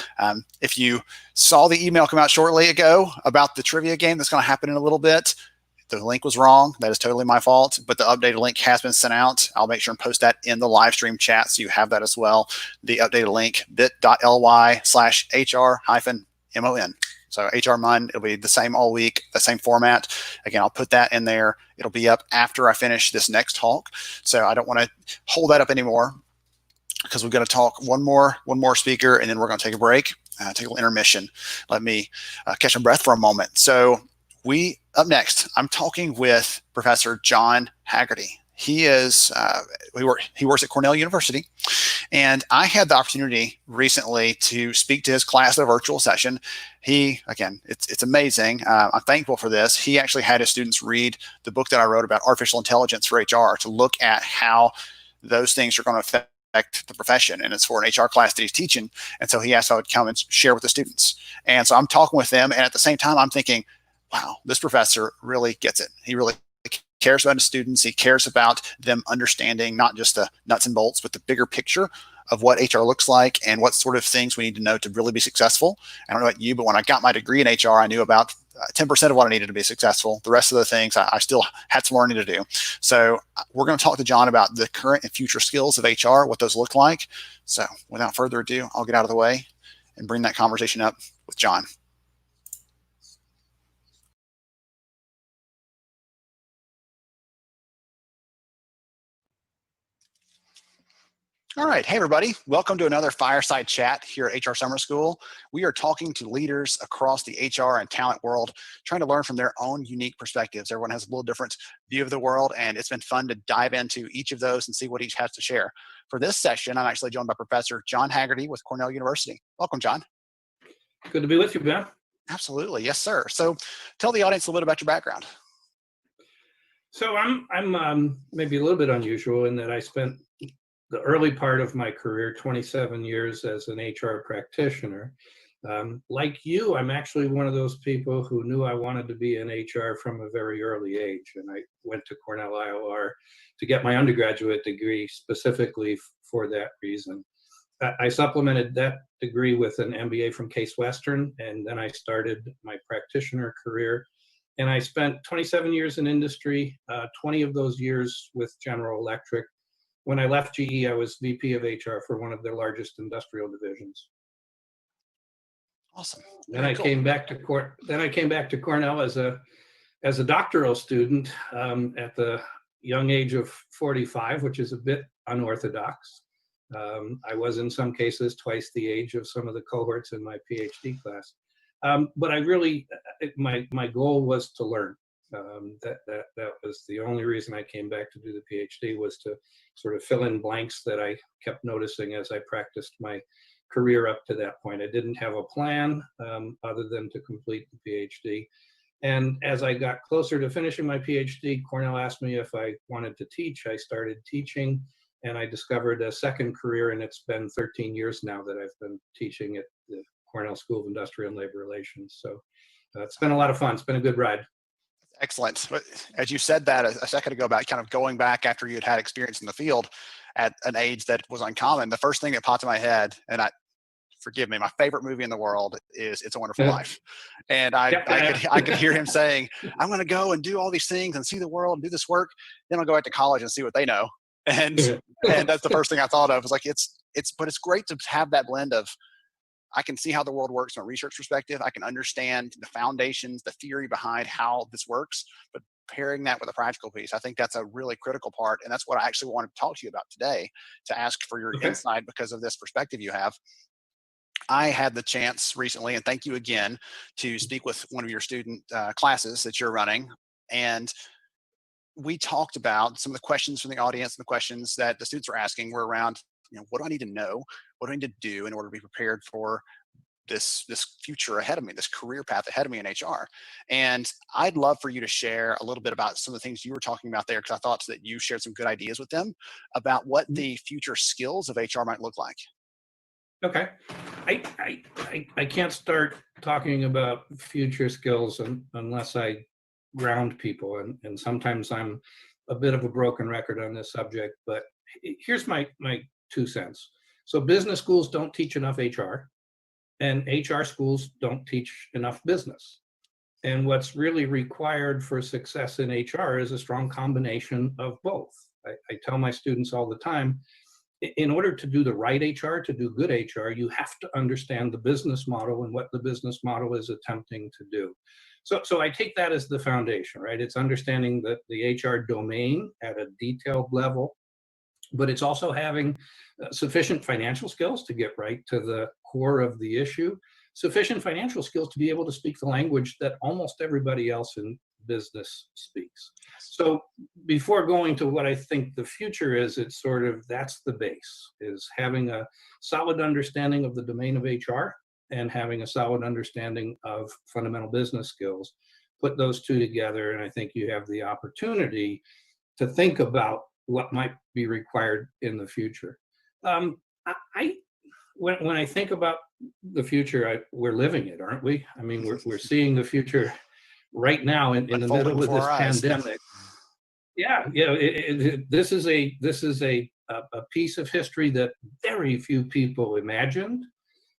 If you saw the email come out shortly ago about the trivia game that's going to happen in a little bit, the link was wrong. That is totally my fault, but the updated link has been sent out. I'll make sure and post that in the live stream chat so you have that as well. The updated link, bit.ly/HR-MON. So HR Mun, it'll be the same all week, the same format. Again, I'll put that in there. It'll be up after I finish this next talk. So I don't want to hold that up anymore, because we're going to talk one more speaker, and then we're going to take a break, take a little intermission. Let me catch my breath for a moment. So up next, I'm talking with Professor John Haggerty. He is he works at Cornell University, and I had the opportunity recently to speak to his class at a virtual session. It's amazing. I'm thankful for this. He actually had his students read the book that I wrote about artificial intelligence for HR to look at how those things are going to affect the profession, and it's for an HR class that he's teaching. And so he asked if I would come and share with the students. And so I'm talking with them, and at the same time, I'm thinking, wow, this professor really gets it. He really cares about his students. He cares about them understanding not just the nuts and bolts, but the bigger picture of what HR looks like and what sort of things we need to know to really be successful. I don't know about you, but when I got my degree in HR, I knew about 10% of what I needed to be successful. The rest of the things I still had some learning to do. So we're going to talk to John about the current and future skills of HR, what those look like. So without further ado, I'll get out of the way and bring that conversation up with John. All right. Hey, everybody. Welcome to another fireside chat here at HR Summer School. We are talking to leaders across the HR and talent world, trying to learn from their own unique perspectives. Everyone has a little different view of the world, and it's been fun to dive into each of those and see what each has to share. For this session, I'm actually joined by Professor John Haggerty with Cornell University. Welcome, John. Good to be with you, Ben. Absolutely. Yes, sir. So tell the audience a little bit about your background. So I'm maybe a little bit unusual in that I spent the early part of my career, 27 years as an HR practitioner. Like you, I'm actually one of those people who knew I wanted to be in HR from a very early age. And I went to Cornell IOR to get my undergraduate degree specifically for that reason. I supplemented that degree with an MBA from Case Western, and then I started my practitioner career. And I spent 27 years in industry, 20 of those years with General Electric. When I left GE, I was VP of HR for one of their largest industrial divisions. Awesome. Then I came back to Cornell as a doctoral student at the young age of 45, which is a bit unorthodox. I was in some cases twice the age of some of the cohorts in my PhD class. But I really, my goal was to learn. That was the only reason I came back to do the PhD, was to sort of fill in blanks that I kept noticing as I practiced my career up to that point. I didn't have a plan other than to complete the PhD. And as I got closer to finishing my PhD, Cornell asked me if I wanted to teach. I started teaching, and I discovered a second career, and it's been 13 years now that I've been teaching at the Cornell School of Industrial and Labor Relations. So it's been a lot of fun. It's been a good ride. Excellent. As you said that a second ago about kind of going back after you had experience in the field at an age that was uncommon, the first thing that popped in my head, and forgive me, my favorite movie in the world is It's a Wonderful Life. And I could hear him saying, I'm going to go and do all these things and see the world and do this work. Then I'll go back to college and see what they know. And that's the first thing I thought of. Was like, but it's great to have that blend of, I can see how the world works from a research perspective. I can understand the foundations, the theory behind how this works, but pairing that with a practical piece, I think that's a really critical part. And that's what I actually wanted to talk to you about today, to ask for your insight because of this perspective you have. I had the chance recently, and thank you again, to speak with one of your student classes that you're running. And we talked about some of the questions from the audience, and the questions that the students were asking were around, what do I need to know? What do I need to do in order to be prepared for this future ahead of me, this career path ahead of me in HR? And I'd love for you to share a little bit about some of the things you were talking about there, because I thought that you shared some good ideas with them about what the future skills of HR might look like. Okay. I can't start talking about future skills unless I ground people. And sometimes I'm a bit of a broken record on this subject, but here's my 2 cents. So business schools don't teach enough HR, and HR schools don't teach enough business. And what's really required for success in HR is a strong combination of both. I tell my students all the time, in order to do the right HR, to do good HR, you have to understand the business model and what the business model is attempting to do. So I take that as the foundation, right? It's understanding that the HR domain at a detailed level, but it's also having sufficient financial skills to get right to the core of the issue, sufficient financial skills to be able to speak the language that almost everybody else in business speaks. So before going to what I think the future is, it's sort of, that's the base, is having a solid understanding of the domain of HR and having a solid understanding of fundamental business skills. Put those two together, and I think you have the opportunity to think about what might be required in the future. When I think about the future, we're living it, aren't we? I mean, we're seeing the future right now in the middle of this pandemic. Yeah, you know, this is a piece of history that very few people imagined,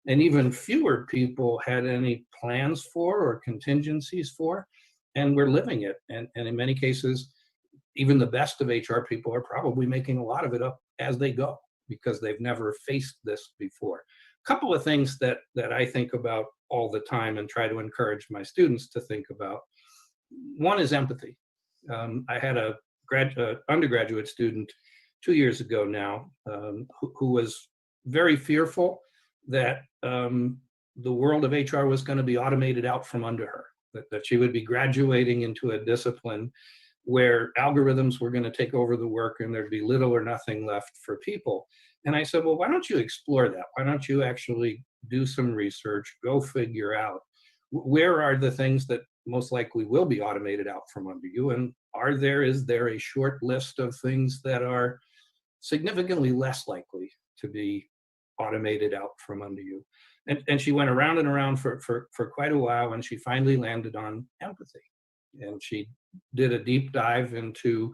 and even fewer people had any plans for or contingencies for, and we're living it. And in many cases, even the best of HR people are probably making a lot of it up as they go, because they've never faced this before. A couple of things that I think about all the time and try to encourage my students to think about. One is empathy. I had a undergraduate student 2 years ago now who was very fearful that the world of HR was going to be automated out from under her, that she would be graduating into a discipline where algorithms were going to take over the work and there'd be little or nothing left for people. And I said, well, why don't you explore that? Why don't you actually do some research, go figure out where are the things that most likely will be automated out from under you? And is there a short list of things that are significantly less likely to be automated out from under you? And she went around and around for quite a while, and she finally landed on empathy. And she did a deep dive into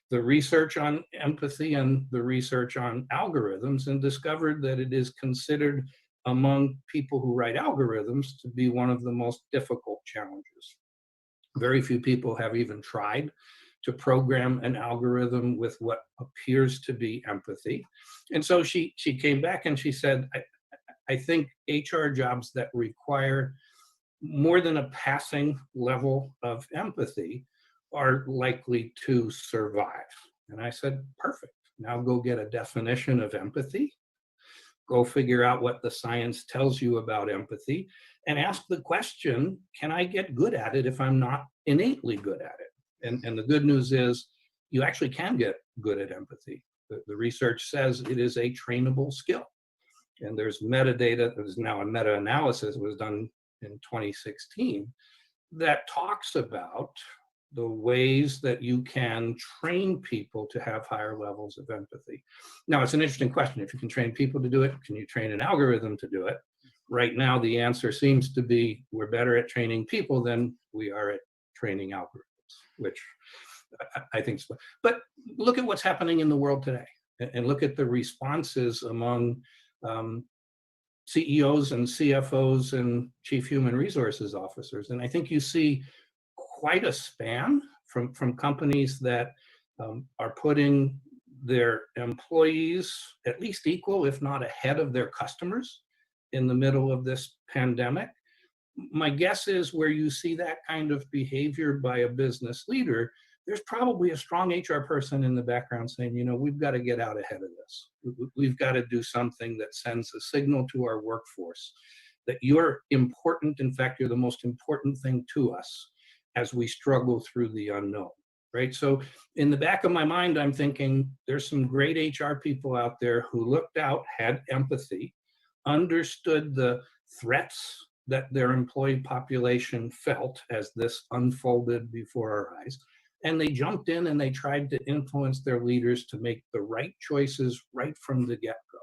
the research on empathy and the research on algorithms, and discovered that it is considered among people who write algorithms to be one of the most difficult challenges. Very few people have even tried to program an algorithm with what appears to be empathy. And so she came back and she said, I think HR jobs that require more than a passing level of empathy are likely to survive. And I said, perfect. Now go get a definition of empathy. Go figure out what the science tells you about empathy, and ask the question, can I get good at it if I'm not innately good at it? And the good news is you actually can get good at empathy. The research says it is a trainable skill. And there's metadata, there's now a meta-analysis was done in 2016 that talks about the ways that you can train people to have higher levels of empathy. Now, it's an interesting question. If you can train people to do it, can you train an algorithm to do it? Right now, the answer seems to be we're better at training people than we are at training algorithms, which I think so. But look at what's happening in the world today, and look at the responses among CEOs and CFOs and chief human resources officers. And I think you see quite a span from companies that are putting their employees at least equal, if not ahead of their customers in the middle of this pandemic. My guess is where you see that kind of behavior by a business leader, there's probably a strong HR person in the background saying, you know, we've got to get out ahead of this. We've got to do something that sends a signal to our workforce that you're important. In fact, you're the most important thing to us as we struggle through the unknown, right? So in the back of my mind, I'm thinking there's some great HR people out there who looked out, had empathy, understood the threats that their employee population felt as this unfolded before our eyes. And they jumped in and they tried to influence their leaders to make the right choices right from the get-go.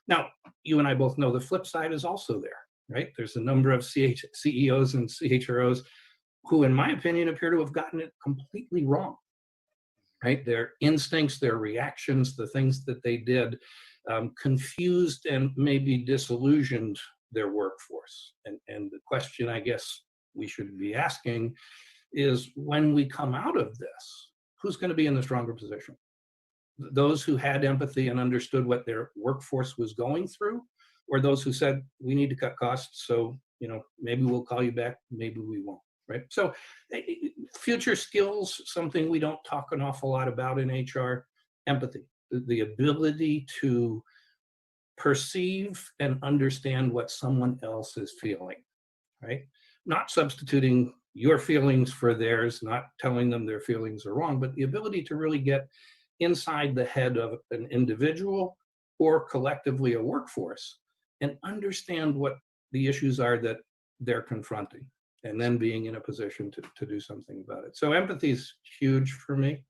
Now, you and I both know the flip side is also there, right? There's a number of CEOs and CHROs who, in my opinion, appear to have gotten it completely wrong, right? Their instincts, their reactions, the things that they did confused and maybe disillusioned their workforce. And the question, I guess, we should be asking is, when we come out of this, who's going to be in the stronger position? Those who had empathy and understood what their workforce was going through, or those who said, we need to cut costs, so maybe we'll call you back, maybe we won't, right? So future skills, something we don't talk an awful lot about in HR. Empathy, the ability to perceive and understand what someone else is feeling, right? Not substituting your feelings for theirs, not telling them their feelings are wrong, but the ability to really get inside the head of an individual or collectively a workforce and understand what the issues are that they're confronting, and then being in a position to do something about it. So empathy is huge for me.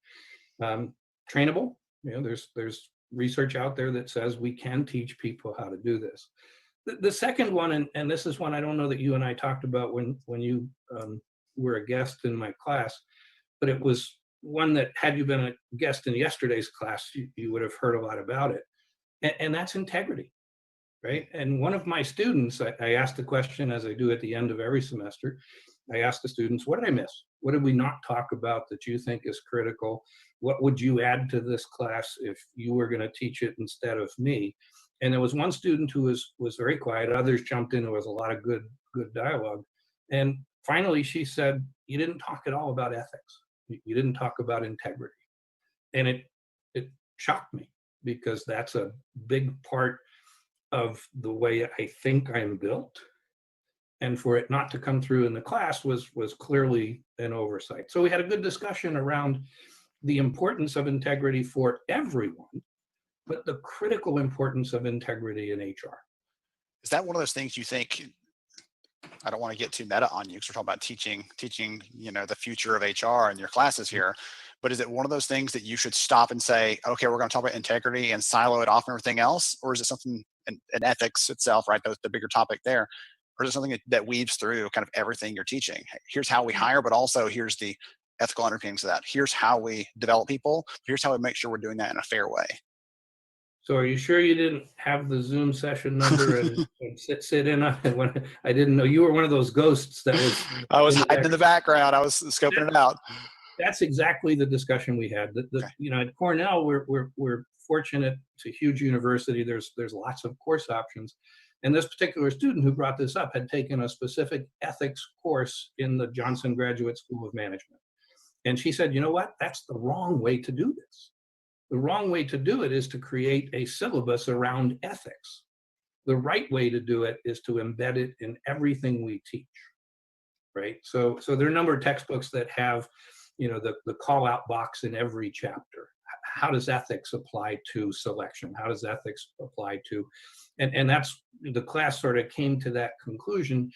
Trainable, there's research out there that says we can teach people how to do this. The second one, and this is one I don't know that you and I talked about when you were a guest in my class, but it was one that, had you been a guest in yesterday's class, you would have heard a lot about it. And that's integrity, right? And one of my students, I asked the question, as I do at the end of every semester, I asked the students, what did I miss? What did we not talk about that you think is critical? What would you add to this class if you were going to teach it instead of me? And there was one student who was very quiet. Others jumped in. There was a lot of good dialogue. And finally, she said, you didn't talk at all about ethics. You didn't talk about integrity. And it shocked me, because that's a big part of the way I think I'm built. And for it not to come through in the class was clearly an oversight. So we had a good discussion around the importance of integrity for everyone, but the critical importance of integrity in HR. Is that one of those things you think, I don't want to get too meta on you because we're talking about teaching, the future of HR in your classes here, but is it one of those things that you should stop and say, okay, we're going to talk about integrity and silo it off and everything else? Or is it something in ethics itself, right? The bigger topic there. Or is it something that weaves through kind of everything you're teaching? Here's how we hire, but also here's the ethical underpinnings of that. Here's how we develop people. Here's how we make sure we're doing that in a fair way. So are you sure you didn't have the Zoom session number and sit in on it when I didn't know you were one of those ghosts that was? I was hiding in the background. I was scoping it out. That's exactly the discussion we had. At Cornell, we're fortunate. It's a huge university. There's lots of course options. And this particular student who brought this up had taken a specific ethics course in the Johnson Graduate School of Management. And she said, you know what? That's the wrong way to do this. The wrong way to do it is to create a syllabus around ethics. The right way to do it is to embed it in everything we teach, right? So there are a number of textbooks that have, the call out box in every chapter. How does ethics apply to selection? How does ethics apply to, and that's, the class sort of came to that conclusion.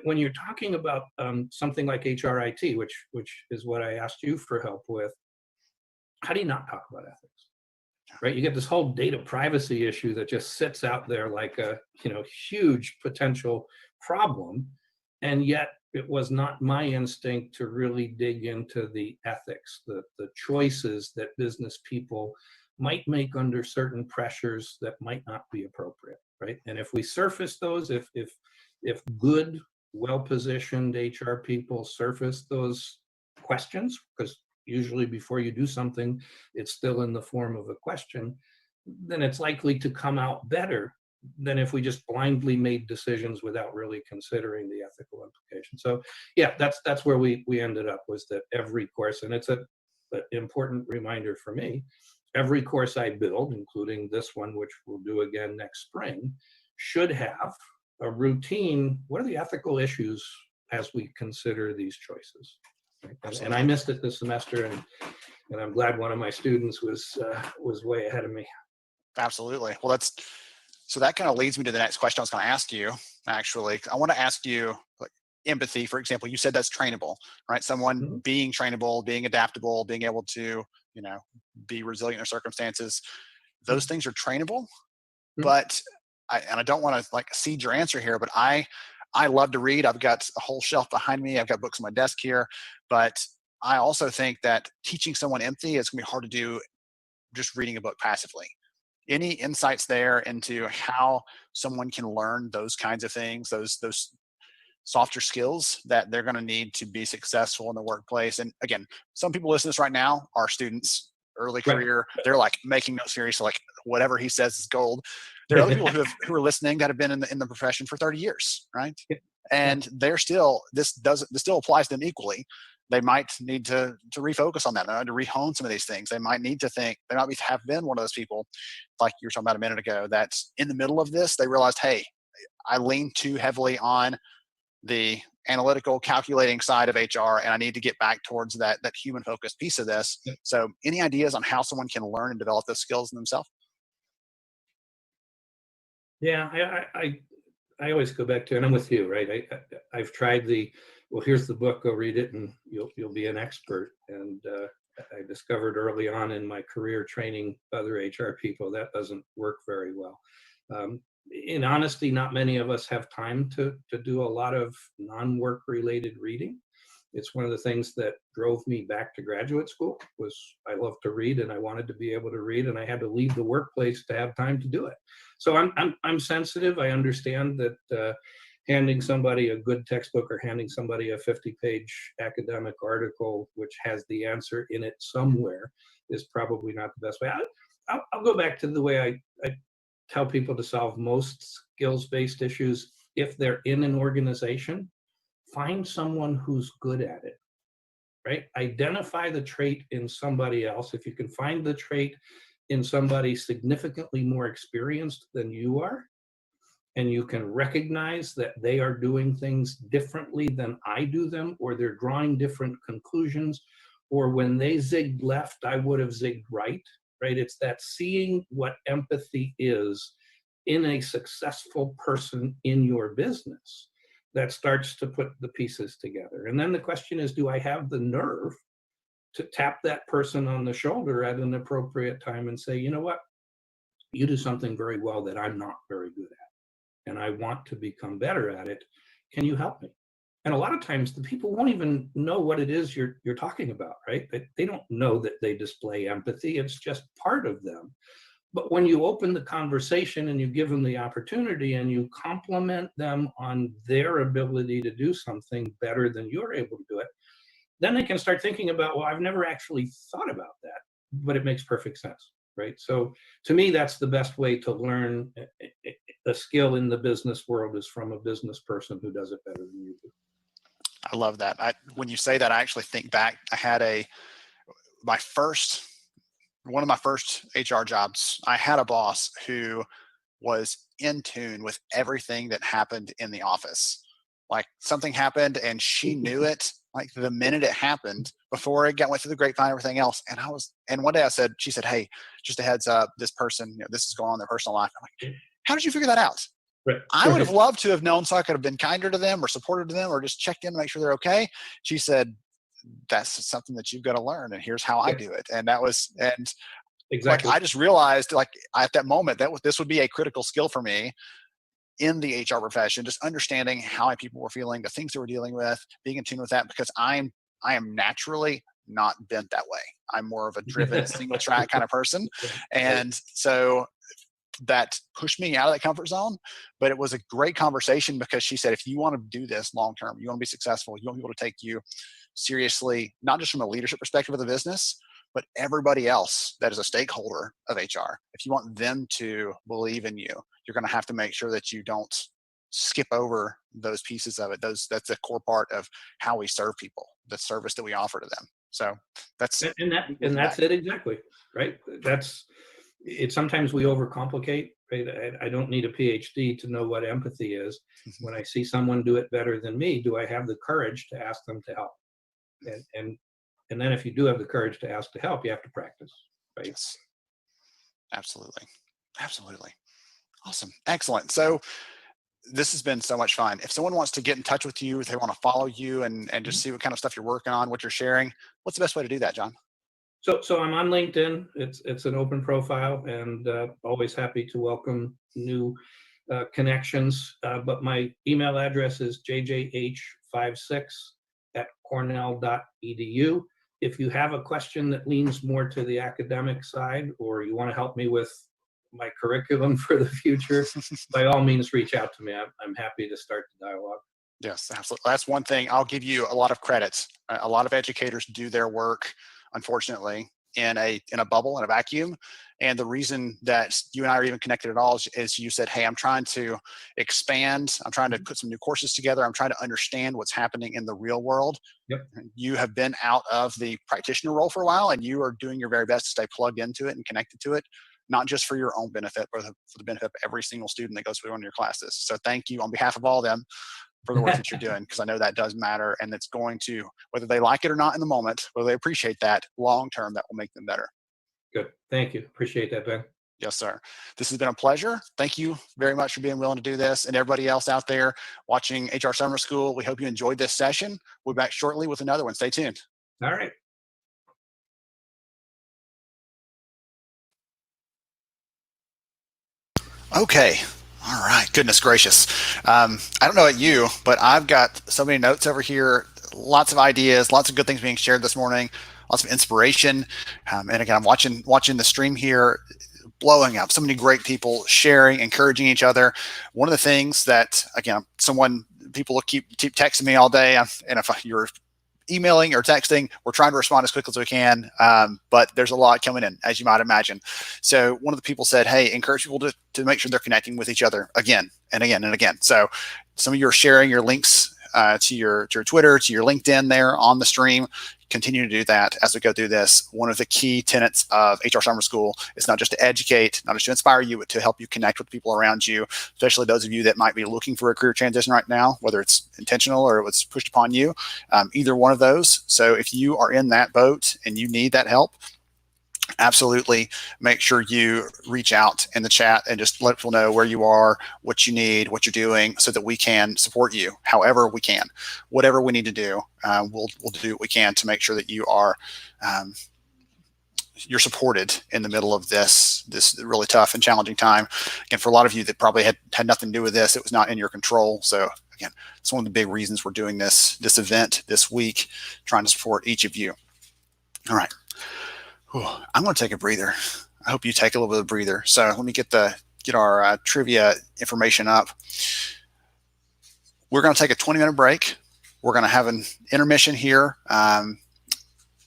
When you're talking about something like HRIT, which is what I asked you for help with, how do you not talk about ethics, right? You get this whole data privacy issue that just sits out there like a huge potential problem, and yet it was not my instinct to really dig into the ethics, the choices that business people might make under certain pressures that might not be appropriate, right? And if we surface those, if good, well-positioned HR people surface those questions, because usually before you do something, it's still in the form of a question, then it's likely to come out better than if we just blindly made decisions without really considering the ethical implications. So yeah, that's where we ended up, was that every course, and it's an important reminder for me, every course I build, including this one, which we'll do again next spring, should have a routine. What are the ethical issues as we consider these choices? Right? And I missed it this semester, and I'm glad one of my students was way ahead of me. Absolutely. Well, so that kind of leads me to the next question I was going to ask you. Actually, I want to ask you, like, empathy, for example. You said that's trainable, right? Someone being trainable, being adaptable, being able to, be resilient in their circumstances. Those things are trainable. But I don't want to cede your answer here, but I love to read. I've got a whole shelf behind me. I've got books on my desk here. But I also think that teaching someone empathy is going to be hard to do just reading a book passively. Any insights there into how someone can learn those kinds of things, those softer skills that they're going to need to be successful in the workplace. And again, some people listening to this right now are students, early career. They're like making notes here. So like whatever he says is gold. There are other people who are listening that have been in the profession for 30 years, right? And they're still, this still applies to them equally. They might need to refocus on that, to rehone some of these things. They might need to think, they might have been one of those people, like you were talking about a minute ago, that's in the middle of this. They realized, hey, I lean too heavily on the analytical, calculating side of HR, and I need to get back towards that human focused piece of this. So any ideas on how someone can learn and develop those skills in themselves? Yeah, I always go back to, and I'm with you, right? I've tried well, here's the book, go read it and you'll be an expert. And I discovered early on in my career training other HR people, that doesn't work very well. In honesty, not many of us have time to do a lot of non-work related reading. It's one of the things that drove me back to graduate school, was I love to read and I wanted to be able to read, and I had to leave the workplace to have time to do it. So I'm sensitive. I understand that handing somebody a good textbook or handing somebody a 50-page academic article which has the answer in it somewhere is probably not the best way. I'll go back to the way I tell people to solve most skills-based issues. If they're in an organization, find someone who's good at it, right? Identify the trait in somebody else. If you can find the trait in somebody significantly more experienced than you are, and you can recognize that they are doing things differently than I do them, or they're drawing different conclusions, or when they zigged left, I would have zigged right, right? It's that seeing what empathy is in a successful person in your business that starts to put the pieces together. And then the question is, do I have the nerve to tap that person on the shoulder at an appropriate time and say, you know what, you do something very well that I'm not very good at, and I want to become better at it. Can you help me? And a lot of times the people won't even know what it is you're talking about, right? They don't know that they display empathy. It's just part of them. But when you open the conversation and you give them the opportunity and you compliment them on their ability to do something better than you're able to do it, then they can start thinking about, well, I've never actually thought about that, but it makes perfect sense, right? So to me, that's the best way to learn a skill in the business world, is from a business person who does it better than you do. I love that. When you say that, I actually think back. I had one of my first HR jobs. I had a boss who was in tune with everything that happened in the office. Like something happened and she knew it like the minute it happened, before it went through the grapevine, everything else. And one day she said, hey, just a heads up, this person, this is going on in their personal life. I'm like, how did you figure that out? Right. I would have loved to have known, so I could have been kinder to them or supported them or just checked in to make sure they're okay. She said, that's something that you've got to learn, and here's how I do it. And Exactly. like, I just realized, like, at that moment, this would be a critical skill for me in the HR profession, just understanding how people were feeling, the things they were dealing with, being in tune with that, because I am naturally not bent that way. I'm more of a driven single track kind of person. And so that pushed me out of that comfort zone. But it was a great conversation, because she said, if you want to do this long term, you want to be successful, you want people to take you seriously, not just from a leadership perspective of the business, but everybody else that is a stakeholder of HR. If you want them to believe in you, you're going to have to make sure that you don't skip over those pieces of it. That's a core part of how we serve people, the service that we offer to them. So that's it exactly, right? That's it. Sometimes we overcomplicate, right? I don't need a PhD to know what empathy is. When I see someone do it better than me, do I have the courage to ask them to help? And then if you do have the courage to ask to help, you have to practice, right? Yes. Absolutely. Awesome. Excellent. So this has been so much fun. If someone wants to get in touch with you, if they want to follow you and just see what kind of stuff you're working on, what you're sharing, what's the best way to do that, John? So I'm on LinkedIn. It's an open profile, and always happy to welcome new connections. But my email address is jjh56@cornell.edu. If you have a question that leans more to the academic side, or you want to help me with my curriculum for the future, by all means, reach out to me. I'm happy to start the dialogue. Yes, absolutely. That's one thing. I'll give you a lot of credits. A lot of educators do their work, unfortunately, in a bubble, in a vacuum. And the reason that you and I are even connected at all is you said, "Hey, I'm trying to expand. I'm trying to put some new courses together. I'm trying to understand what's happening in the real world." Yep. You have been out of the practitioner role for a while, and you are doing your very best to stay plugged into it and connected to it, not just for your own benefit, but for the benefit of every single student that goes through one of your classes. So thank you on behalf of all of them for the work that you're doing, because I know that does matter, and it's going to, whether they like it or not in the moment, whether they appreciate that long term, that will make them better. Good. Thank you. Appreciate that, Ben. Yes, sir. This has been a pleasure. Thank you very much for being willing to do this. And everybody else out there watching HR Summer School, we hope you enjoyed this session. We'll be back shortly with another one. Stay tuned. All right. Okay. All right. Goodness gracious. I don't know about you, but I've got so many notes over here, lots of ideas, lots of good things being shared this morning, lots of inspiration. And again, I'm watching the stream here, blowing up. So many great people sharing, encouraging each other. One of the things that, again, people will keep texting me all day. And if you're emailing or texting, we're trying to respond as quickly as we can. But there's a lot coming in, as you might imagine. So one of the people said, "Hey, encourage people to make sure they're connecting with each other again and again and again." So some of you are sharing your links to your Twitter, to your LinkedIn there on the stream. Continue to do that as we go through this. One of the key tenets of HR Summer School is not just to educate, not just to inspire you, but to help you connect with people around you, especially those of you that might be looking for a career transition right now, whether it's intentional or it was pushed upon you, either one of those. So if you are in that boat and you need that help, absolutely make sure you reach out in the chat and just let people know where you are, what you need, what you're doing, so that we can support you however we can. Whatever we need to do, we'll do what we can to make sure that you're supported in the middle of this really tough and challenging time. Again, for a lot of you that probably had nothing to do with this, it was not in your control. So again, it's one of the big reasons we're doing this event this week, trying to support each of you. All right. Whew, I'm going to take a breather. I hope you take a little bit of a breather. So let me get our trivia information up. We're going to take a 20-minute break. We're going to have an intermission here.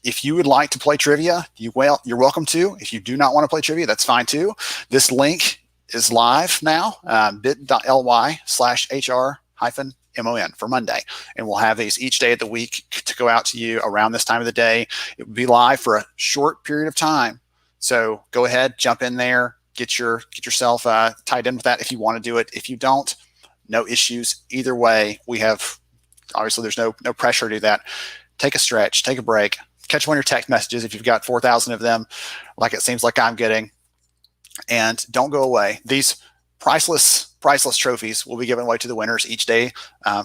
If you would like to play trivia, you're welcome to. If you do not want to play trivia, that's fine too. This link is live now, bit.ly/HR-MON for Monday. And we'll have these each day of the week to go out to you around this time of the day. It will be live for a short period of time. So go ahead, jump in there, get yourself tied in with that if you want to do it. If you don't, no issues. Either way, obviously there's no pressure to do that. Take a stretch, take a break, catch one of your text messages if you've got 4,000 of them, like it seems like I'm getting. And don't go away. These priceless trophies will be given away to the winners each day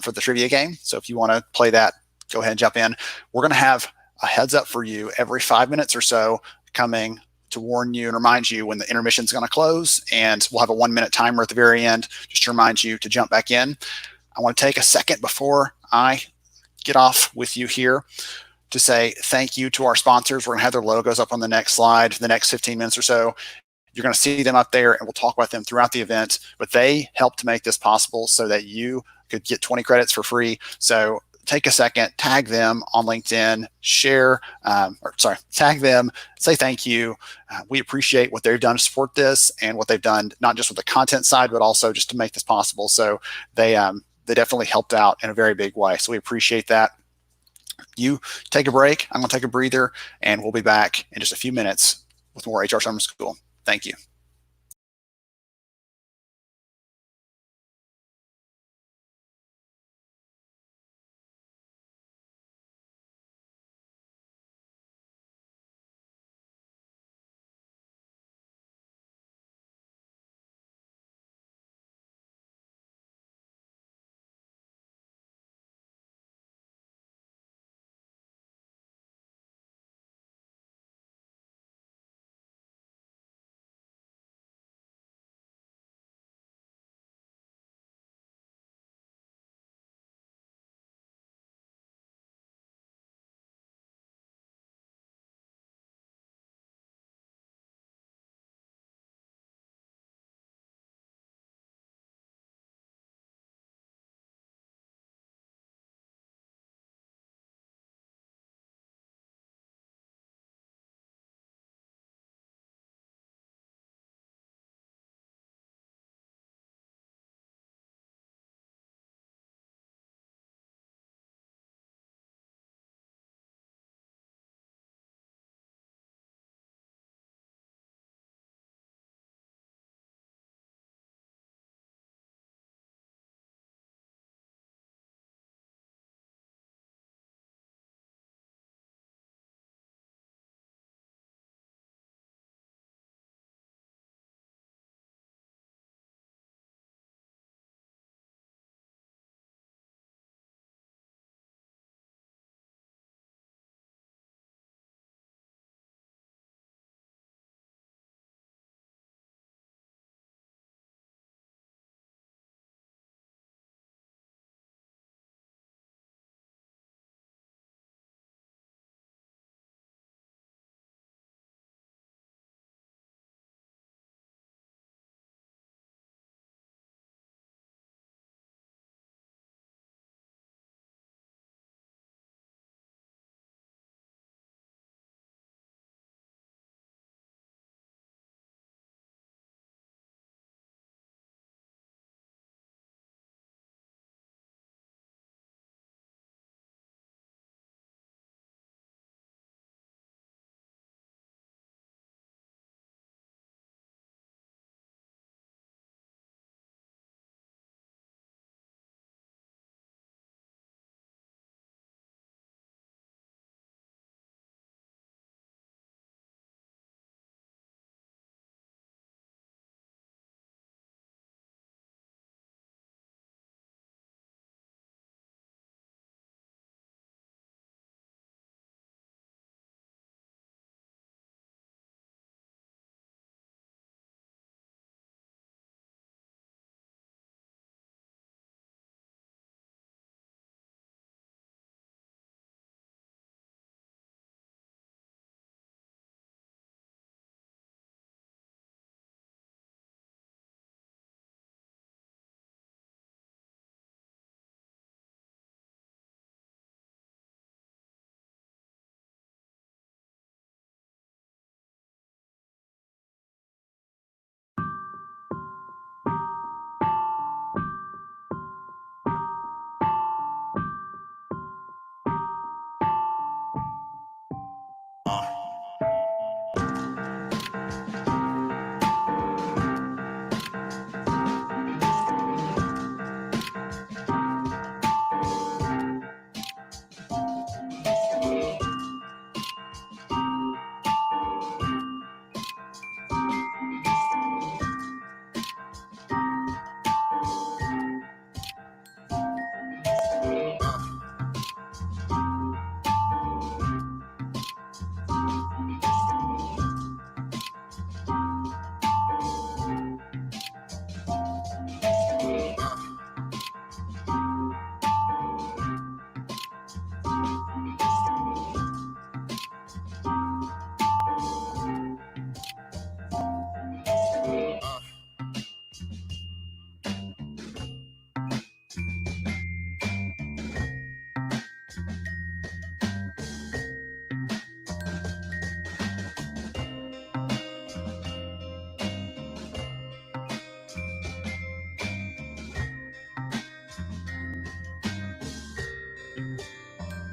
for the trivia game. So if you want to play that, go ahead and jump in. We're going to have a heads up for you every 5 minutes or so coming to warn you and remind you when the intermission is going to close. And we'll have a 1-minute timer at the very end just to remind you to jump back in. I want to take a second before I get off with you here to say thank you to our sponsors. We're going to have their logos up on the next slide for the next 15 minutes or so. You're going to see them up there, and we'll talk about them throughout the event. But they helped to make this possible so that you could get 20 credits for free. So take a second, tag them on LinkedIn, tag them, say thank you. We appreciate what they've done to support this and what they've done, not just with the content side, but also just to make this possible. So they definitely helped out in a very big way. So we appreciate that. You take a break. I'm going to take a breather, and we'll be back in just a few minutes with more HR Summer School. Thank you.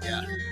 Yeah.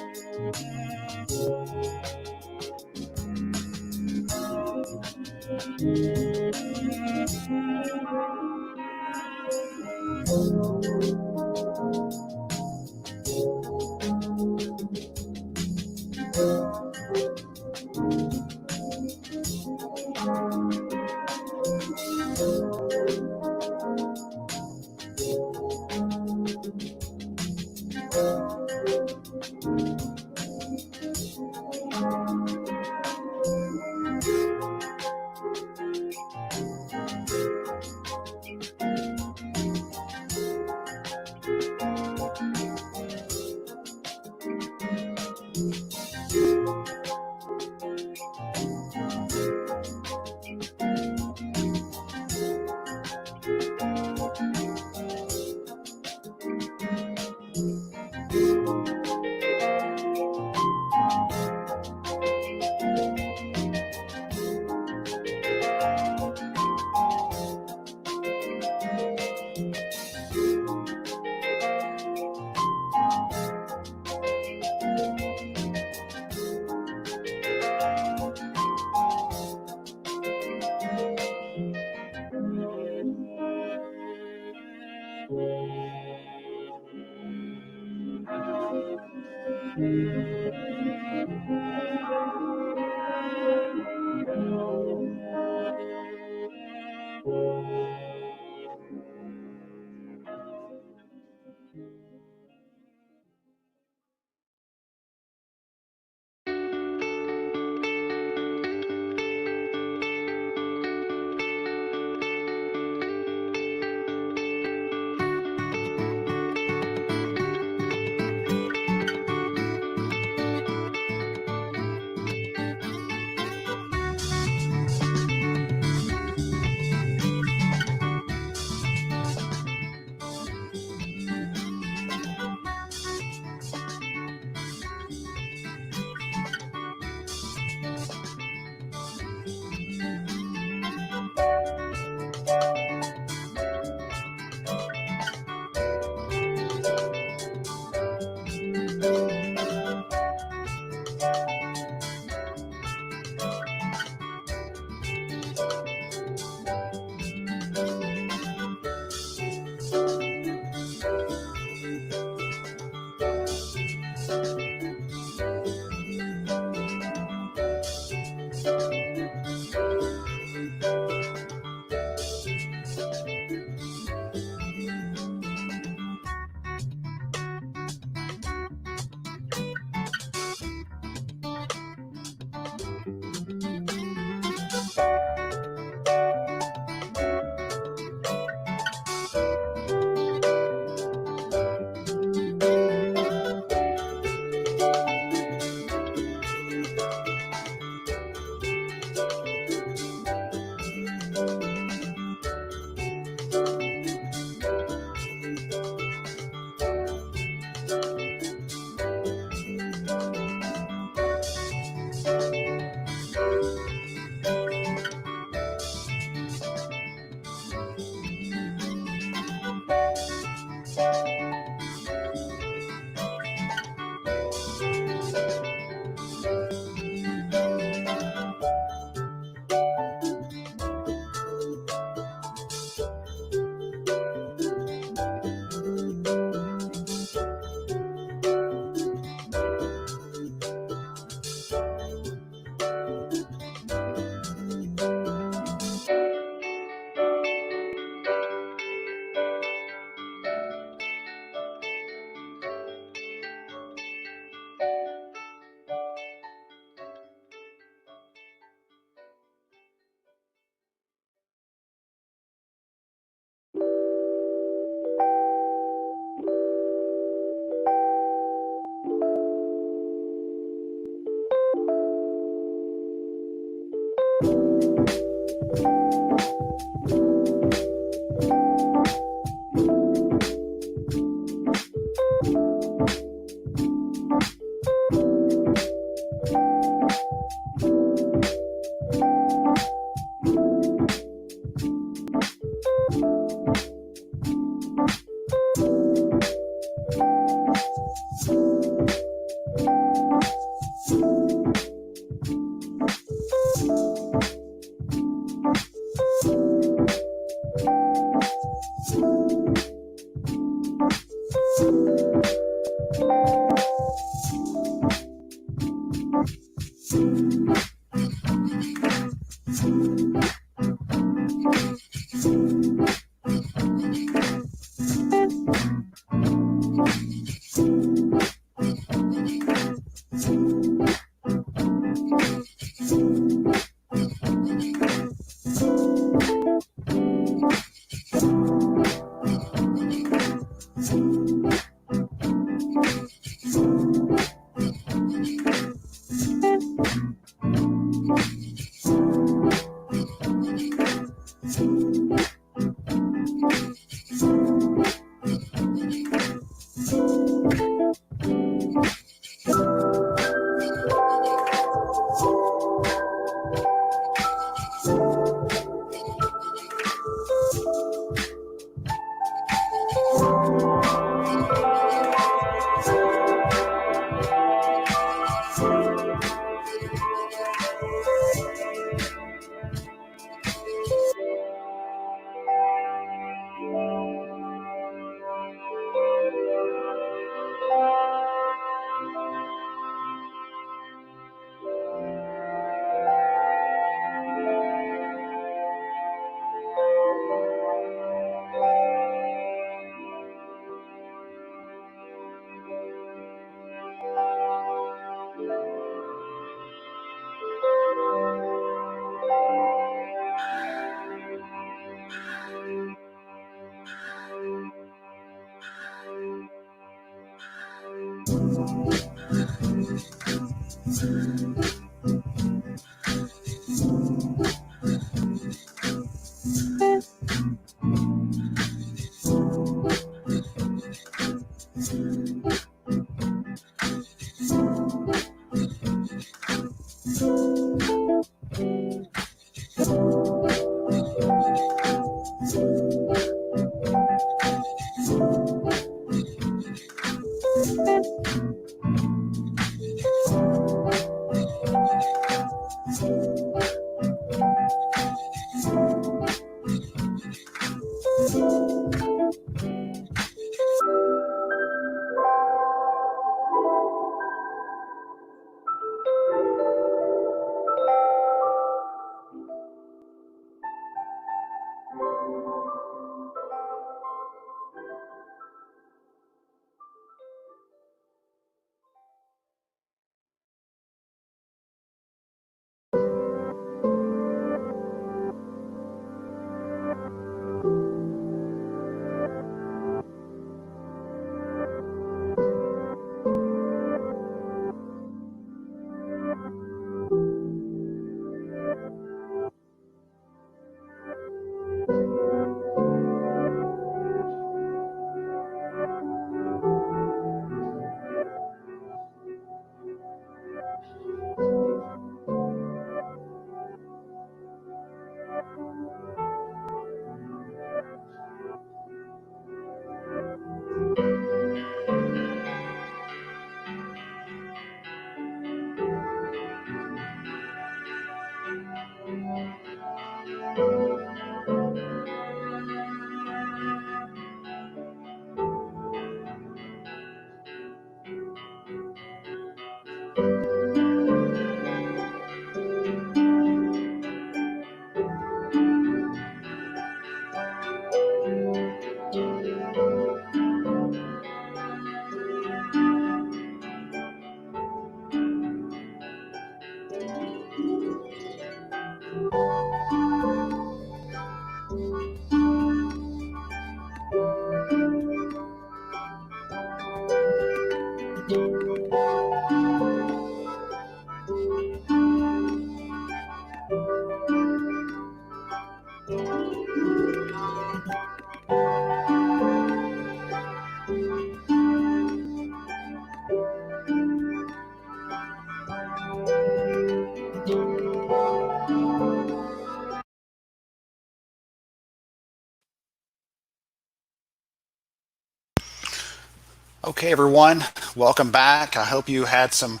Okay, everyone, welcome back. I hope you had some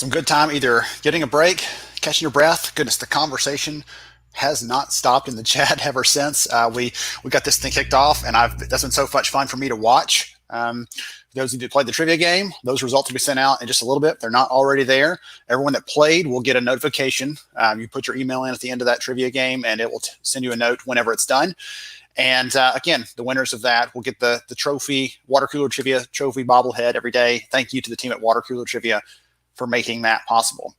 good time either getting a break, catching your breath. Goodness, the conversation has not stopped in the chat ever since we got this thing kicked off, and that's been so much fun for me to watch. Those of you that played the trivia game, those results will be sent out in just a little bit. They're not already there. Everyone that played will get a notification. You put your email in at the end of that trivia game, and it will send you a note whenever it's done. And again, the winners of that will get the trophy, Water Cooler Trivia trophy bobblehead every day. Thank you to the team at Water Cooler Trivia for making that possible.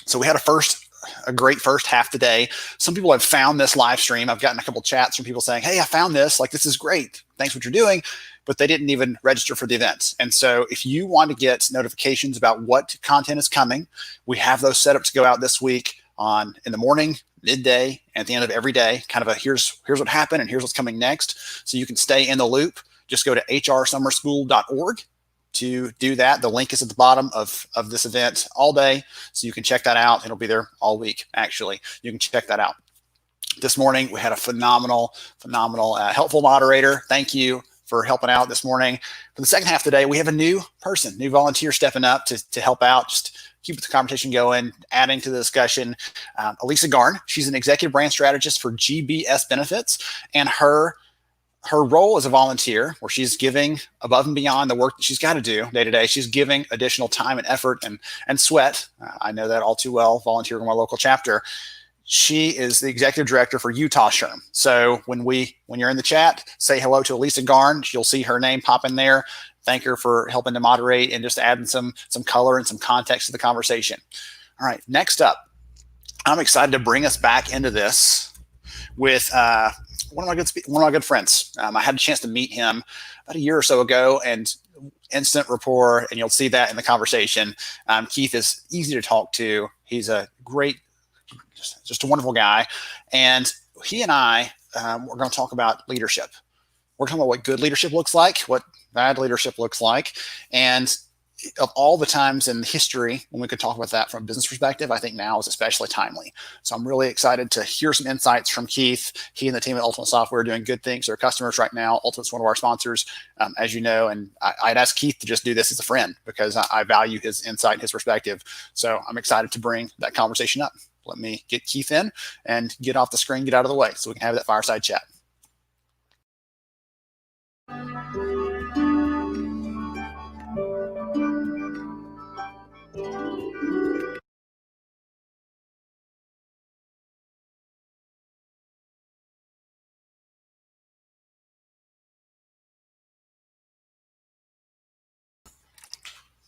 So we had a great first half today. Some people have found this live stream. I've gotten a couple chats from people saying, hey, I found this. Like, this is great. Thanks for what you're doing. But they didn't even register for the event. And so if you want to get notifications about what content is coming, we have those set up to go out this week in the morning, midday, and at the end of every day, kind of a here's what happened and here's what's coming next. So you can stay in the loop. Just go to hrsummerschool.org to do that. The link is at the bottom of this event all day. So you can check that out. It'll be there all week, actually. You can check that out. This morning, we had a phenomenal, helpful moderator. Thank you for helping out this morning. For the second half of the day, we have a new volunteer stepping up to help out, just keep the conversation going, adding to the discussion. Elisa Garn, she's an executive brand strategist for GBS Benefits, and her role as a volunteer, where she's giving above and beyond the work that she's got to do day to day. She's giving additional time and effort and sweat. I know that all too well, volunteering in my local chapter. She is the executive director for Utah SHRM. So when you're in the chat, say hello to Elisa Garn. You'll see her name pop in there. Thank her for helping to moderate and just adding some color and some context to the conversation. All right, next up, I'm excited to bring us back into this with one of my good friends. I had a chance to meet him about a year or so ago, and instant rapport, and you'll see that in the conversation. Keith is easy to talk to. He's a great, just a wonderful guy, and he and I we're going to talk about leadership. We're talking about what good leadership looks like, what bad leadership looks like, and of all the times in history when we could talk about that from a business perspective, I think now is especially timely. So I'm really excited to hear some insights from Keith. He and the team at Ultimate Software are doing good things for their customers right now. Ultimate's one of our sponsors, as you know, and I'd ask Keith to just do this as a friend because I value his insight and his perspective. So I'm excited to bring that conversation up. Let me get Keith in and get off the screen, get out of the way so we can have that fireside chat.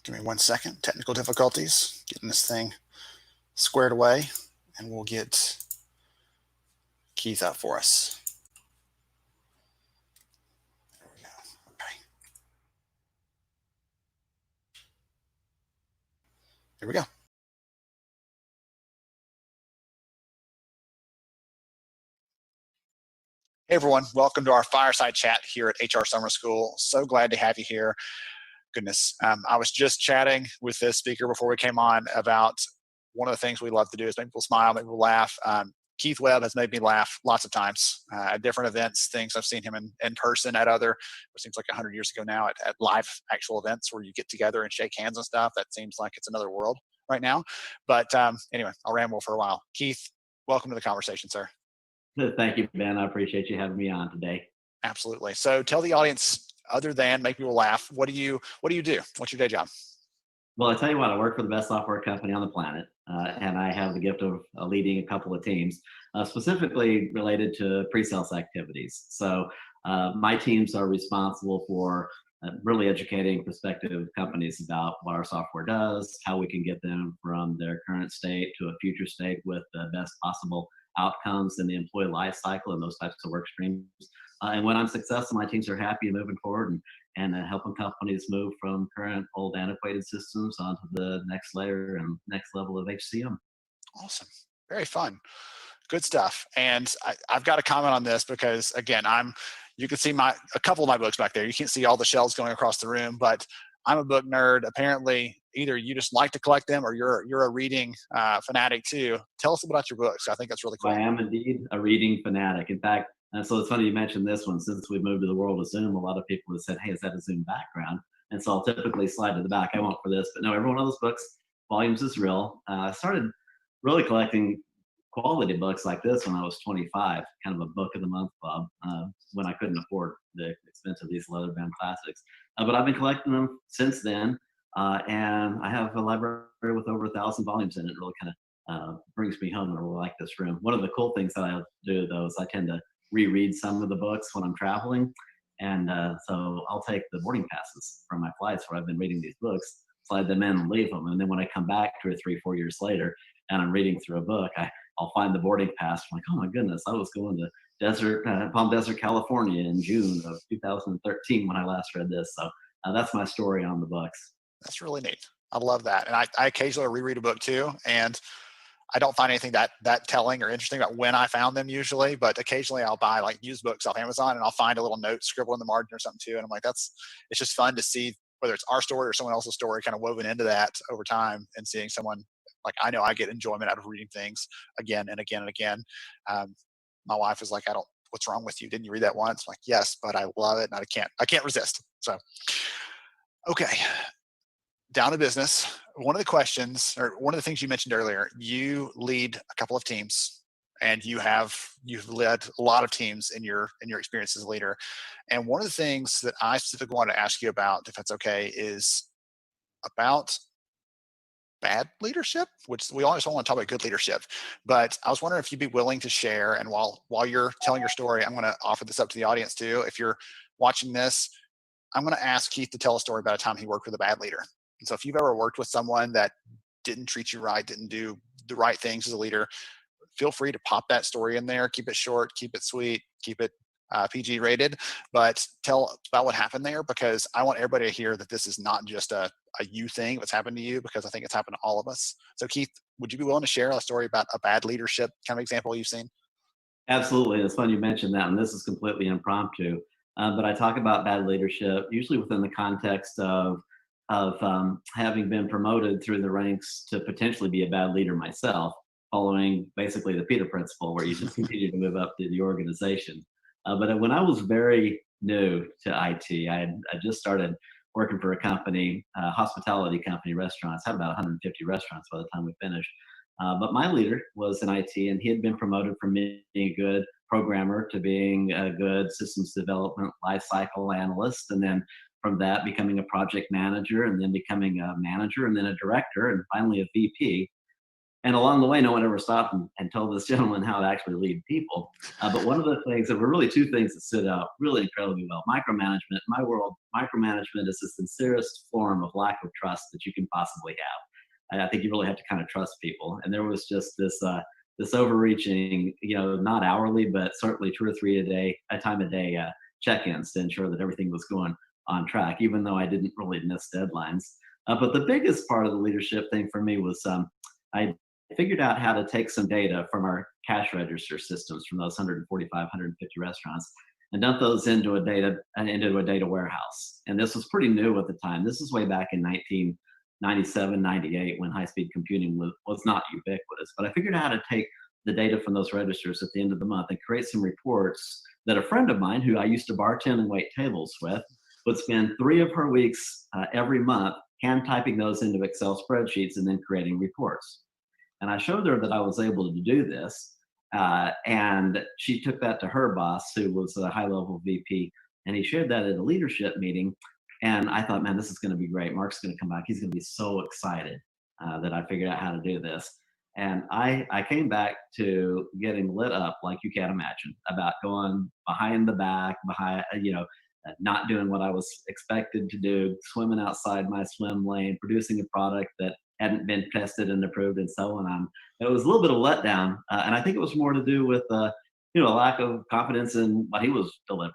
Give me 1 second. Technical difficulties, getting this thing squared away, and we'll get Keith up for us. There we go. Okay. Here we go. Hey everyone, welcome to our fireside chat here at HR Summer School. So glad to have you here. Goodness, I was just chatting with this speaker before we came on about one of the things we love to do is make people smile, make people laugh. Keith Webb has made me laugh lots of times at different events, things I've seen him in person at other, it seems like 100 years ago now, at live actual events where you get together and shake hands and stuff. That seems like it's another world right now. But anyway, I'll ramble for a while. Keith, welcome to the conversation, sir. Thank you, Ben. I appreciate you having me on today. Absolutely. So tell the audience, other than make people laugh, what do you do? What's your day job? Well, I tell you what, I work for the best software company on the planet, and I have the gift of leading a couple of teams, specifically related to pre-sales activities. So my teams are responsible for really educating prospective companies about what our software does, how we can get them from their current state to a future state with the best possible outcomes in the employee life cycle and those types of work streams. And when I'm successful, my teams are happy and moving forward and helping companies move from current old antiquated systems onto the next layer and next level of HCM. Awesome. Very fun. Good stuff. And I've got to comment on this because, again, you can see a couple of my books back there. You can't see all the shelves going across the room, but I'm a book nerd. Apparently, either you just like to collect them or you're a reading fanatic too. Tell us about your books. I think that's really cool. I am indeed a reading fanatic. In fact, and so it's funny you mentioned this one. Since we've moved to the world of Zoom, a lot of people have said, hey, is that a Zoom background? And so I'll typically slide to the back. I won't for this, but no, every one of those books, volumes is real. I started really collecting quality books like this when I was 25, kind of a book of the month club, when I couldn't afford the expense of these leather bound classics. But I've been collecting them since then, and I have a library with over 1,000 volumes in it. It really kind of brings me home. I really like this room. One of the cool things that I do, though, is I tend to reread some of the books when I'm traveling. And so I'll take the boarding passes from my flights where I've been reading these books, slide them in and leave them. And then when I come back 2 or 3, 4 years later and I'm reading through a book, I'll find the boarding pass. I'm like, oh my goodness, I was going to Palm Desert, California in June of 2013 when I last read this. So that's my story on the books. That's really neat. I love that. And I occasionally reread a book too. And I don't find anything that telling or interesting about when I found them usually, but occasionally I'll buy like used books off Amazon and I'll find a little note scribbled in the margin or something too. And I'm like, it's just fun to see whether it's our story or someone else's story kind of woven into that over time and seeing someone like, I know I get enjoyment out of reading things again and again and again. My wife is like, what's wrong with you? Didn't you read that once? I'm like, yes, but I love it and I can't resist. So, okay. Down to business. One of the questions, or one of the things you mentioned earlier, you lead a couple of teams, and you've led a lot of teams in your experience as a leader. And one of the things that I specifically want to ask you about, if that's okay, is about bad leadership, which we always want to talk about good leadership. But I was wondering if you'd be willing to share. And while you're telling your story, I'm going to offer this up to the audience too. If you're watching this, I'm going to ask Keith to tell a story about a time he worked with a bad leader. And so if you've ever worked with someone that didn't treat you right, didn't do the right things as a leader, feel free to pop that story in there. Keep it short, keep it sweet, keep it PG rated, but tell about what happened there, because I want everybody to hear that this is not just a you thing that's happened to you, because I think it's happened to all of us. So Keith, would you be willing to share a story about a bad leadership kind of example you've seen? Absolutely. It's fun you mentioned that, and this is completely impromptu. But I talk about bad leadership usually within the context of having been promoted through the ranks to potentially be a bad leader myself, following basically the Peter principle, where you just continue to move up through the organization. But when I was very new to IT, I just started working for a company, hospitality company, restaurants, had about 150 restaurants by the time we finished. But my leader was in IT, and he had been promoted from being a good programmer to being a good systems development lifecycle analyst, and then from that becoming a project manager, and then becoming a manager, and then a director, and finally a VP. And along the way, no one ever stopped and told this gentleman how to actually lead people. But one of the things, there were really two things that stood out really incredibly well. Micromanagement. In my world, micromanagement is the sincerest form of lack of trust that you can possibly have. I think you really have to kind of trust people. And there was just this overreaching, not hourly, but certainly 2 or 3 a time a day check-ins to ensure that everything was going on track, even though I didn't really miss deadlines. But the biggest part of the leadership thing for me was I figured out how to take some data from our cash register systems from those 145, 150 restaurants and dump those into a data warehouse. And this was pretty new at the time. This is way back in 1997, 98, when high-speed computing was not ubiquitous. But I figured out how to take the data from those registers at the end of the month and create some reports that a friend of mine, who I used to bartend and wait tables with, would spend 3 of her weeks every month hand typing those into Excel spreadsheets and then creating reports. And I showed her that I was able to do this. And she took that to her boss, who was a high-level VP, and he shared that at a leadership meeting. And I thought, man, this is going to be great. Mark's going to come back. He's going to be so excited that I figured out how to do this. And I came back to getting lit up like you can't imagine, about going behind the back, not doing what I was expected to do, swimming outside my swim lane, producing a product that hadn't been tested and approved, and so on. It was a little bit of letdown, and I think it was more to do with a lack of confidence in what he was delivering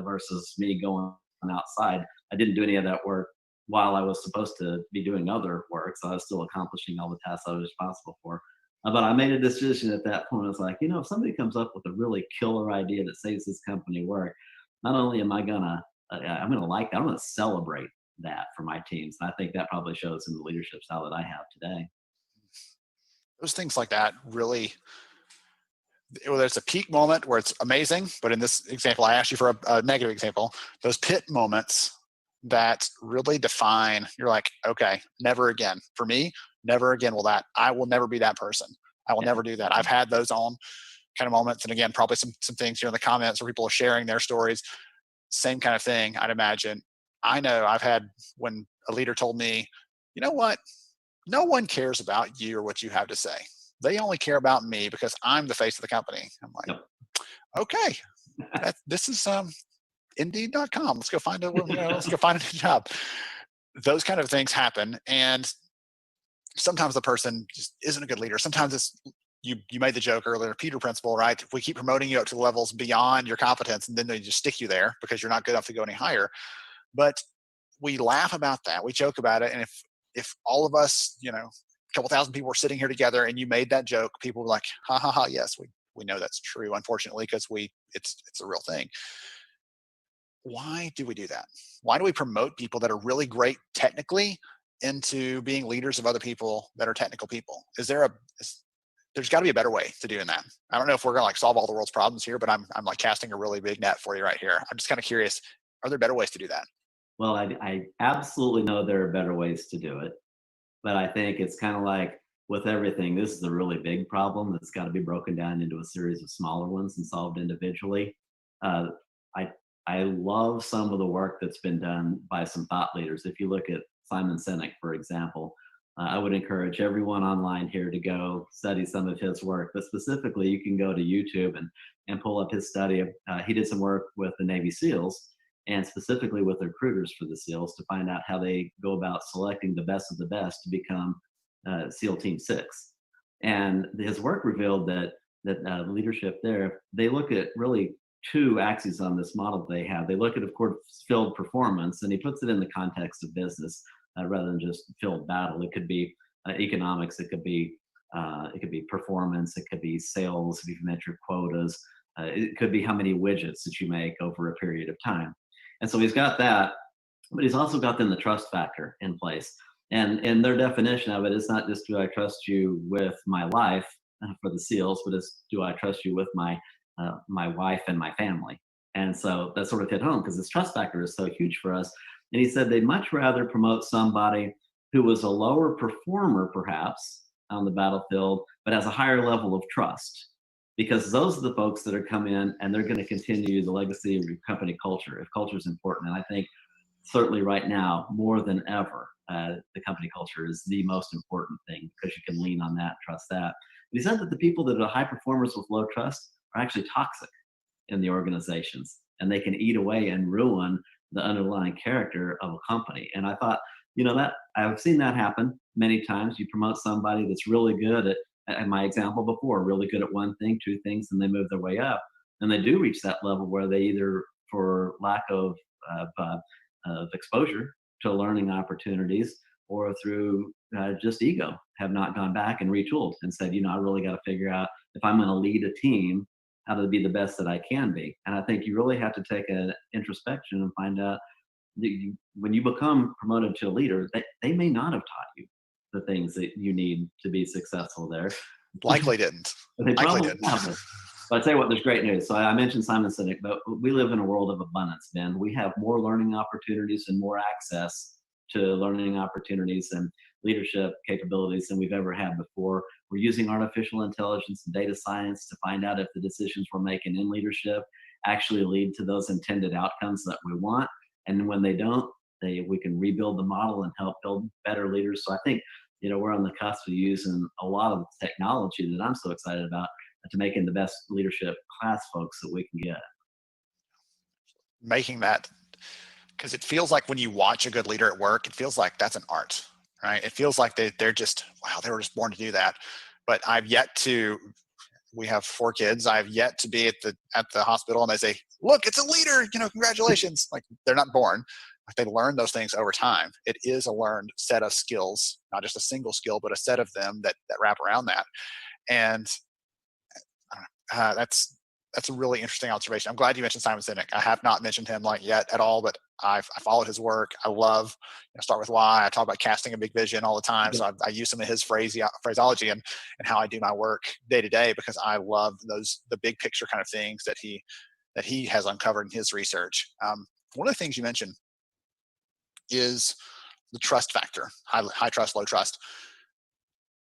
versus me going outside. I didn't do any of that work while I was supposed to be doing other work, so I was still accomplishing all the tasks I was responsible for. But I made a decision at that point. I was like, if somebody comes up with a really killer idea that saves this company work, not only am I gonna, I'm gonna like that, I'm gonna celebrate that for my teams. And I think that probably shows in the leadership style that I have today. Those things like that really, there's a peak moment where it's amazing, but in this example, I asked you for a negative example. Those pit moments that really define, you're like, okay, never again. For me, never again I will never be that person. I will never do that. I've had those own kind of moments. And again, probably some things here in the comments where people are sharing their stories. Same kind of thing, I'd imagine. I know I've had when a leader told me, you know what? No one cares about you or what you have to say. They only care about me because I'm the face of the company. I'm like, okay, this is Indeed.com. Let's go find a new job. Those kind of things happen, and sometimes the person just isn't a good leader. Sometimes it's you made the joke earlier, Peter principle, right? If we keep promoting you up to the levels beyond your competence, and then they just stick you there because you're not good enough to go any higher. But we laugh about that. We joke about it. And if all of us, a couple thousand people were sitting here together and you made that joke, people were like, ha ha ha, yes, we know that's true, unfortunately, because it's a real thing. Why do we do that? Why do we promote people that are really great technically into being leaders of other people that are technical people? There's got to be a better way to doing that. I don't know if we're going to solve all the world's problems here, but I'm casting a really big net for you right here. I'm just kind of curious, are there better ways to do that? Well, I absolutely know there are better ways to do it, but I think it's kind of like with everything, this is a really big problem that's got to be broken down into a series of smaller ones and solved individually. I love some of the work that's been done by some thought leaders. If you look at Simon Sinek, for example, I would encourage everyone online here to go study some of his work, but specifically you can go to YouTube and pull up his study. He did some work with the Navy SEALs and specifically with the recruiters for the SEALs to find out how they go about selecting the best of the best to become SEAL Team 6. And his work revealed that leadership there, they look at really two axes on this model they have. They look at, of course, field performance, and he puts it in the context of business rather than just field battle. It could be economics, it could be performance, it could be sales if you've met your quotas, it could be how many widgets that you make over a period of time. And so he's got that, but he's also got then the trust factor in place. And their definition of it is not just, do I trust you with my life for the SEALs, but it's, do I trust you with my wife and my family? And so that sort of hit home because this trust factor is so huge for us. And he said they'd much rather promote somebody who was a lower performer, perhaps, on the battlefield, but has a higher level of trust, because those are the folks that are come in and they're going to continue the legacy of your company culture. If culture is important, and I think certainly right now more than ever, the company culture is the most important thing because you can lean on that, trust that. But he said that the people that are high performers with low trust are actually toxic in the organizations, and they can eat away and ruin the underlying character of a company. And I thought, that I've seen that happen many times. You promote somebody that's really good at, and my example before, really good at one thing, two things, and they move their way up, and they do reach that level where they either, for lack of exposure to learning opportunities, or through just ego, have not gone back and retooled and said, I really got to figure out, if I'm going to lead a team, how to be the best that I can be. And I think you really have to take an introspection and find out that when you become promoted to a leader, they may not have taught you the things that you need to be successful there. Likely didn't. But they Likely probably didn't. haven't. But I tell you what, there's great news. So I mentioned Simon Sinek, but we live in a world of abundance, Ben. We have more learning opportunities and more access to learning opportunities and leadership capabilities than we've ever had before. We're using artificial intelligence and data science to find out if the decisions we're making in leadership actually lead to those intended outcomes that we want. And when they don't, we can rebuild the model and help build better leaders. So I think, we're on the cusp of using a lot of the technology that I'm so excited about to making the best leadership class folks that we can get. Making that, because it feels like when you watch a good leader at work, it feels like that's an art, right? It feels like they're just, wow, they were just born to do that. But we have 4 kids. I've yet to be at the hospital and they say, look, it's a leader, congratulations. Like, they're not born. Like, they learn those things over time. It is a learned set of skills, not just a single skill, but a set of them that wrap around that. And that's a really interesting observation. I'm glad you mentioned Simon Sinek. I have not mentioned him yet at all, but I followed his work. I love Start With Why. I talk about casting a big vision all the time. So I use some of his phraseology and how I do my work day to day, because I love the big picture kind of things that he has uncovered in his research. One of the things you mentioned is the trust factor, high trust, low trust.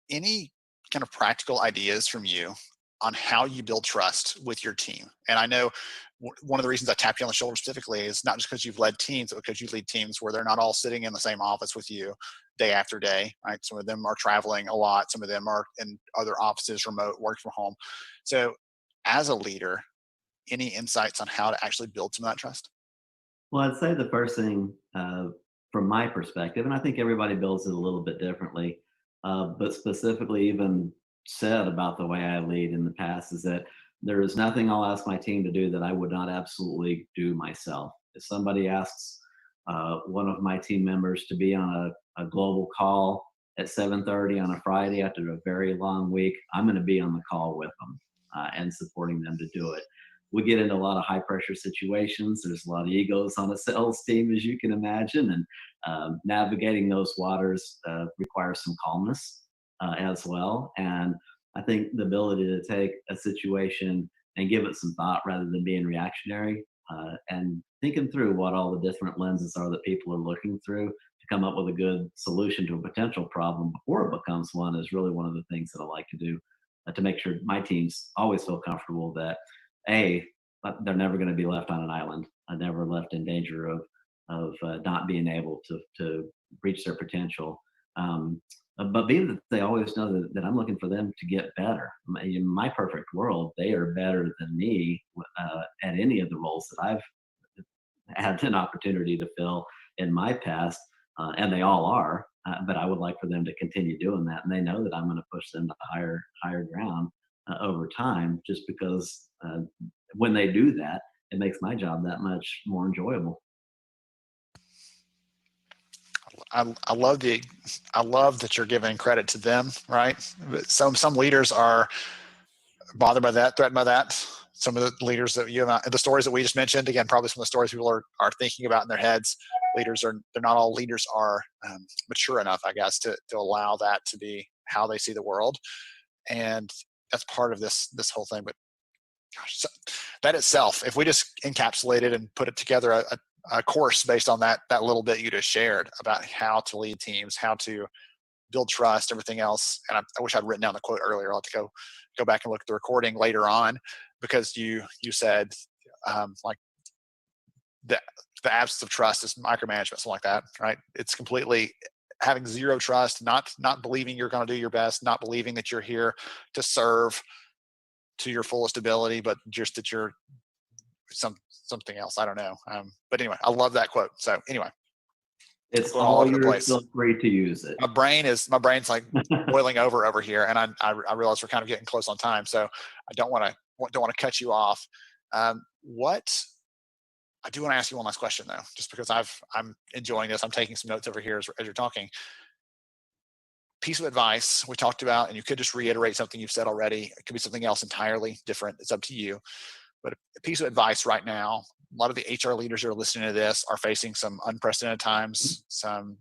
Any kind of practical ideas from you on how you build trust with your team? And I know one of the reasons I tapped you on the shoulder specifically is not just because you've led teams, but because you lead teams where they're not all sitting in the same office with you day after day, right? Some of them are traveling a lot. Some of them are in other offices, remote, work from home. So as a leader, any insights on how to actually build some of that trust? Well, I'd say the first thing from my perspective, and I think everybody builds it a little bit differently, but specifically even said about the way I lead in the past, is that there is nothing I'll ask my team to do that I would not absolutely do myself. If somebody asks one of my team members to be on a global call at 7:30 on a Friday after a very long week, I'm going to be on the call with them and supporting them to do it. We get into a lot of high pressure situations. There's a lot of egos on a sales team, as you can imagine, and navigating those waters requires some calmness as well. And I think the ability to take a situation and give it some thought rather than being reactionary and thinking through what all the different lenses are that people are looking through to come up with a good solution to a potential problem before it becomes one is really one of the things that I like to do to make sure my teams always feel comfortable that they're never going to be left on an island, never left in danger of not being able to reach their potential. But being that they always know that I'm looking for them to get better. In my perfect world, they are better than me at any of the roles that I've had an opportunity to fill in my past, and they all are. but I would like for them to continue doing that. And they know that I'm going to push them to higher ground over time, just because when they do that, it makes my job that much more enjoyable. I love that you're giving credit to them, right? Some leaders are bothered by that, threatened by that. Some of the leaders that the stories that we just mentioned, again, probably some of the stories people are thinking about in their heads. They're not all leaders are mature enough, I guess, to allow that to be how they see the world. And that's part of this whole thing. But gosh, that itself, if we just encapsulated and put it together, a course based on that little bit you just shared about how to lead teams, how to build trust, everything else. And I wish I'd written down the quote earlier. I'll have to go back and look at the recording later on, because you said like the absence of trust is micromanagement, something like that, right? It's completely having zero trust, not believing you're going to do your best, not believing that you're here to serve to your fullest ability, but just that you're something else. I don't know. But anyway, I love that quote. So anyway, it's all over the place. Feel free to use it. My brain's like boiling over here, and I realize we're kind of getting close on time, so I don't want to cut you off. What I do want to ask you one last question though, just because I'm enjoying this. I'm taking some notes over here as you're talking. Piece of advice we talked about, and you could just reiterate something you've said already. It could be something else entirely different. It's up to you. But a piece of advice right now, a lot of the HR leaders that are listening to this are facing some unprecedented times, some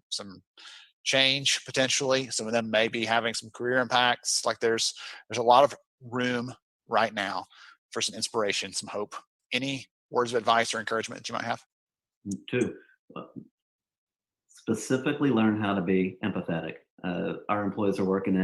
change potentially. Some of them may be having some career impacts. Like there's a lot of room right now for some inspiration, some hope. Any words of advice or encouragement that you might have? To specifically learn how to be empathetic. Our employees are working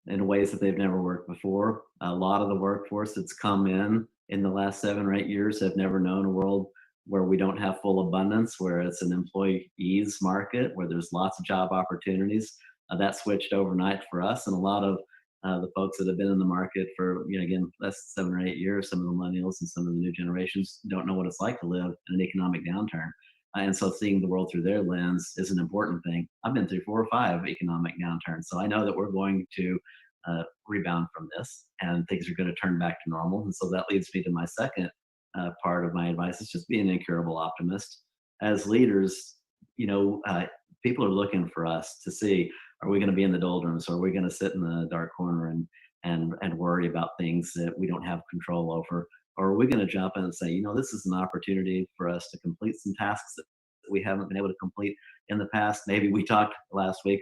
in ways that they've never worked before. A lot of the workforce that's come in the last 7 or 8 years have never known a world where we don't have full abundance, where it's an employees market, where there's lots of job opportunities. That switched overnight for us, and a lot of the folks that have been in the market for, again, less than 7 or 8 years, some of the millennials and some of the new generations don't know what it's like to live in an economic downturn. And so seeing the world through their lens is an important thing. I've been through 4 or 5 economic downturns, so I know that we're going to rebound from this, and things are going to turn back to normal. And so that leads me to my second part of my advice, is just be an incurable optimist. As leaders, people are looking for us to see, are we going to be in the doldrums, or are we going to sit in the dark corner and worry about things that we don't have control over? Or are we going to jump in and say, this is an opportunity for us to complete some tasks that we haven't been able to complete in the past? Maybe we talked last week,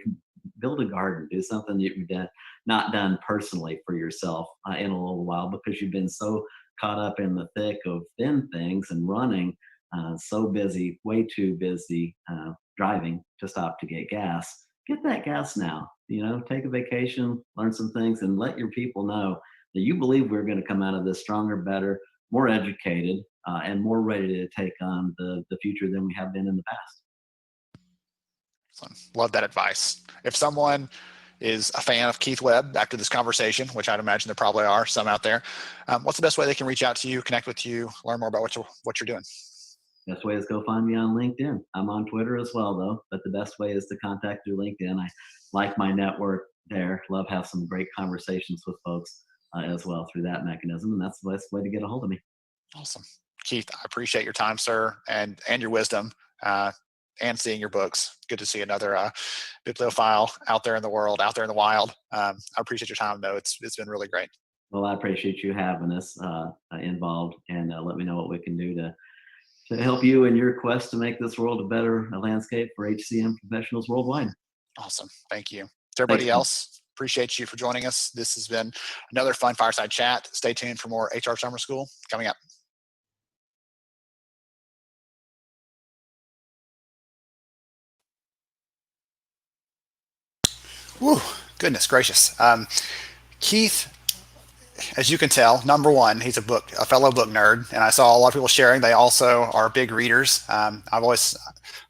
build a garden, do something you've not done personally for yourself in a little while, because you've been so caught up in the thick of thin things and running, so busy, way too busy driving to stop to get gas. Get that gas now, take a vacation, learn some things, and let your people know that you believe we're going to come out of this stronger, better, more educated, and more ready to take on the future than we have been in the past. Love that advice. If someone is a fan of Keith Webb after this conversation, which I'd imagine there probably are some out there, what's the best way they can reach out to you, connect with you, learn more about what you're doing? Best way is go find me on LinkedIn. I'm on Twitter as well, though, but the best way is to contact through LinkedIn. I like my network there. Love have some great conversations with folks as well through that mechanism, and that's the best way to get a hold of me. Awesome. Keith, I appreciate your time, sir, and your wisdom, and seeing your books. Good to see another bibliophile out there in the world, out there in the wild. I appreciate your time, though. It's been really great. Well, I appreciate you having us involved, and let me know what we can do to help you in your quest to make this world a better landscape for HCM professionals worldwide. Awesome. Thank you. To everybody else, appreciate you for joining us. This has been another fun fireside chat. Stay tuned for more HR Summer School coming up. Woo, goodness gracious. Keith, as you can tell, number one, he's a fellow book nerd, and I saw a lot of people sharing. They also are big readers. I've always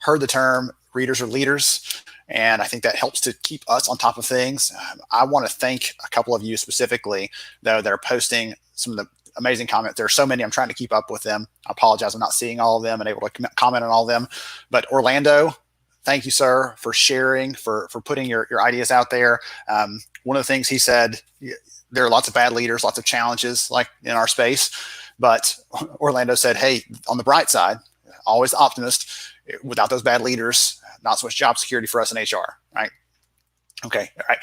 heard the term readers are leaders, and I think that helps to keep us on top of things. I want to thank a couple of you specifically, though, that are posting some of the amazing comments. There are so many. I'm trying to keep up with them. I apologize. I'm not seeing all of them and able to comment on all of them. But Orlando, thank you, sir, for sharing, for putting your ideas out there. One of the things he said, there are lots of bad leaders, lots of challenges like in our space, but Orlando said, hey, on the bright side, always optimist, without those bad leaders, not so much job security for us in HR, right? Okay, all right.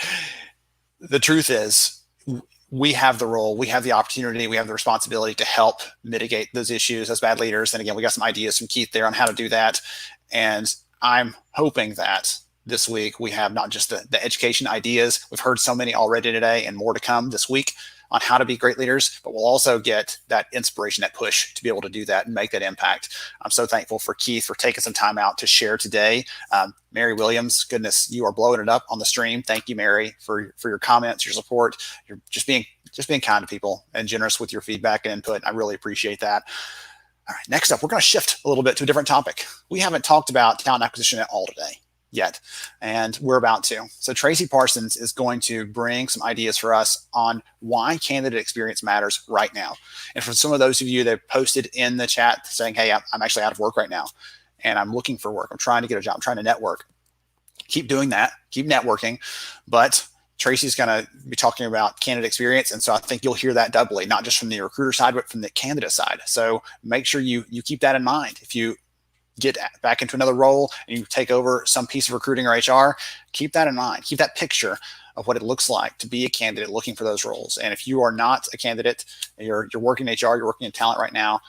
The truth is, we have the role, we have the opportunity, we have the responsibility to help mitigate those issues as bad leaders. And again, we got some ideas from Keith there on how to do that. And I'm hoping that this week we have not just the education ideas. We've heard so many already today and more to come this week on how to be great leaders, but we'll also get that inspiration, that push to be able to do that and make that impact. I'm so thankful for Keith for taking some time out to share today. Mary Williams, goodness, you are blowing it up on the stream. Thank you, Mary, for your comments, your support. You're just being kind to people and generous with your feedback and input. I really appreciate that. All right, next up, we're going to shift a little bit to a different topic. We haven't talked about talent acquisition at all today yet, and we're about to. So Tracy Parsons is going to bring some ideas for us on why candidate experience matters right now. And for some of those of you that posted in the chat saying, hey, I'm actually out of work right now, and I'm looking for work, I'm trying to get a job, I'm trying to network. Keep doing that, keep networking, but Tracy's going to be talking about candidate experience. And so I think you'll hear that doubly, not just from the recruiter side, but from the candidate side. So make sure you keep that in mind. If you get back into another role and you take over some piece of recruiting or HR, keep that in mind. Keep that picture of what it looks like to be a candidate looking for those roles. And if you are not a candidate, you're working in HR, you're working in talent right now,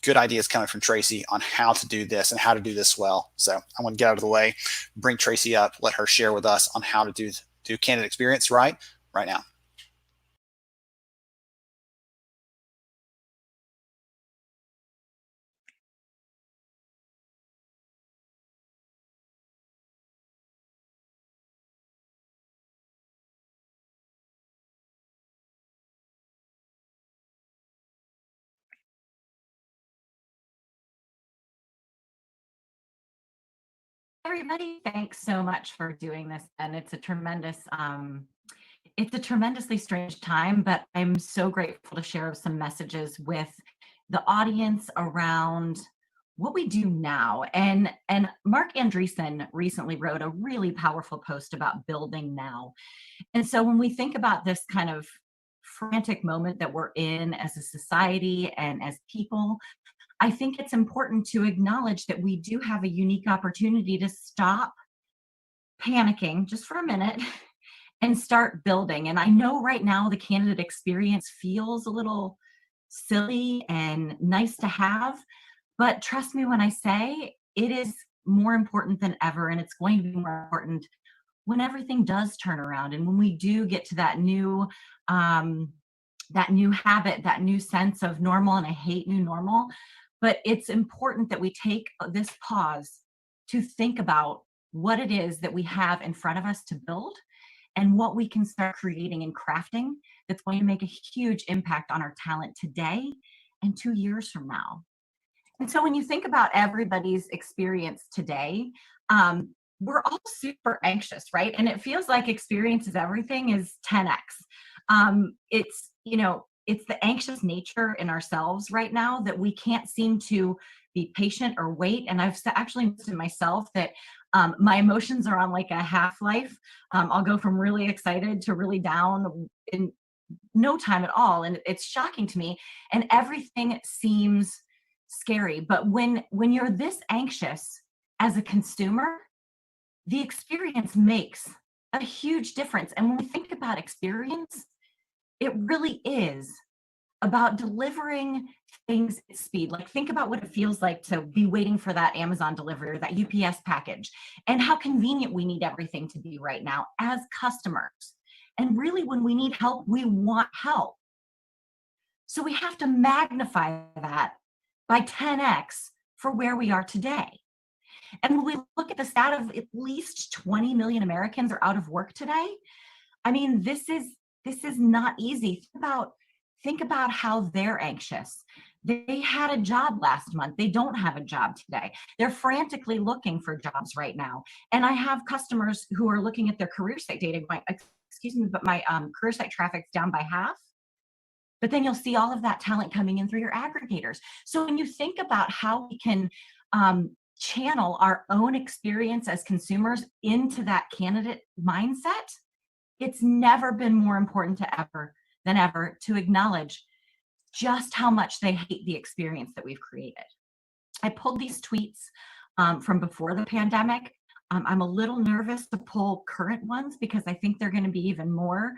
good ideas coming from Tracy on how to do this and how to do this well. So I'm going to get out of the way, bring Tracy up, let her share with us on how to do candidate experience right now. Everybody, thanks so much for doing this, and it's a tremendously strange time, but I'm so grateful to share some messages with the audience around what we do now. And Mark Andreessen recently wrote a really powerful post about building now. And so when we think about this kind of frantic moment that we're in as a society and as people, I think it's important to acknowledge that we do have a unique opportunity to stop panicking just for a minute and start building. And I know right now the candidate experience feels a little silly and nice to have, but trust me when I say it is more important than ever, and it's going to be more important when everything does turn around and when we do get to that new habit, that new sense of normal. And I hate new normal, but it's important that we take this pause to think about what it is that we have in front of us to build and what we can start creating and crafting that's going to make a huge impact on our talent today and 2 years from now. And so when you think about everybody's experience today, we're all super anxious, right? And it feels like experience is everything is 10x. It's the anxious nature in ourselves right now that we can't seem to be patient or wait. And I've actually noticed in myself that my emotions are on like a half-life. I'll go from really excited to really down in no time at all. And it's shocking to me. And everything seems scary. But when you're this anxious as a consumer, the experience makes a huge difference. And when we think about experience, it really is about delivering things at speed. Like think about what it feels like to be waiting for that Amazon delivery or that UPS package and how convenient we need everything to be right now as customers. And really when we need help, we want help. So we have to magnify that by 10x for where we are today. And when we look at the stat of at least 20 million Americans are out of work today, I mean, this is not easy. Think about how they're anxious. They had a job last month. They don't have a job today. They're frantically looking for jobs right now. And I have customers who are looking at their career site data going, excuse me, but my career site traffic's down by half. But then you'll see all of that talent coming in through your aggregators. So when you think about how we can channel our own experience as consumers into that candidate mindset, it's never been more important than ever to acknowledge just how much they hate the experience that we've created. I pulled these tweets from before the pandemic. I'm a little nervous to pull current ones because I think they're going to be even more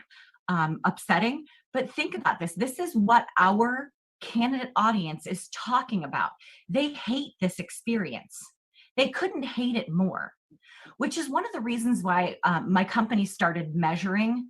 upsetting. But think about this. This is what our candidate audience is talking about. They hate this experience. They couldn't hate it more, which is one of the reasons why my company started measuring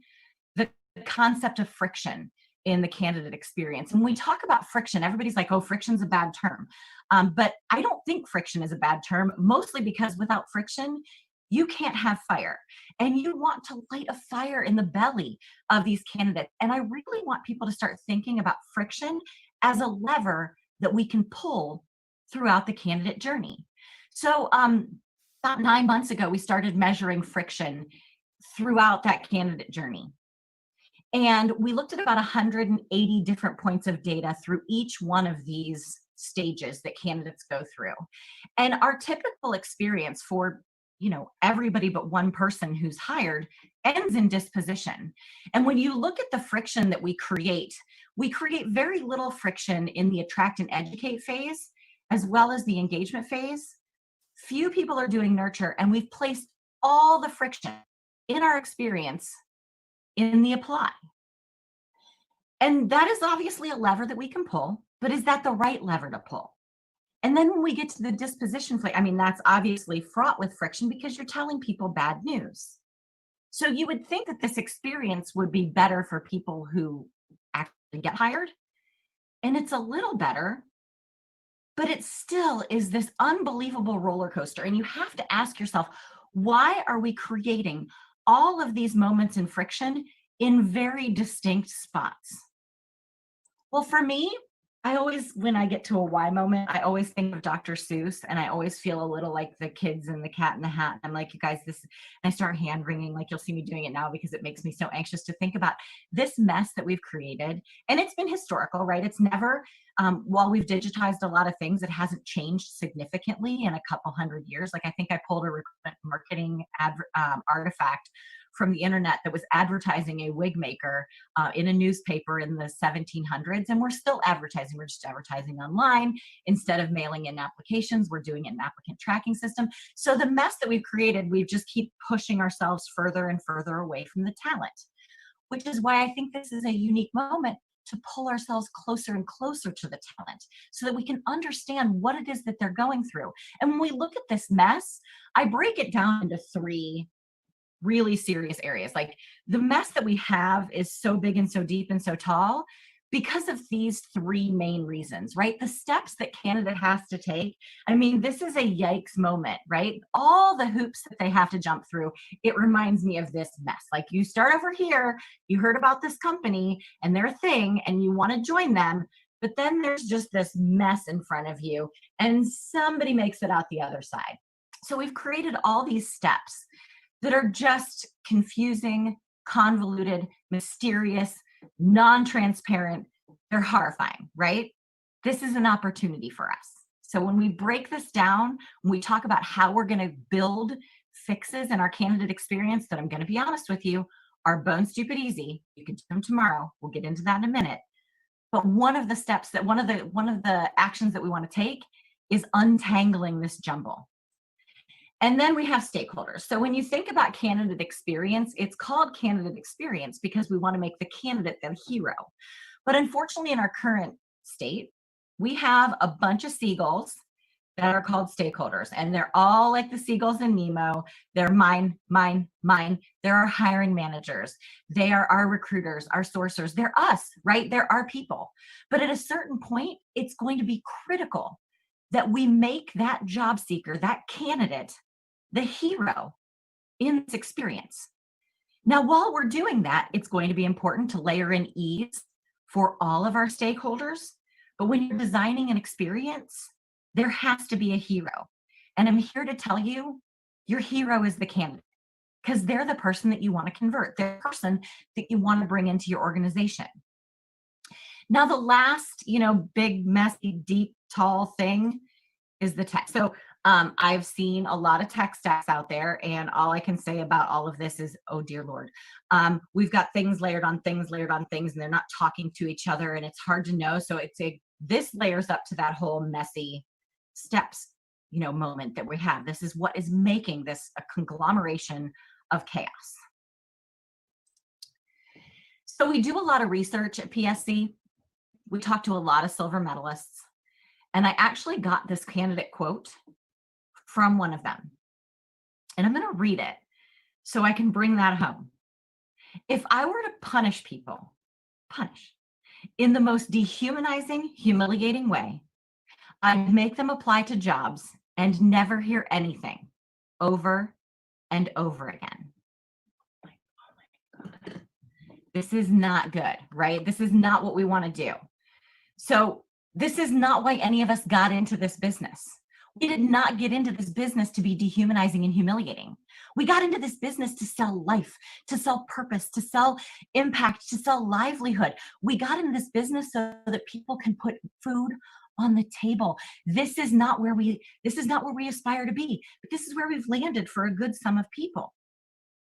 the concept of friction in the candidate experience. And when we talk about friction, everybody's like, oh, friction's a bad term. But I don't think friction is a bad term, mostly because without friction, you can't have fire. And you want to light a fire in the belly of these candidates. And I really want people to start thinking about friction as a lever that we can pull throughout the candidate journey. So about 9 months ago, we started measuring friction throughout that candidate journey. And we looked at about 180 different points of data through each one of these stages that candidates go through. And our typical experience for, everybody but one person who's hired ends in disposition. And when you look at the friction that we create very little friction in the attract and educate phase, as well as the engagement phase. Few people are doing nurture, and we've placed all the friction in our experience in the apply. And that is obviously a lever that we can pull, but is that the right lever to pull? And then when we get to the disposition phase, that's obviously fraught with friction because you're telling people bad news. So you would think that this experience would be better for people who actually get hired. And it's a little better, but it still is this unbelievable roller coaster. And you have to ask yourself, why are we creating all of these moments in friction in very distinct spots? Well, for me, when I get to a why moment, I always think of Dr. Seuss, and I always feel a little like the kids in the Cat in the Hat. I'm like, you guys, and I start hand wringing, like you'll see me doing it now because it makes me so anxious to think about this mess that we've created. And it's been historical, right? It's never, while we've digitized a lot of things, it hasn't changed significantly in a couple hundred years. Like I think I pulled a recruitment marketing artifact from the internet that was advertising a wig maker in a newspaper in the 1700s. And we're still advertising. We're just advertising online. Instead of mailing in applications, we're doing an applicant tracking system. So the mess that we've created, we just keep pushing ourselves further and further away from the talent, which is why I think this is a unique moment to pull ourselves closer and closer to the talent so that we can understand what it is that they're going through. And when we look at this mess, I break it down into 3 really serious areas. Like the mess that we have is so big and so deep and so tall because of these 3 main reasons, right? The steps that candidate has to take. This is a yikes moment, right? All the hoops that they have to jump through. It reminds me of this mess. Like you start over here, you heard about this company and their thing, and you want to join them, but then there's just this mess in front of you and somebody makes it out the other side. So we've created all these steps that are just confusing, convoluted, mysterious, non-transparent. They're horrifying, right? This is an opportunity for us. So when we break this down, when we talk about how we're going to build fixes in our candidate experience, that I'm going to be honest with you, are bone stupid easy. You can do them tomorrow. We'll get into that in a minute. But one of the actions that we want to take is untangling this jumble. And then we have stakeholders. So when you think about candidate experience, it's called candidate experience because we want to make the candidate the hero. But unfortunately, in our current state, we have a bunch of seagulls that are called stakeholders. And they're all like the seagulls in Nemo. They're mine, mine, mine. They're our hiring managers. They are our recruiters, our sourcers. They're us, right? They're our people. But at a certain point, it's going to be critical that we make that job seeker, that candidate, the hero in this experience. Now, while we're doing that, it's going to be important to layer in ease for all of our stakeholders. But when you're designing an experience, there has to be a hero. And I'm here to tell you, your hero is the candidate because they're the person that you want to convert. They're the person that you want to bring into your organization. Now, the last, big, messy, deep, tall thing is the tech. So I've seen a lot of tech stacks out there, and all I can say about all of this is, oh dear Lord. We've got things layered on things layered on things, and they're not talking to each other, and it's hard to know. So this layers up to that whole messy steps, moment that we have. This is what is making this a conglomeration of chaos. So we do a lot of research at PSC. We talk to a lot of silver medalists, and I actually got this candidate quote from one of them. And I'm going to read it so I can bring that home. If I were to punish people, in the most dehumanizing, humiliating way, I'd make them apply to jobs and never hear anything over and over again. Oh my God. This is not good, right? This is not what we want to do. So this is not why any of us got into this business. We did not get into this business to be dehumanizing and humiliating. We got into this business to sell life, to sell purpose, to sell impact, to sell livelihood. We got into this business so that people can put food on the table. This is not where we aspire to be, but this is where we've landed for a good sum of people.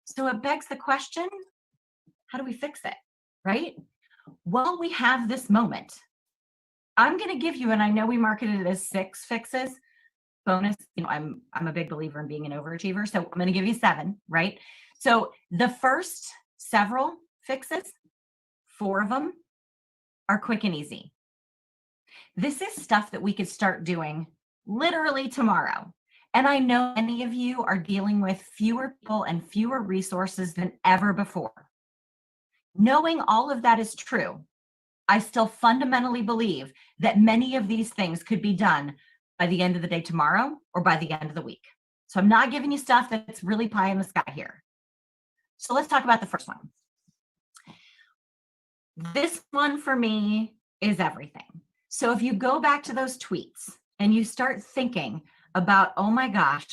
So it begs the question, how do we fix it, right? Well, we have this moment. I'm going to give you, and I know we marketed it as 6 fixes. Bonus, I'm a big believer in being an overachiever, so I'm going to give you 7, right? So the first several fixes, 4 of them are quick and easy. This is stuff that we could start doing literally tomorrow. And I know many of you are dealing with fewer people and fewer resources than ever before. Knowing all of that is true, I still fundamentally believe that many of these things could be done by the end of the day tomorrow or by the end of the week. So I'm not giving you stuff that's really pie in the sky here. So let's talk about the first one. This one for me is everything. So if you go back to those tweets and you start thinking about, oh my gosh,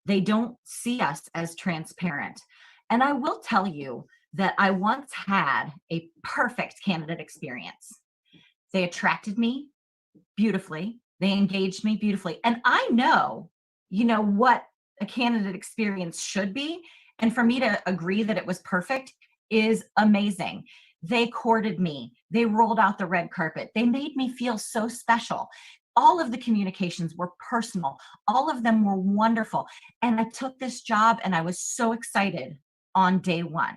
they don't see us as transparent. And I will tell you that I once had a perfect candidate experience. They attracted me beautifully. They engaged me beautifully. And I know, what a candidate experience should be. And for me to agree that it was perfect is amazing. They courted me. They rolled out the red carpet. They made me feel so special. All of the communications were personal. All of them were wonderful. And I took this job and I was so excited on day 1.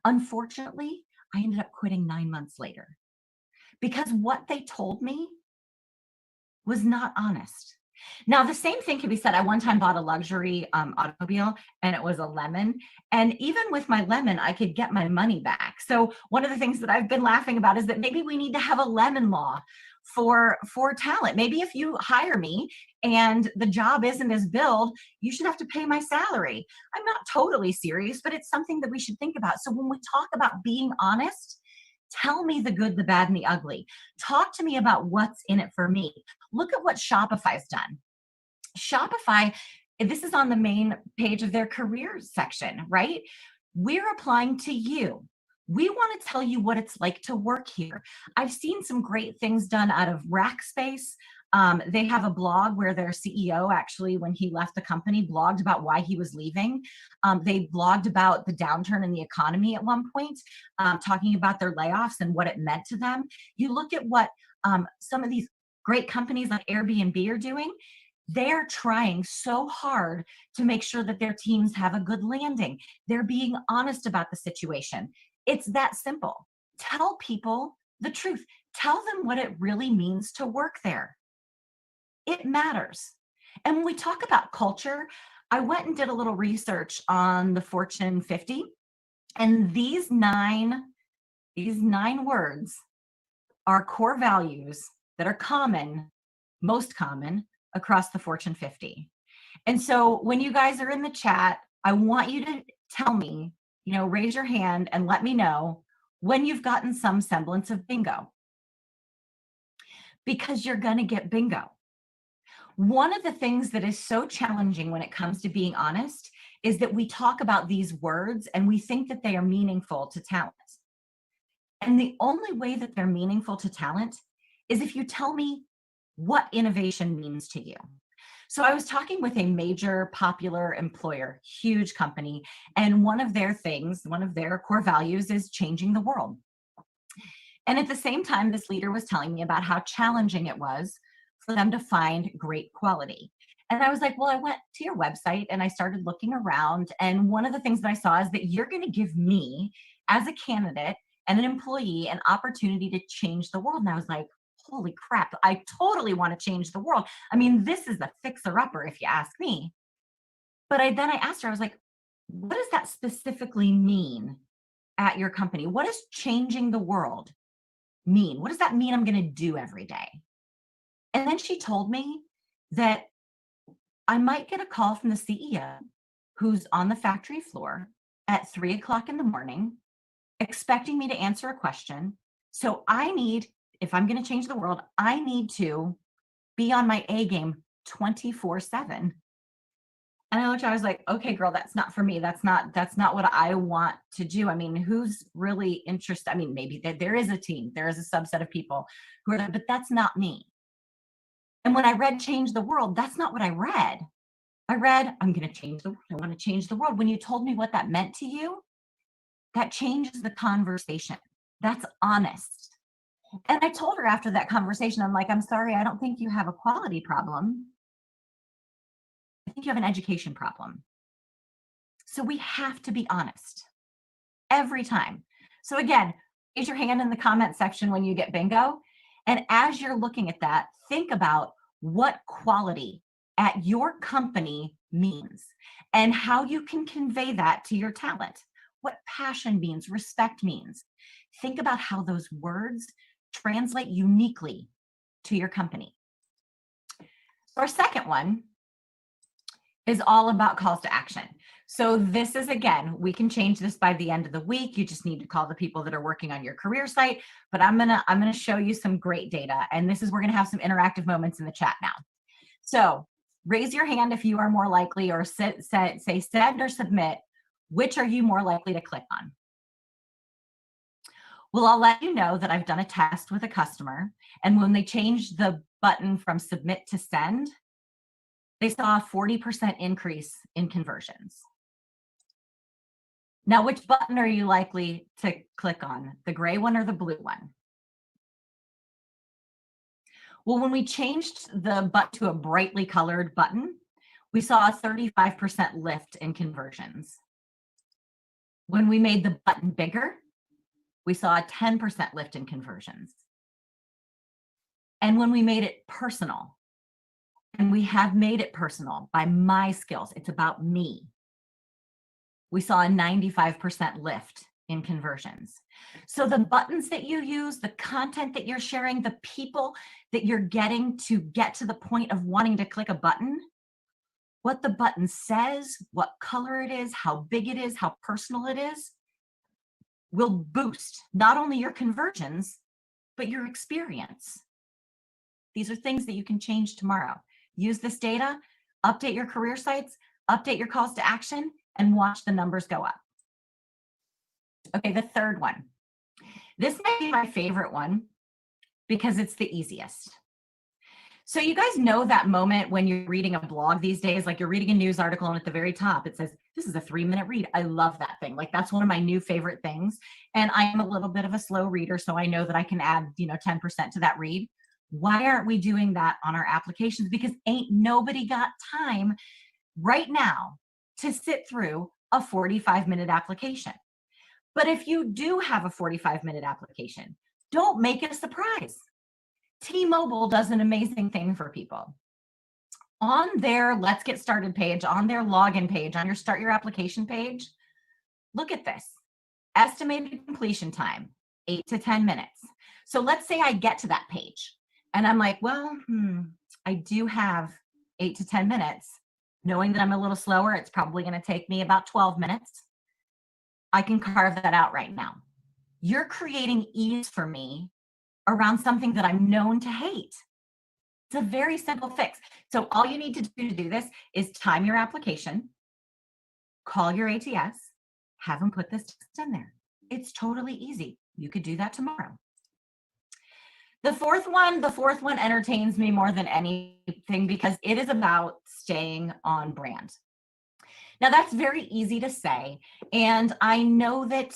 Unfortunately, I ended up quitting 9 months later because what they told me was not honest. Now, the same thing can be said. I one time bought a luxury automobile and it was a lemon. And even with my lemon, I could get my money back. So one of the things that I've been laughing about is that maybe we need to have a lemon law for talent. Maybe if you hire me and the job isn't as billed, you should have to pay my salary. I'm not totally serious, but it's something that we should think about. So when we talk about being honest, tell me the good, the bad, and the ugly. Talk to me about what's in it for me. Look at what Shopify's done. Shopify, this is on the main page of their careers section, right? We're applying to you. We want to tell you what it's like to work here. I've seen some great things done out of Rackspace. They have a blog where their CEO actually, when he left the company, blogged about why he was leaving. They blogged about the downturn in the economy at one point, talking about their layoffs and what it meant to them. You look at what some of these great companies like Airbnb are doing. They're trying so hard to make sure that their teams have a good landing. They're being honest about the situation. It's that simple. Tell people the truth. Tell them what it really means to work there. It matters. And when we talk about culture, I went and did a little research on the Fortune 50, and these nine words are core values that are common, most common, across the Fortune 50. And so when you guys are in the chat, I want you to tell me, raise your hand and let me know when you've gotten some semblance of bingo. Because you're going to get bingo. One of the things that is so challenging when it comes to being honest is that we talk about these words and we think that they are meaningful to talent. And the only way that they're meaningful to talent is if you tell me what innovation means to you. So I was talking with a major popular employer, huge company, and one of their core values is changing the world. And at the same time, this leader was telling me about how challenging it was for them to find great quality. And I was like, well, I went to your website and I started looking around. And one of the things that I saw is that you're going to give me, as a candidate and an employee, an opportunity to change the world. And I was like, holy crap, I totally want to change the world. I mean, this is a fixer-upper, if you ask me. But then I asked her, I was like, what does that specifically mean at your company? What does changing the world mean? What does that mean I'm going to do every day? And then she told me that I might get a call from the CEO who's on the factory floor at 3 o'clock in the morning, expecting me to answer a question. So if I'm going to change the world, I need to be on my A game 24/7. And I looked, I was like, okay, girl, that's not for me. That's not what I want to do. I mean, who's really interested? I mean, maybe there is a team, there is a subset of people who are there, but that's not me. And when I read Change the World, that's not what I read. I read, I'm going to change the world. I want to change the world. When you told me what that meant to you, that changes the conversation. That's honest. And I told her after that conversation, I'm like, I'm sorry, I don't think you have a quality problem. I think you have an education problem. So we have to be honest every time. So again, raise your hand in the comment section when you get bingo. And as you're looking at that, think about what quality at your company means and how you can convey that to your talent. What passion means, respect means. Think about how those words translate uniquely to your company. So our second one is all about calls to action. So this is, again, we can change this by the end of the week. You just need to call the people that are working on your career site, but I'm gonna show you some great data. And we're gonna have some interactive moments in the chat now. So raise your hand if you are more likely, or say send or submit. Which are you more likely to click on? Well, I'll let you know that I've done a test with a customer, and when they changed the button from submit to send, they saw a 40% increase in conversions. Now, which button are you likely to click on? The gray one or the blue one? Well, when we changed the button to a brightly colored button, we saw a 35% lift in conversions. When we made the button bigger, we saw a 10% lift in conversions. And when we made it personal, and we have made it personal by my skills, it's about me, we saw a 95% lift in conversions. So the buttons that you use, the content that you're sharing, the people that you're getting to get to the point of wanting to click a button, what the button says, what color it is, how big it is, how personal it is, will boost not only your conversions, but your experience. These are things that you can change tomorrow. Use this data, update your career sites, update your calls to action, and watch the numbers go up. Okay, the third one. This might be my favorite one because it's the easiest. So you guys know that moment when you're reading a blog these days, like you're reading a news article and at the very top it says, this is a 3-minute read. I love that thing. Like that's one of my new favorite things. And I am a little bit of a slow reader, so I know that I can add, 10% to that read. Why aren't we doing that on our applications? Because ain't nobody got time right now to sit through a 45-minute application. But if you do have a 45-minute application, don't make it a surprise. T-Mobile does an amazing thing for people. On their Let's Get Started page, on their login page, on your Start Your Application page, look at this. Estimated completion time, 8 to 10 minutes. So let's say I get to that page and I'm like, well, I do have 8 to 10 minutes. Knowing that I'm a little slower, it's probably going to take me about 12 minutes. I can carve that out right now. You're creating ease for me around something that I'm known to hate. It's a very simple fix. So all you need to do this is time your application, call your ATS, have them put this text in there. It's totally easy. You could do that tomorrow. The fourth one entertains me more than anything because it is about staying on brand. Now that's very easy to say. And I know that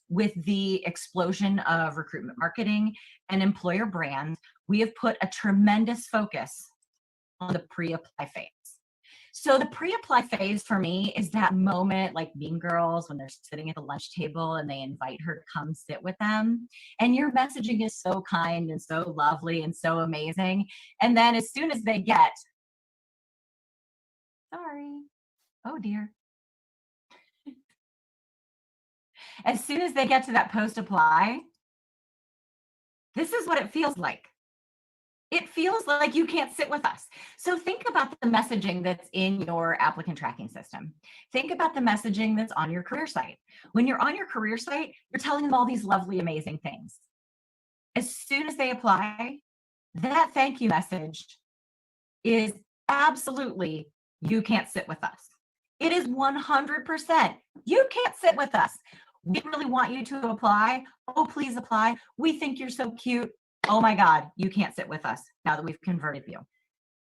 with the explosion of recruitment marketing and employer brand, we have put a tremendous focus on the pre-apply phase. So the pre-apply phase for me is that moment like Mean Girls when they're sitting at the lunch table and they invite her to come sit with them. And your messaging is so kind and so lovely and so amazing. And then as soon as they get, sorry, oh dear. As soon as they get to that post-apply, this is what it feels like. It feels like you can't sit with us. So think about the messaging that's in your applicant tracking system. Think about the messaging that's on your career site. When you're on your career site, you're telling them all these lovely, amazing things. As soon as they apply, that thank you message is absolutely, you can't sit with us. It is 100%, you can't sit with us. We really want you to apply. Oh, please apply. We think you're so cute. Oh my God, you can't sit with us now that we've converted you.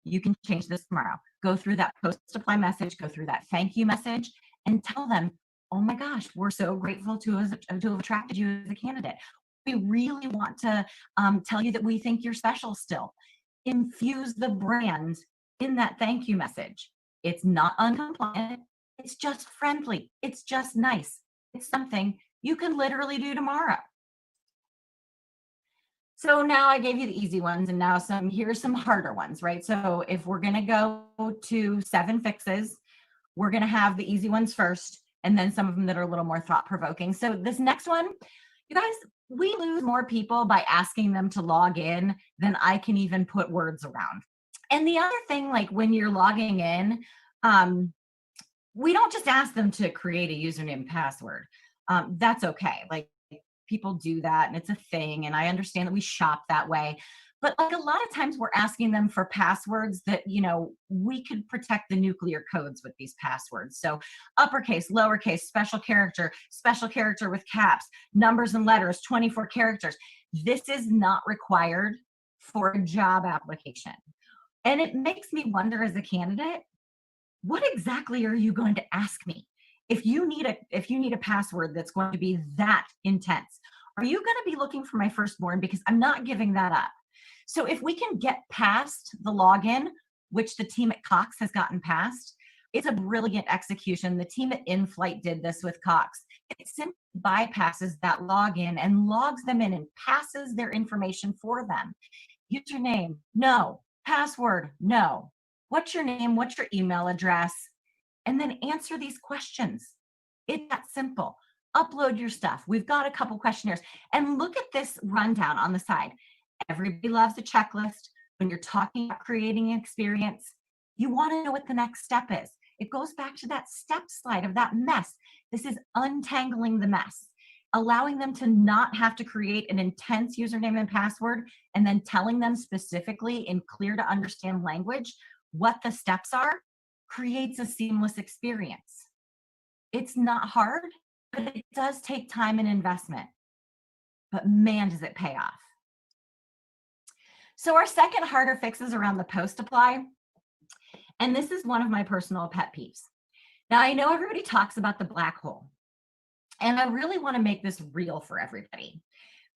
You can change this tomorrow. Go through that post-apply message, go through that thank you message, and tell them, oh my gosh, we're so grateful to have attracted you as a candidate. We really want to tell you that we think you're special still. Infuse the brand in that thank you message. It's not uncompliant. It's just friendly. It's just nice. It's something you can literally do tomorrow. So now I gave you the easy ones and now here's some harder ones, right? So if we're gonna go to 7 fixes, we're gonna have the easy ones first and then some of them that are a little more thought-provoking. So this next one, you guys, we lose more people by asking them to log in than I can even put words around. And the other thing, like when you're logging in, we don't just ask them to create a username and password. That's okay. Like people do that and it's a thing. And I understand that we shop that way. But like a lot of times we're asking them for passwords that, you know, we could protect the nuclear codes with these passwords. So uppercase, lowercase, special character with caps, numbers and letters, 24 characters. This is not required for a job application. And it makes me wonder as a candidate, what exactly are you going to ask me? If you need a password that's going to be that intense, are you going to be looking for my firstborn? Because I'm not giving that up. So if we can get past the login, which the team at Cox has gotten past, it's a brilliant execution. The team at InFlight did this with Cox. It simply bypasses that login and logs them in and passes their information for them. Username, no. Password, no. What's your name? What's your email address? And then answer these questions. It's that simple. Upload your stuff. We've got a couple questionnaires. And look at this rundown on the side. Everybody loves a checklist. When you're talking about creating an experience, you want to know what the next step is. It goes back to that step slide of that mess. This is untangling the mess, allowing them to not have to create an intense username and password, and then telling them specifically in clear to understand language what the steps are, creates a seamless experience. It's not hard, but it does take time and investment. But man, does it pay off. So our second harder fix is around the post-apply. And this is one of my personal pet peeves. Now, I know everybody talks about the black hole. And I really want to make this real for everybody,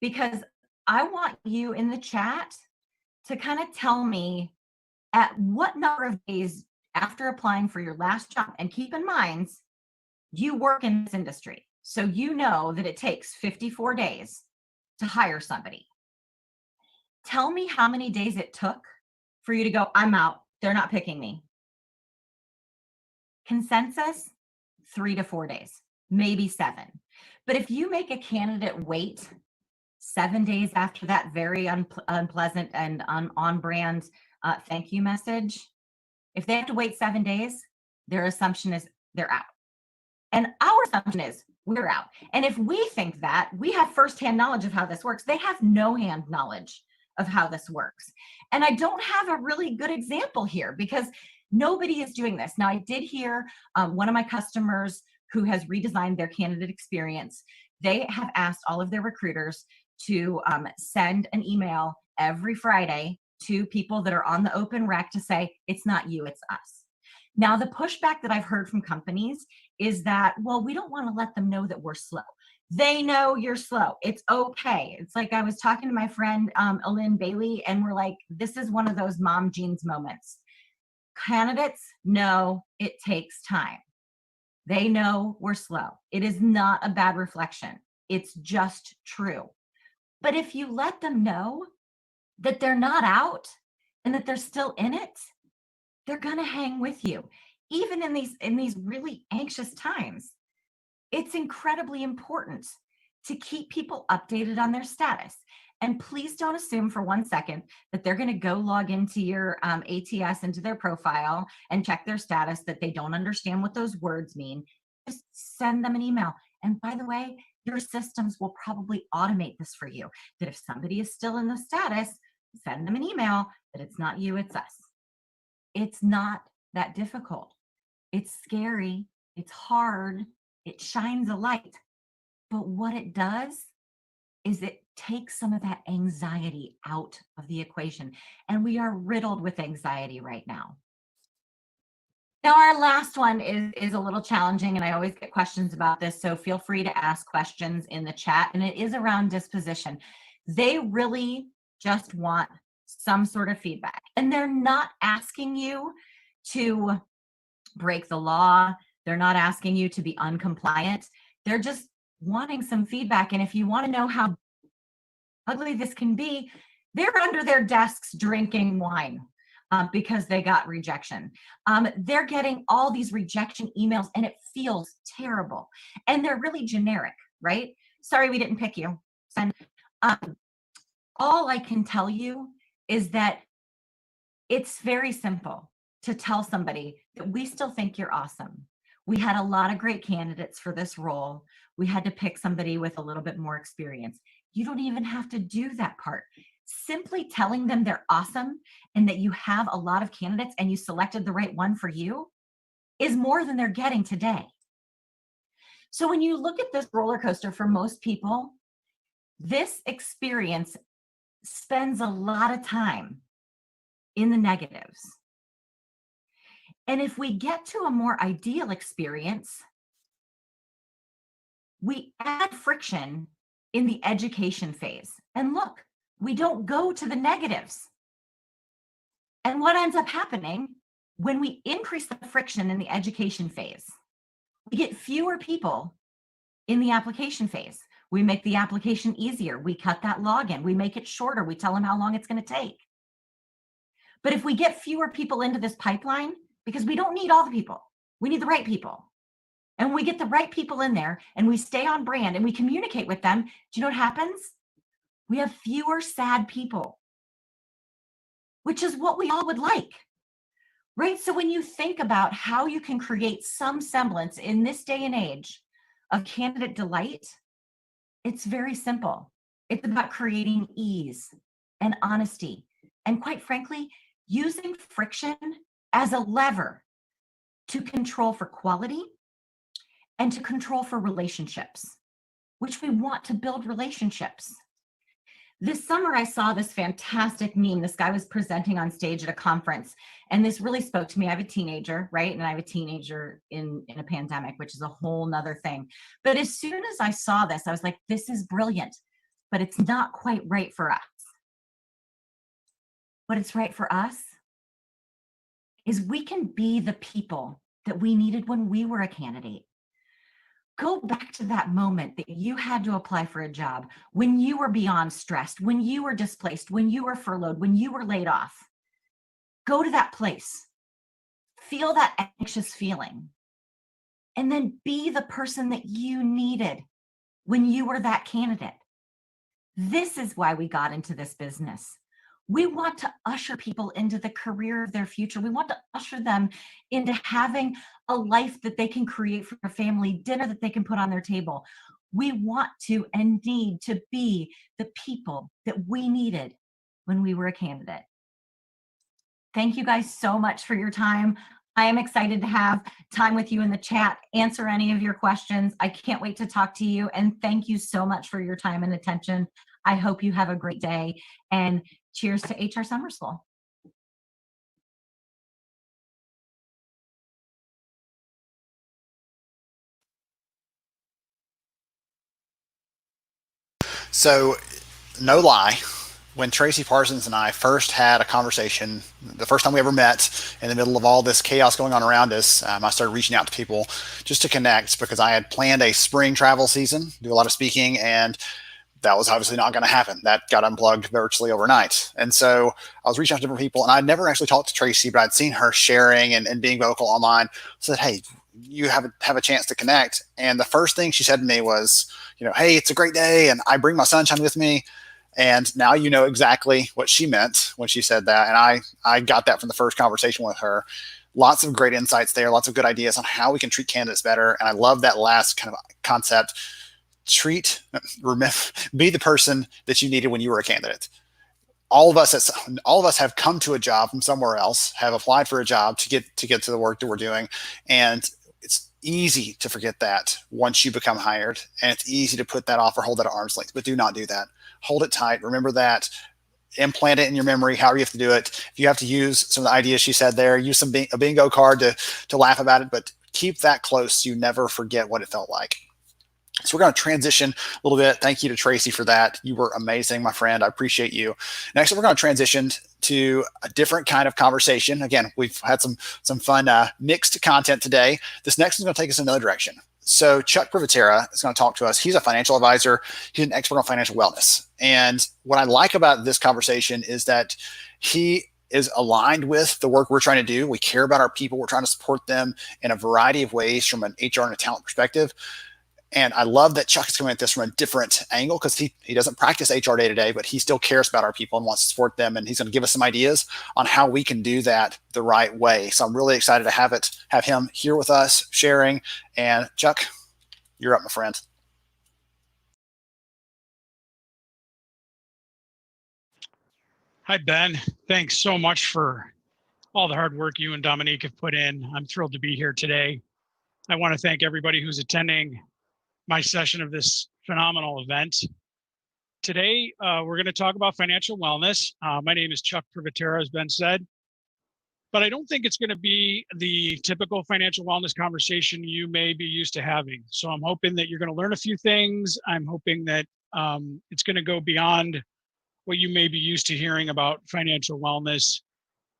because I want you in the chat to kind of tell me at what number of days after applying for your last job, and keep in mind, you work in this industry, so you know that it takes 54 days to hire somebody. Tell me how many days it took for you to go, I'm out, they're not picking me. Consensus, 3 to 4 days, maybe 7. But if you make a candidate wait 7 days after that very unpleasant and on-brand thank you message, if they have to wait 7 days, their assumption is they're out. And our assumption is we're out. And if we think that, we have firsthand knowledge of how this works. They have no hand knowledge of how this works. And I don't have a really good example here because nobody is doing this. Now, I did hear one of my customers who has redesigned their candidate experience. They have asked all of their recruiters to send an email every Friday to people that are on the open rec to say, it's not you, it's us. Now, the pushback that I've heard from companies is that, well, we don't want to let them know that we're slow. They know you're slow. It's okay. It's like I was talking to my friend, Alin Bailey, and we're like, this is one of those mom jeans moments. Candidates know it takes time. They know we're slow. It is not a bad reflection. It's just true. But if you let them know that they're not out and that they're still in it, they're going to hang with you. Even in these really anxious times, it's incredibly important to keep people updated on their status. And please don't assume for 1 second that they're going to go log into your ATS, into their profile and check their status, that they don't understand what those words mean. Just send them an email. And by the way, your systems will probably automate this for you, that if somebody is still in the status, send them an email that it's not you, it's us. It's not that difficult. It's scary. It's hard. It shines a light. But what it does is it takes some of that anxiety out of the equation. And we are riddled with anxiety right now. Now, our last one is a little challenging, and I always get questions about this, so feel free to ask questions in the chat, and it is around disposition. They really just want some sort of feedback, and they're not asking you to break the law. They're not asking you to be uncompliant. They're just wanting some feedback, and if you want to know how ugly this can be, they're under their desks drinking wine. Because they got rejection. They're getting all these rejection emails and it feels terrible. And they're really generic, right? Sorry, we didn't pick you. And all I can tell you is that it's very simple to tell somebody that we still think you're awesome. We had a lot of great candidates for this role. We had to pick somebody with a little bit more experience. You don't even have to do that part. Simply telling them they're awesome and that you have a lot of candidates and you selected the right one for you is more than they're getting today. So when you look at this roller coaster, for most people, this experience spends a lot of time in the negatives. And if we get to a more ideal experience, we add friction in the education phase. And look, we don't go to the negatives. And what ends up happening when we increase the friction in the education phase, we get fewer people in the application phase. We make the application easier. We cut that login. We make it shorter. We tell them how long it's going to take. But if we get fewer people into this pipeline, because we don't need all the people, we need the right people. And when we get the right people in there and we stay on brand and we communicate with them, do you know what happens? We have fewer sad people, which is what we all would like, right? So when you think about how you can create some semblance in this day and age of candidate delight, it's very simple. It's about creating ease and honesty, and quite frankly, using friction as a lever to control for quality and to control for relationships, which we want to build relationships. This summer, I saw this fantastic meme. This guy was presenting on stage at a conference, and this really spoke to me. I have a teenager, right? And I have a teenager in a pandemic, which is a whole nother thing. But as soon as I saw this, I was like, this is brilliant, but it's not quite right for us. What it's right for us is we can be the people that we needed when we were a candidate. Go back to that moment that you had to apply for a job, when you were beyond stressed, when you were displaced, when you were furloughed, when you were laid off. Go to that place. Feel that anxious feeling. And then be the person that you needed when you were that candidate. This is why we got into this business. We want to usher people into the career of their future. We want to usher them into having a life that they can create for their family, dinner that they can put on their table. We want to and need to be the people that we needed when we were a candidate. Thank you guys so much for your time. I am excited to have time with you in the chat, answer any of your questions. I can't wait to talk to you, and thank you so much for your time and attention. I hope you have a great day, and cheers to HR Summer School. So, no lie, when Tracy Parsons and I first had a conversation, the first time we ever met, in the middle of all this chaos going on around us, I started reaching out to people just to connect because I had planned a spring travel season, do a lot of speaking, and that was obviously not going to happen. That got unplugged virtually overnight. And so I was reaching out to different people, and I'd never actually talked to Tracy, but I'd seen her sharing and being vocal online. So I said, hey, you have a chance to connect. And the first thing she said to me was, hey, it's a great day, and I bring my sunshine with me. And now you know exactly what she meant when she said that. And I got that from the first conversation with her. Lots of great insights there, lots of good ideas on how we can treat candidates better. And I love that last kind of concept. Be the person that you needed when you were a candidate. All of us have come to a job from somewhere else, have applied for a job to get to the work that we're doing. And it's easy to forget that once you become hired, and it's easy to put that off or hold that at arm's length, but do not do that. Hold it tight. Remember that. Implant it in your memory, however you have to do it. If you have to use some of the ideas she said there, use a bingo card to laugh about it, but keep that close so you never forget what it felt like. So we're going to transition a little bit. Thank you to Tracy for that. You were amazing, my friend. I appreciate you. Next, we're going to transition to a different kind of conversation. Again, we've had some fun mixed content today. This next is going to take us in another direction. So Chuck Privatera is going to talk to us. He's a financial advisor. He's an expert on financial wellness. And what I like about this conversation is that he is aligned with the work we're trying to do. We care about our people. We're trying to support them in a variety of ways from an HR and a talent perspective. And I love that Chuck is coming at this from a different angle because he doesn't practice HR day to day, but he still cares about our people and wants to support them. And he's going to give us some ideas on how we can do that the right way. So I'm really excited to have him here with us sharing. And Chuck, you're up, my friend. Hi, Ben. Thanks so much for all the hard work you and Dominique have put in. I'm thrilled to be here today. I want to thank everybody who's attending my session of this phenomenal event. Today, we're going to talk about financial wellness. My name is Chuck Privatera, as Ben said, but I don't think it's going to be the typical financial wellness conversation you may be used to having. So I'm hoping that you're going to learn a few things. I'm hoping that it's going to go beyond what you may be used to hearing about financial wellness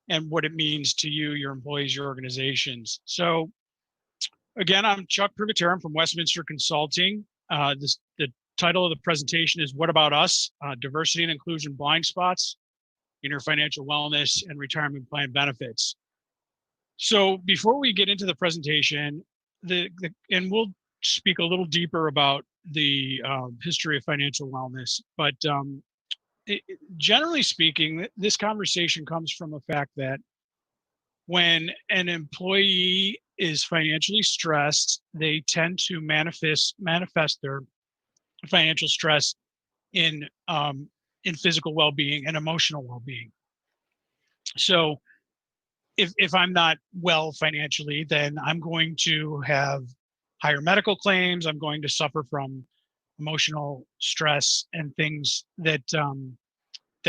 and what it means to you, your employees, your organizations. So again, I'm Chuck Privatera. I'm from Westminster Consulting. The title of the presentation is What About Us? Diversity and Inclusion Blind Spots in Your Financial Wellness and Retirement Plan Benefits. So before we get into the presentation, and we'll speak a little deeper about the history of financial wellness, but generally speaking, this conversation comes from the fact that when an employee is financially stressed, they tend to manifest their financial stress in physical well-being and emotional well-being. So if I'm not well financially, then I'm going to have higher medical claims. I'm going to suffer from emotional stress and things that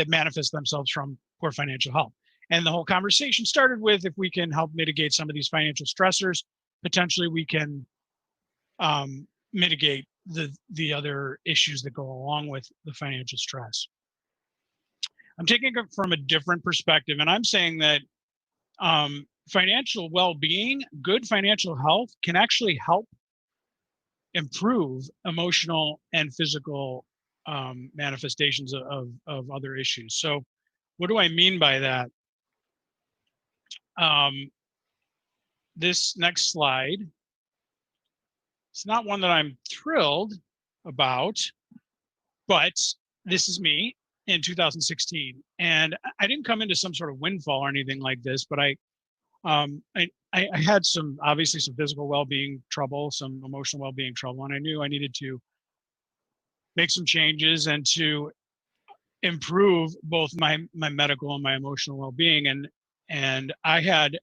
manifest themselves from poor financial health. And the whole conversation started with, if we can help mitigate some of these financial stressors, potentially we can mitigate the other issues that go along with the financial stress. I'm taking it from a different perspective, and I'm saying that financial well-being, good financial health can actually help improve emotional and physical manifestations of other issues. So what do I mean by that? This next slide, it's not one that I'm thrilled about, but this is me in 2016. And I didn't come into some sort of windfall or anything like this, but I had obviously some physical well-being trouble, some emotional well-being trouble, and I knew I needed to make some changes and to improve both my medical and my emotional well-being. And I had,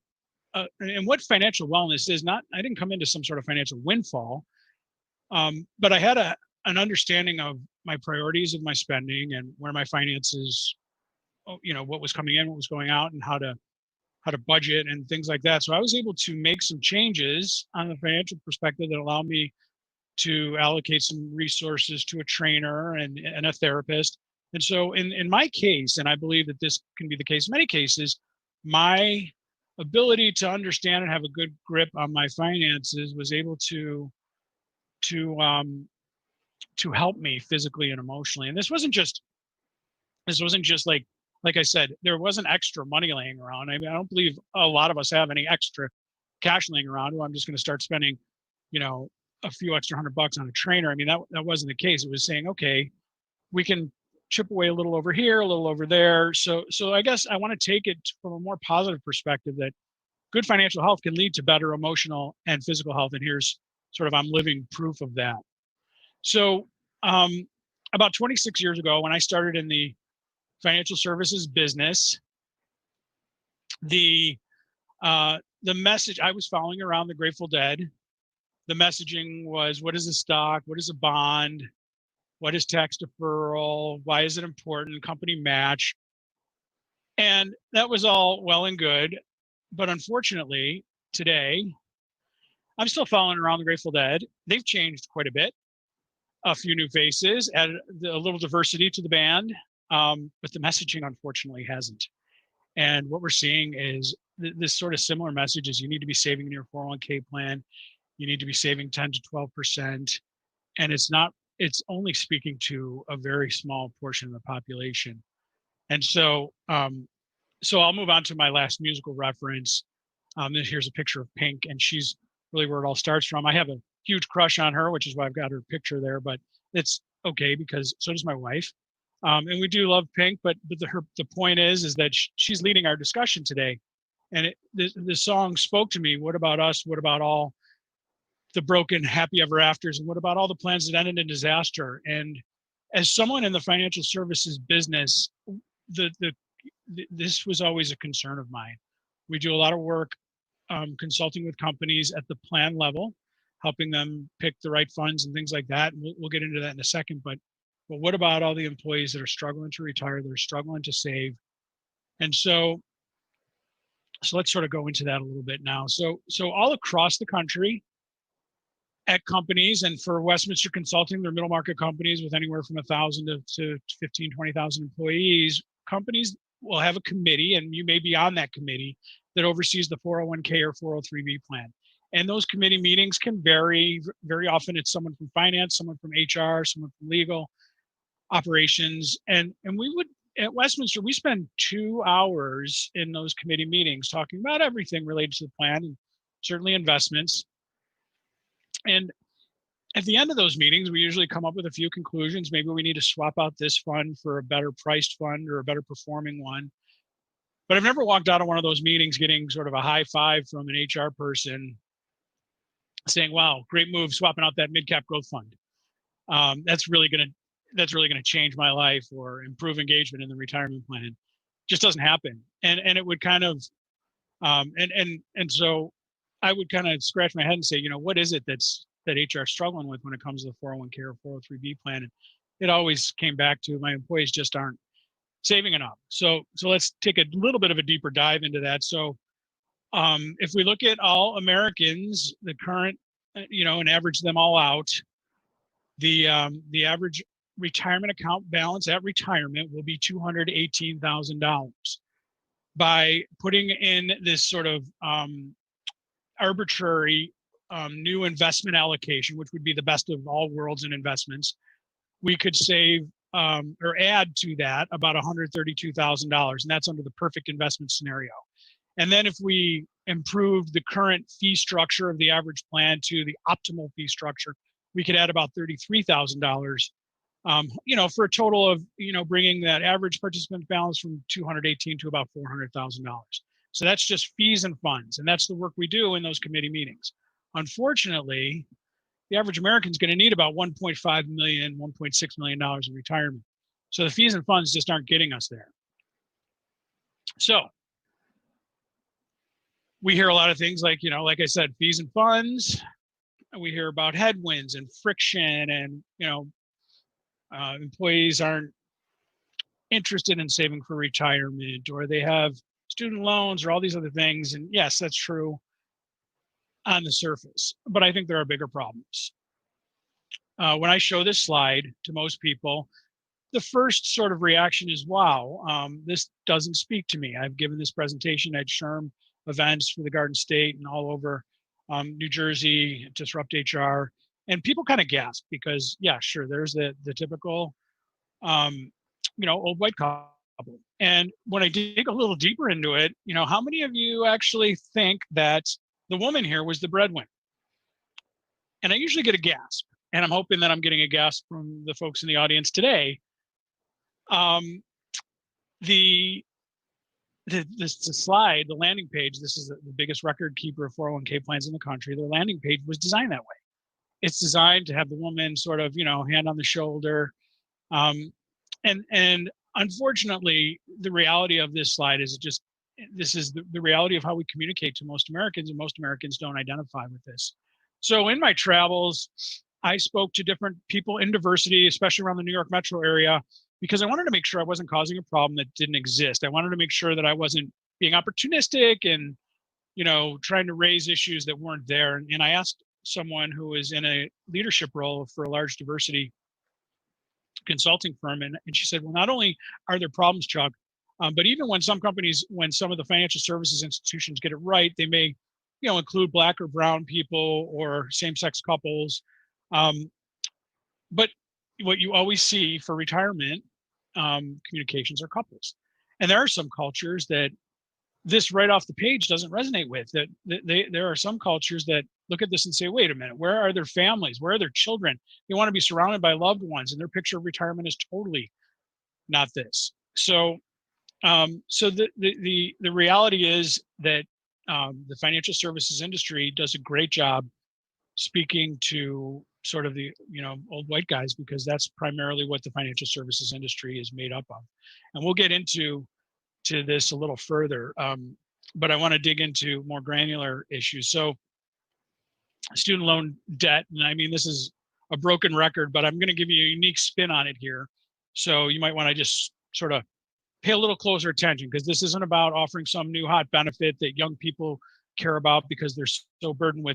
and what financial wellness is not, I didn't come into some sort of financial windfall, but I had an understanding of my priorities of my spending and where my finances, what was coming in, what was going out, and how to budget and things like that. So I was able to make some changes on the financial perspective that allowed me to allocate some resources to a trainer and a therapist. And so in my case, and I believe that this can be the case in many cases, my ability to understand and have a good grip on my finances was able to help me physically and emotionally. And this wasn't just like I said, there wasn't extra money laying around. I mean, I don't believe a lot of us have any extra cash laying around. Well, I'm just going to start spending, a few extra $100 on a trainer. I mean, that wasn't the case. It was saying, okay, we can chip away a little over here, a little over there. So I guess I want to take it from a more positive perspective that good financial health can lead to better emotional and physical health. And here's I'm living proof of that. So about 26 years ago, when I started in the financial services business, the message I was following around the Grateful Dead. The messaging was, what is a stock? What is a bond? What is tax deferral? Why is it important? Company match. And that was all well and good. But unfortunately, today, I'm still following around the Grateful Dead. They've changed quite a bit. A few new faces, added a little diversity to the band, but the messaging unfortunately hasn't. And what we're seeing is this sort of similar message is you need to be saving in your 401k plan. You need to be saving 10 to 12%. And it's only speaking to a very small portion of the population. And so I'll move on to my last musical reference. Here's a picture of Pink, and she's really where it all starts from. I have a huge crush on her, which is why I've got her picture there, but it's okay because so does my wife. And we do love Pink, but the point is that she's leading our discussion today. And the song spoke to me. What about us? What about all the broken happy ever afters? And what about all the plans that ended in disaster? And as someone in the financial services business, this was always a concern of mine. We do a lot of work consulting with companies at the plan level, helping them pick the right funds and things like that. And we'll get into that in a second. But what about all the employees that are struggling to retire, that are struggling to save? And so let's sort of go into that a little bit now. So all across the country at companies, and for Westminster Consulting, they're middle market companies with anywhere from 1,000 to 15, 20,000 employees. Companies will have a committee, and you may be on that committee, that oversees the 401k or 403b plan. And those committee meetings can vary. Very often it's someone from finance, someone from HR, someone from legal, operations. And we would, at Westminster, we spend 2 hours in those committee meetings talking about everything related to the plan, and certainly investments. And at the end of those meetings, we usually come up with a few conclusions. Maybe we need to swap out this fund for a better priced fund or a better performing one. But I've never walked out of one of those meetings getting sort of a high five from an HR person saying, wow, great move swapping out that mid-cap growth fund. That's really gonna change my life or improve engagement in the retirement plan. Just doesn't happen. And it would kind of, and so I would kind of scratch my head and say, what is it that HR is struggling with when it comes to the 401k or 403b plan? And it always came back to my employees just aren't saving enough. So let's take a little bit of a deeper dive into that. So if we look at all Americans, the current, and average them all out, the average retirement account balance at retirement will be $218,000. By putting in this sort of arbitrary new investment allocation, which would be the best of all worlds in investments, we could save or add to that about $132,000, and that's under the perfect investment scenario. And then if we improve the current fee structure of the average plan to the optimal fee structure, we could add about $33,000, for a total of, bringing that average participant balance from 218 to about $400,000. So that's just fees and funds, and that's the work we do in those committee meetings. Unfortunately, the average American is going to need about $1.5 million, $1.6 million in retirement. So the fees and funds just aren't getting us there. So we hear a lot of things like, like I said, fees and funds. We hear about headwinds and friction and, employees aren't interested in saving for retirement, or they have student loans or all these other things. And yes, that's true on the surface, but I think there are bigger problems. When I show this slide to most people, the first sort of reaction is, wow, this doesn't speak to me. I've given this presentation at SHRM events for the Garden State and all over New Jersey, Disrupt HR. And people kind of gasp because, yeah, sure, there's the typical, old white couple. And when I dig a little deeper into it, how many of you actually think that the woman here was the breadwinner? And I usually get a gasp. And I'm hoping that I'm getting a gasp from the folks in the audience today. The slide, the landing page, this is the biggest record keeper of 401k plans in the country. Their landing page was designed that way. It's designed to have the woman sort of, hand on the shoulder. And unfortunately, the reality of this slide is this is the reality of how we communicate to most Americans, and most Americans don't identify with this. So in my travels, I spoke to different people in diversity, especially around the New York metro area, because I wanted to make sure I wasn't causing a problem that didn't exist. I wanted to make sure that I wasn't being opportunistic and, trying to raise issues that weren't there. And I asked someone who was in a leadership role for a large diversity consulting firm, and she said, well, not only are there problems, Chuck, but even when some companies, when some of the financial services institutions get it right, they may, include Black or brown people or same-sex couples. But what you always see for retirement communications are couples. And there are some cultures that this right off the page doesn't resonate with. There are some cultures that look at this and say, wait a minute, where are their families? Where are their children? They want to be surrounded by loved ones, and their picture of retirement is totally not this. So the reality is that the financial services industry does a great job speaking to sort of the old white guys, because that's primarily what the financial services industry is made up of. And we'll get into this a little further, but I want to dig into more granular issues. So student loan debt, and I mean, this is a broken record, but I'm going to give you a unique spin on it here. So you might want to just sort of pay a little closer attention, because this isn't about offering some new hot benefit that young people care about because they're so burdened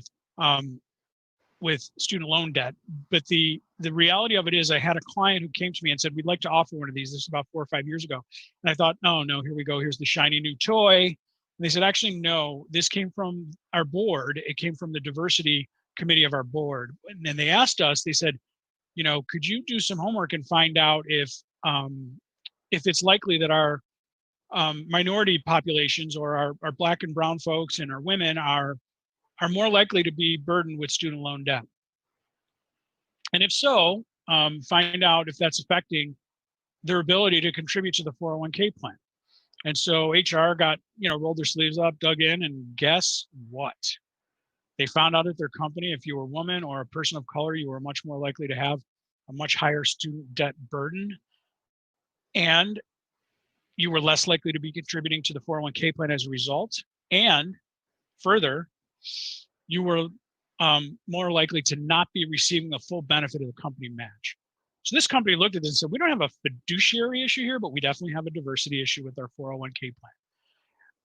with student loan debt. But the reality of it is, I had a client who came to me and said, we'd like to offer one of these. This is about 4 or 5 years ago. And I thought, no, here we go. Here's the shiny new toy. And they said, actually, no, this came from our board. It came from the diversity committee of our board. And they asked us, they said, could you do some homework and find out if it's likely that our minority populations, or our Black and brown folks and our women are more likely to be burdened with student loan debt? And if so, find out if that's affecting their ability to contribute to the 401k plan. And so HR got, rolled their sleeves up, dug in, and guess what? They found out at their company, if you were a woman or a person of color, you were much more likely to have a much higher student debt burden. And you were less likely to be contributing to the 401k plan as a result. And further, you were more likely to not be receiving the full benefit of the company match. So this company looked at this and said, we don't have a fiduciary issue here, but we definitely have a diversity issue with our 401k plan.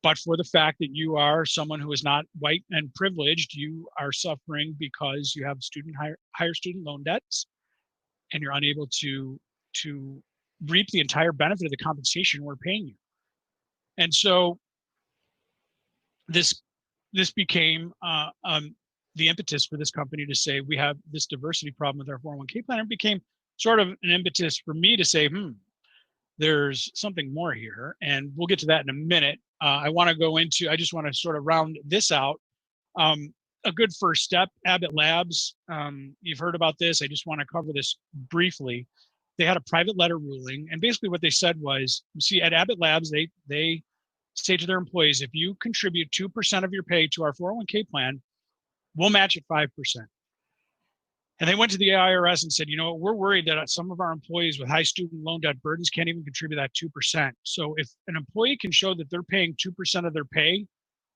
But for the fact that you are someone who is not white and privileged, you are suffering because you have higher student loan debts, and you're unable to reap the entire benefit of the compensation we're paying you. And so this became the impetus for this company to say, we have this diversity problem with our 401k plan. It became sort of an impetus for me to say, there's something more here. And we'll get to that in a minute. I just want to sort of round this out. A good first step, Abbott Labs. You've heard about this. I just want to cover this briefly. They had a private letter ruling. And basically what they said was, you see, at Abbott Labs, they say to their employees, if you contribute 2% of your pay to our 401k plan, we'll match it 5%. And they went to the IRS and said, we're worried that some of our employees with high student loan debt burdens can't even contribute that 2%. So if an employee can show that they're paying 2% of their pay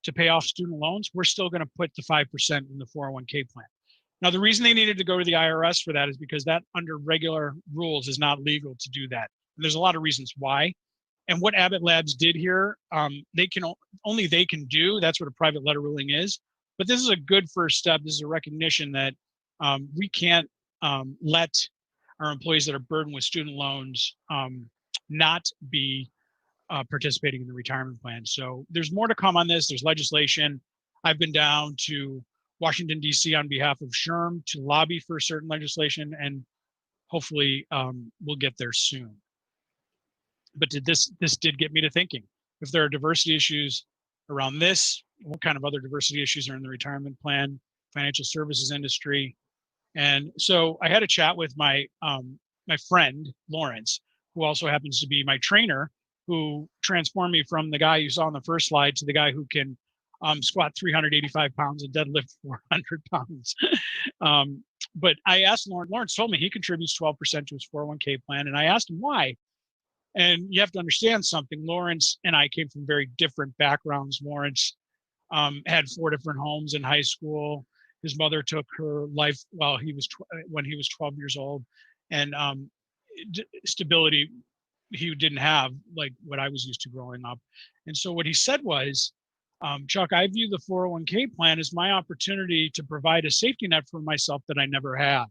to pay off student loans, we're still going to put the 5% in the 401k plan. Now, the reason they needed to go to the IRS for that is because that under regular rules is not legal to do that. And there's a lot of reasons why. And what Abbott Labs did here, only they can do. That's what a private letter ruling is. But this is a good first step. This is a recognition that we can't let our employees that are burdened with student loans not be participating in the retirement plan. So there's more to come on this. There's legislation. I've been down to Washington, D.C. on behalf of SHRM to lobby for certain legislation, and hopefully we'll get there soon. But this did get me to thinking, if there are diversity issues around this, what kind of other diversity issues are in the retirement plan, financial services industry? And so I had a chat with my my friend, Lawrence, who also happens to be my trainer, who transformed me from the guy you saw on the first slide to the guy who can squat 385 pounds and deadlift 400 pounds. But I asked Lawrence told me he contributes 12% to his 401k plan. And I asked him why. And you have to understand something. Lawrence and I came from very different backgrounds. Lawrence had 4 different homes in high school. His mother took her life while he was when he was 12 years old, and stability he didn't have like what I was used to growing up. And so what he said was, Chuck, I view the 401k plan as my opportunity to provide a safety net for myself that I never had.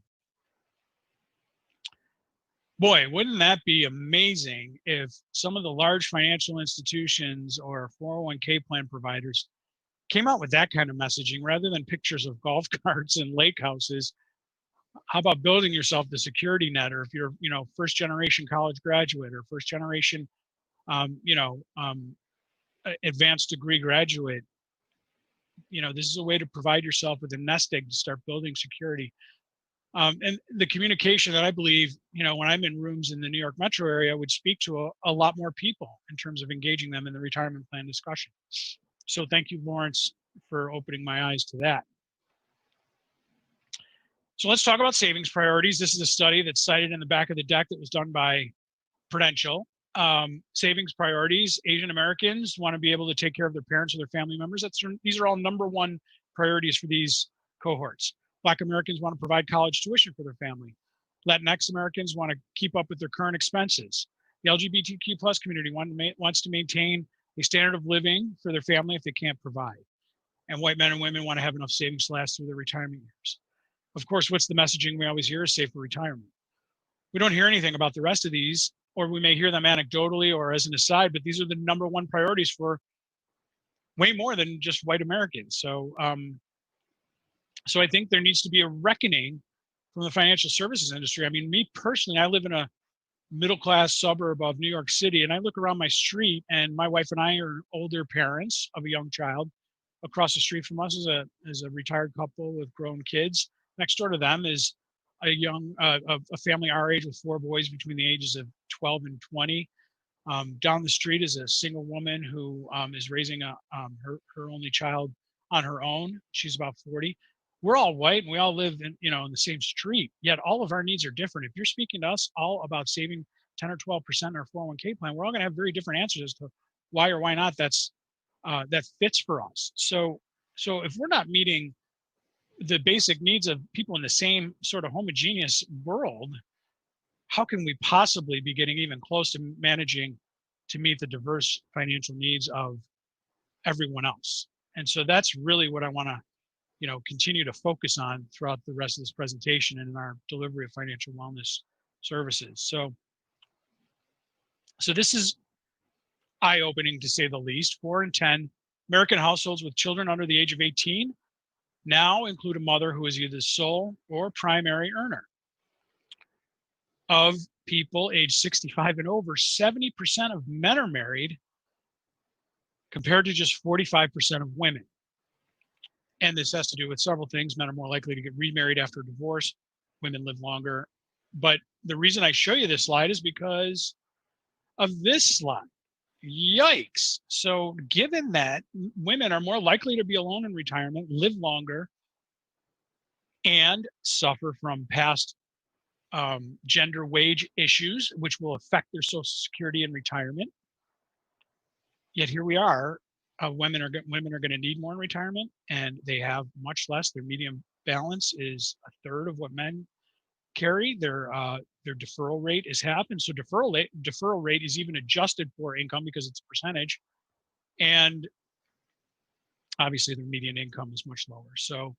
Boy, wouldn't that be amazing if some of the large financial institutions or 401k plan providers came out with that kind of messaging rather than pictures of golf carts and lake houses. How about building yourself the security net? Or if you're, first generation college graduate or first generation, advanced degree graduate, this is a way to provide yourself with a nest egg to start building security. And the communication that I believe, when I'm in rooms in the New York metro area, would speak to a lot more people in terms of engaging them in the retirement plan discussion. So thank you, Lawrence, for opening my eyes to that. So let's talk about savings priorities. This is a study that's cited in the back of the deck that was done by Prudential. Savings priorities, Asian Americans want to be able to take care of their parents or their family members. These are all #1 priorities for these cohorts. Black Americans want to provide college tuition for their family. Latinx Americans want to keep up with their current expenses. The LGBTQ plus community wants to maintain a standard of living for their family if they can't provide. And white men and women want to have enough savings to last through their retirement years. Of course, what's the messaging we always hear is safe for retirement. We don't hear anything about the rest of these, or we may hear them anecdotally or as an aside, but these are the #1 priorities for way more than just white Americans. So I think there needs to be a reckoning from the financial services industry. I mean, me personally, I live in a middle-class suburb of New York City, and I look around my street, and my wife and I are older parents of a young child. Across the street from us is a retired couple with grown kids. Next door to them is a family our age with 4 boys between the ages of 12 and 20. Down the street is a single woman who is raising her only child on her own. She's about 40. We're all white and we all live in the same street, yet all of our needs are different. If you're speaking to us all about saving 10 or 12% in our 401k plan, we're all going to have very different answers as to why or why not that fits for us. So if we're not meeting the basic needs of people in the same sort of homogeneous world, how can we possibly be getting even close to managing to meet the diverse financial needs of everyone else? And so that's really what I want to continue to focus on throughout the rest of this presentation and in our delivery of financial wellness services. So this is eye-opening, to say the least. 4 in 10 American households with children under the age of 18 now include a mother who is either the sole or primary earner. Of people age 65 and over, 70% of men are married, compared to just 45% of women. And this has to do with several things. Men are more likely to get remarried after a divorce. Women live longer. But the reason I show you this slide is because of this slide. Yikes. So given that women are more likely to be alone in retirement, live longer, and suffer from past gender wage issues, which will affect their Social Security in retirement. Yet here we are, women are going to need more in retirement, and they have much less. Their median balance is a third of what men carry. Their deferral rate is half, and so deferral rate is even adjusted for income because it's a percentage, and obviously their median income is much lower. So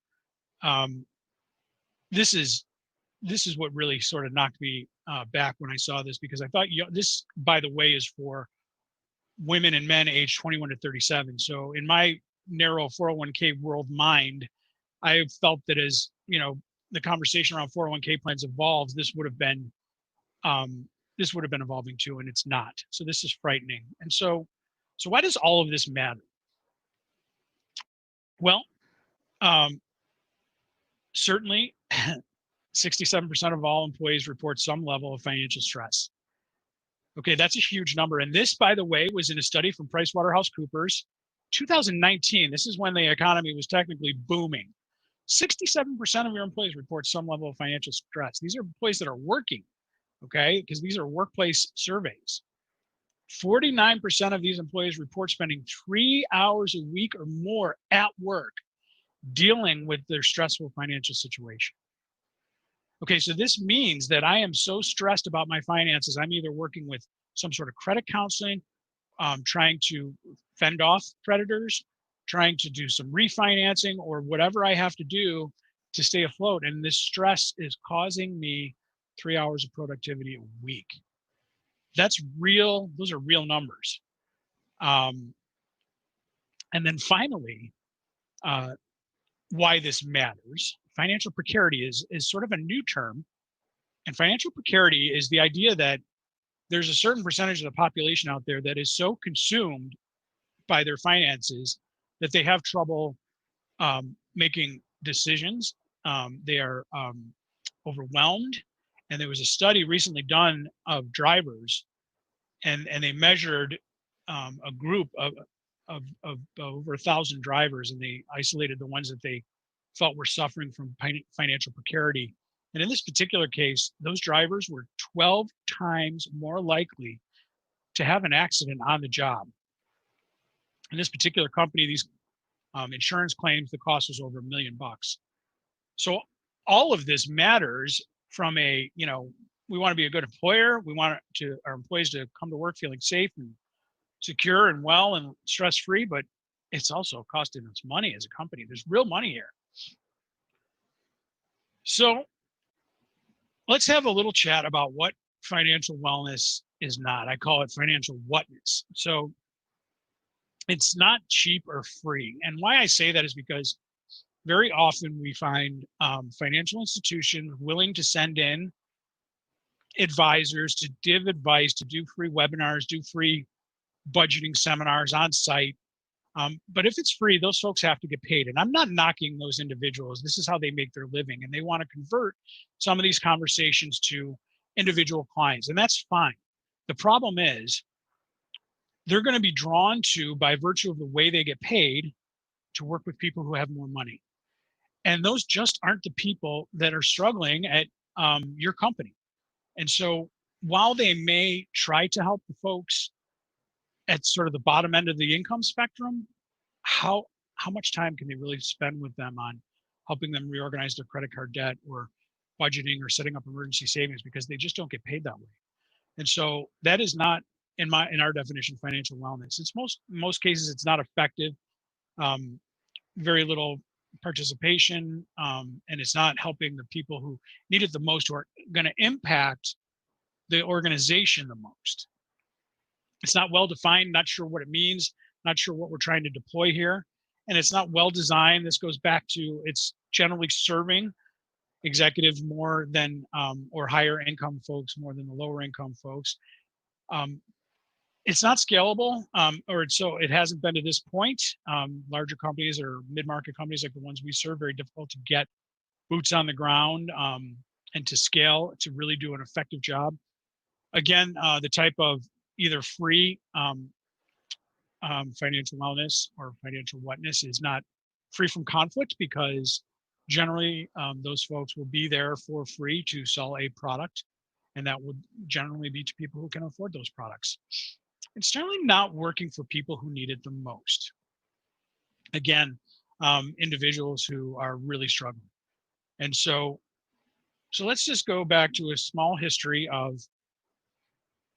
this is what really sort of knocked me back when I saw this, because I thought, this, by the way, is for women and men aged 21 to 37. So in my narrow 401k world mind, I felt that as the conversation around 401k plans evolves, this would have been evolving too, and it's not. So this is frightening. And so why does all of this matter? Well, certainly 67% of all employees report some level of financial stress. Okay, that's a huge number. And this, by the way, was in a study from PricewaterhouseCoopers, 2019. This is when the economy was technically booming. 67% of your employees report some level of financial stress. These are employees that are working, okay, because these are workplace surveys. 49% of these employees report spending 3 hours a week or more at work dealing with their stressful financial situation. Okay, so this means that I am so stressed about my finances, I'm either working with some sort of credit counseling, trying to fend off creditors, trying to do some refinancing, or whatever I have to do to stay afloat. And this stress is causing me 3 hours of productivity a week. That's real. Those are real numbers. And then finally, why this matters. Financial precarity is sort of a new term. And financial precarity is the idea that there's a certain percentage of the population out there that is so consumed by their finances that they have trouble making decisions. They are overwhelmed. And there was a study recently done of drivers, and they measured a group of over 1,000 drivers, and they isolated the ones that they felt were suffering from financial precarity. And in this particular case, those drivers were 12 times more likely to have an accident on the job. In this particular company, these insurance claims, the cost was over $1 million. So all of this matters from a, we want to be a good employer. We want our employees to come to work feeling safe and secure and well and stress-free, but it's also costing us money as a company. There's real money here. So let's have a little chat about what financial wellness is not. I call it financial whatness. So it's not cheap or free. And why I say that is because very often we find financial institutions willing to send in advisors to give advice, to do free webinars, do free budgeting seminars on site. But if it's free, those folks have to get paid. And I'm not knocking those individuals. This is how they make their living. And they want to convert some of these conversations to individual clients. And that's fine. The problem is they're going to be drawn to, by virtue of the way they get paid, to work with people who have more money. And those just aren't the people that are struggling at your company. And so while they may try to help the folks at sort of the bottom end of the income spectrum, how much time can they really spend with them on helping them reorganize their credit card debt or budgeting or setting up emergency savings, because they just don't get paid that way. And so that is not, in our definition, financial wellness. It's most cases it's not effective, very little participation, and it's not helping the people who need it the most, who are going to impact the organization the most. It's not well defined, not sure what it means, not sure what we're trying to deploy here. And it's not well designed. This goes back to, it's generally serving executives more than, or higher income folks more than the lower income folks. It's not scalable, so it hasn't been to this point. Larger companies or mid-market companies like the ones we serve, very difficult to get boots on the ground and to scale to really do an effective job. Again, the type of either free financial wellness or financial whatness is not free from conflict, because generally those folks will be there for free to sell a product, and that would generally be to people who can afford those products. It's generally not working for people who need it the most. Again, individuals who are really struggling. And so let's just go back to a small history of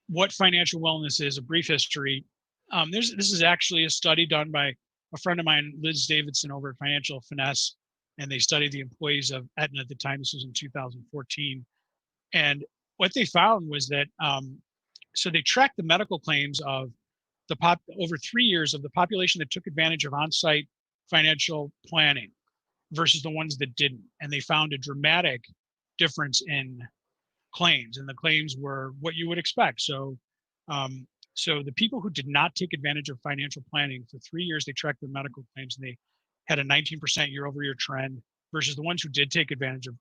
what financial wellness is, a brief history. This is actually a study done by a friend of mine, Liz Davidson, over at Financial Finesse, and they studied the employees of Aetna at the time. This was in 2014. And what they found was that, so they tracked the medical claims of over 3 years of the population that took advantage of on-site financial planning versus the ones that didn't. And they found a dramatic difference in claims, and the claims were what you would expect. So the people who did not take advantage of financial planning for 3 years, they tracked their medical claims, and they had a 19% year-over-year trend versus the ones who did take advantage of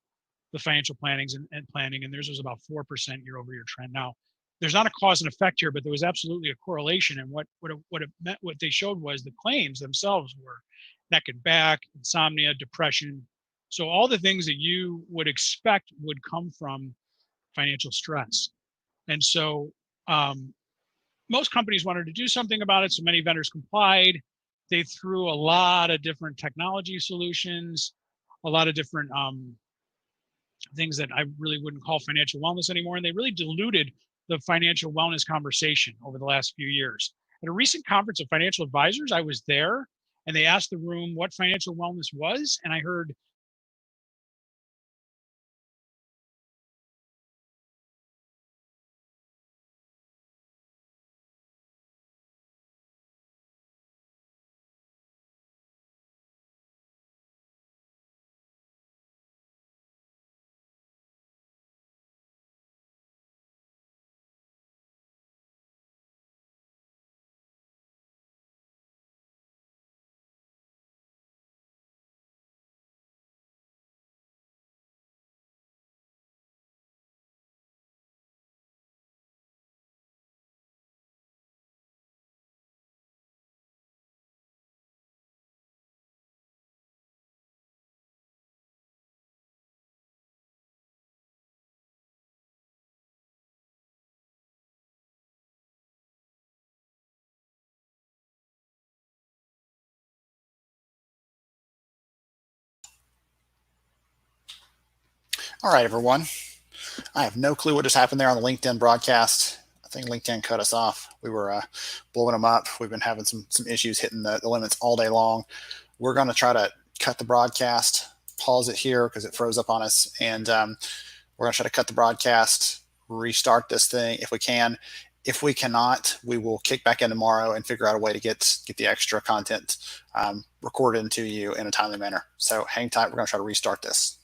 the financial plannings and planning, and theirs was about 4% year-over-year trend. Now, there's not a cause and effect here, but there was absolutely a correlation. And what it meant, what they showed was the claims themselves were neck and back, insomnia, depression. So all the things that you would expect would come from financial stress. And so most companies wanted to do something about it, so many vendors complied. They threw a lot of different technology solutions, a lot of different things that I really wouldn't call financial wellness anymore, and they really diluted the financial wellness conversation over the last few years. At a recent conference of financial advisors, I was there, and they asked the room what financial wellness was, and I heard All right, everyone. I have no clue what just happened there on the LinkedIn broadcast. I think LinkedIn cut us off. We were blowing them up. We've been having some issues hitting the limits all day long. We're going to try to cut the broadcast, pause it here because it froze up on us, and we're going to try to cut the broadcast, restart this thing if we can. If we cannot, we will kick back in tomorrow and figure out a way to get the extra content recorded into you in a timely manner. So hang tight. We're going to try to restart this.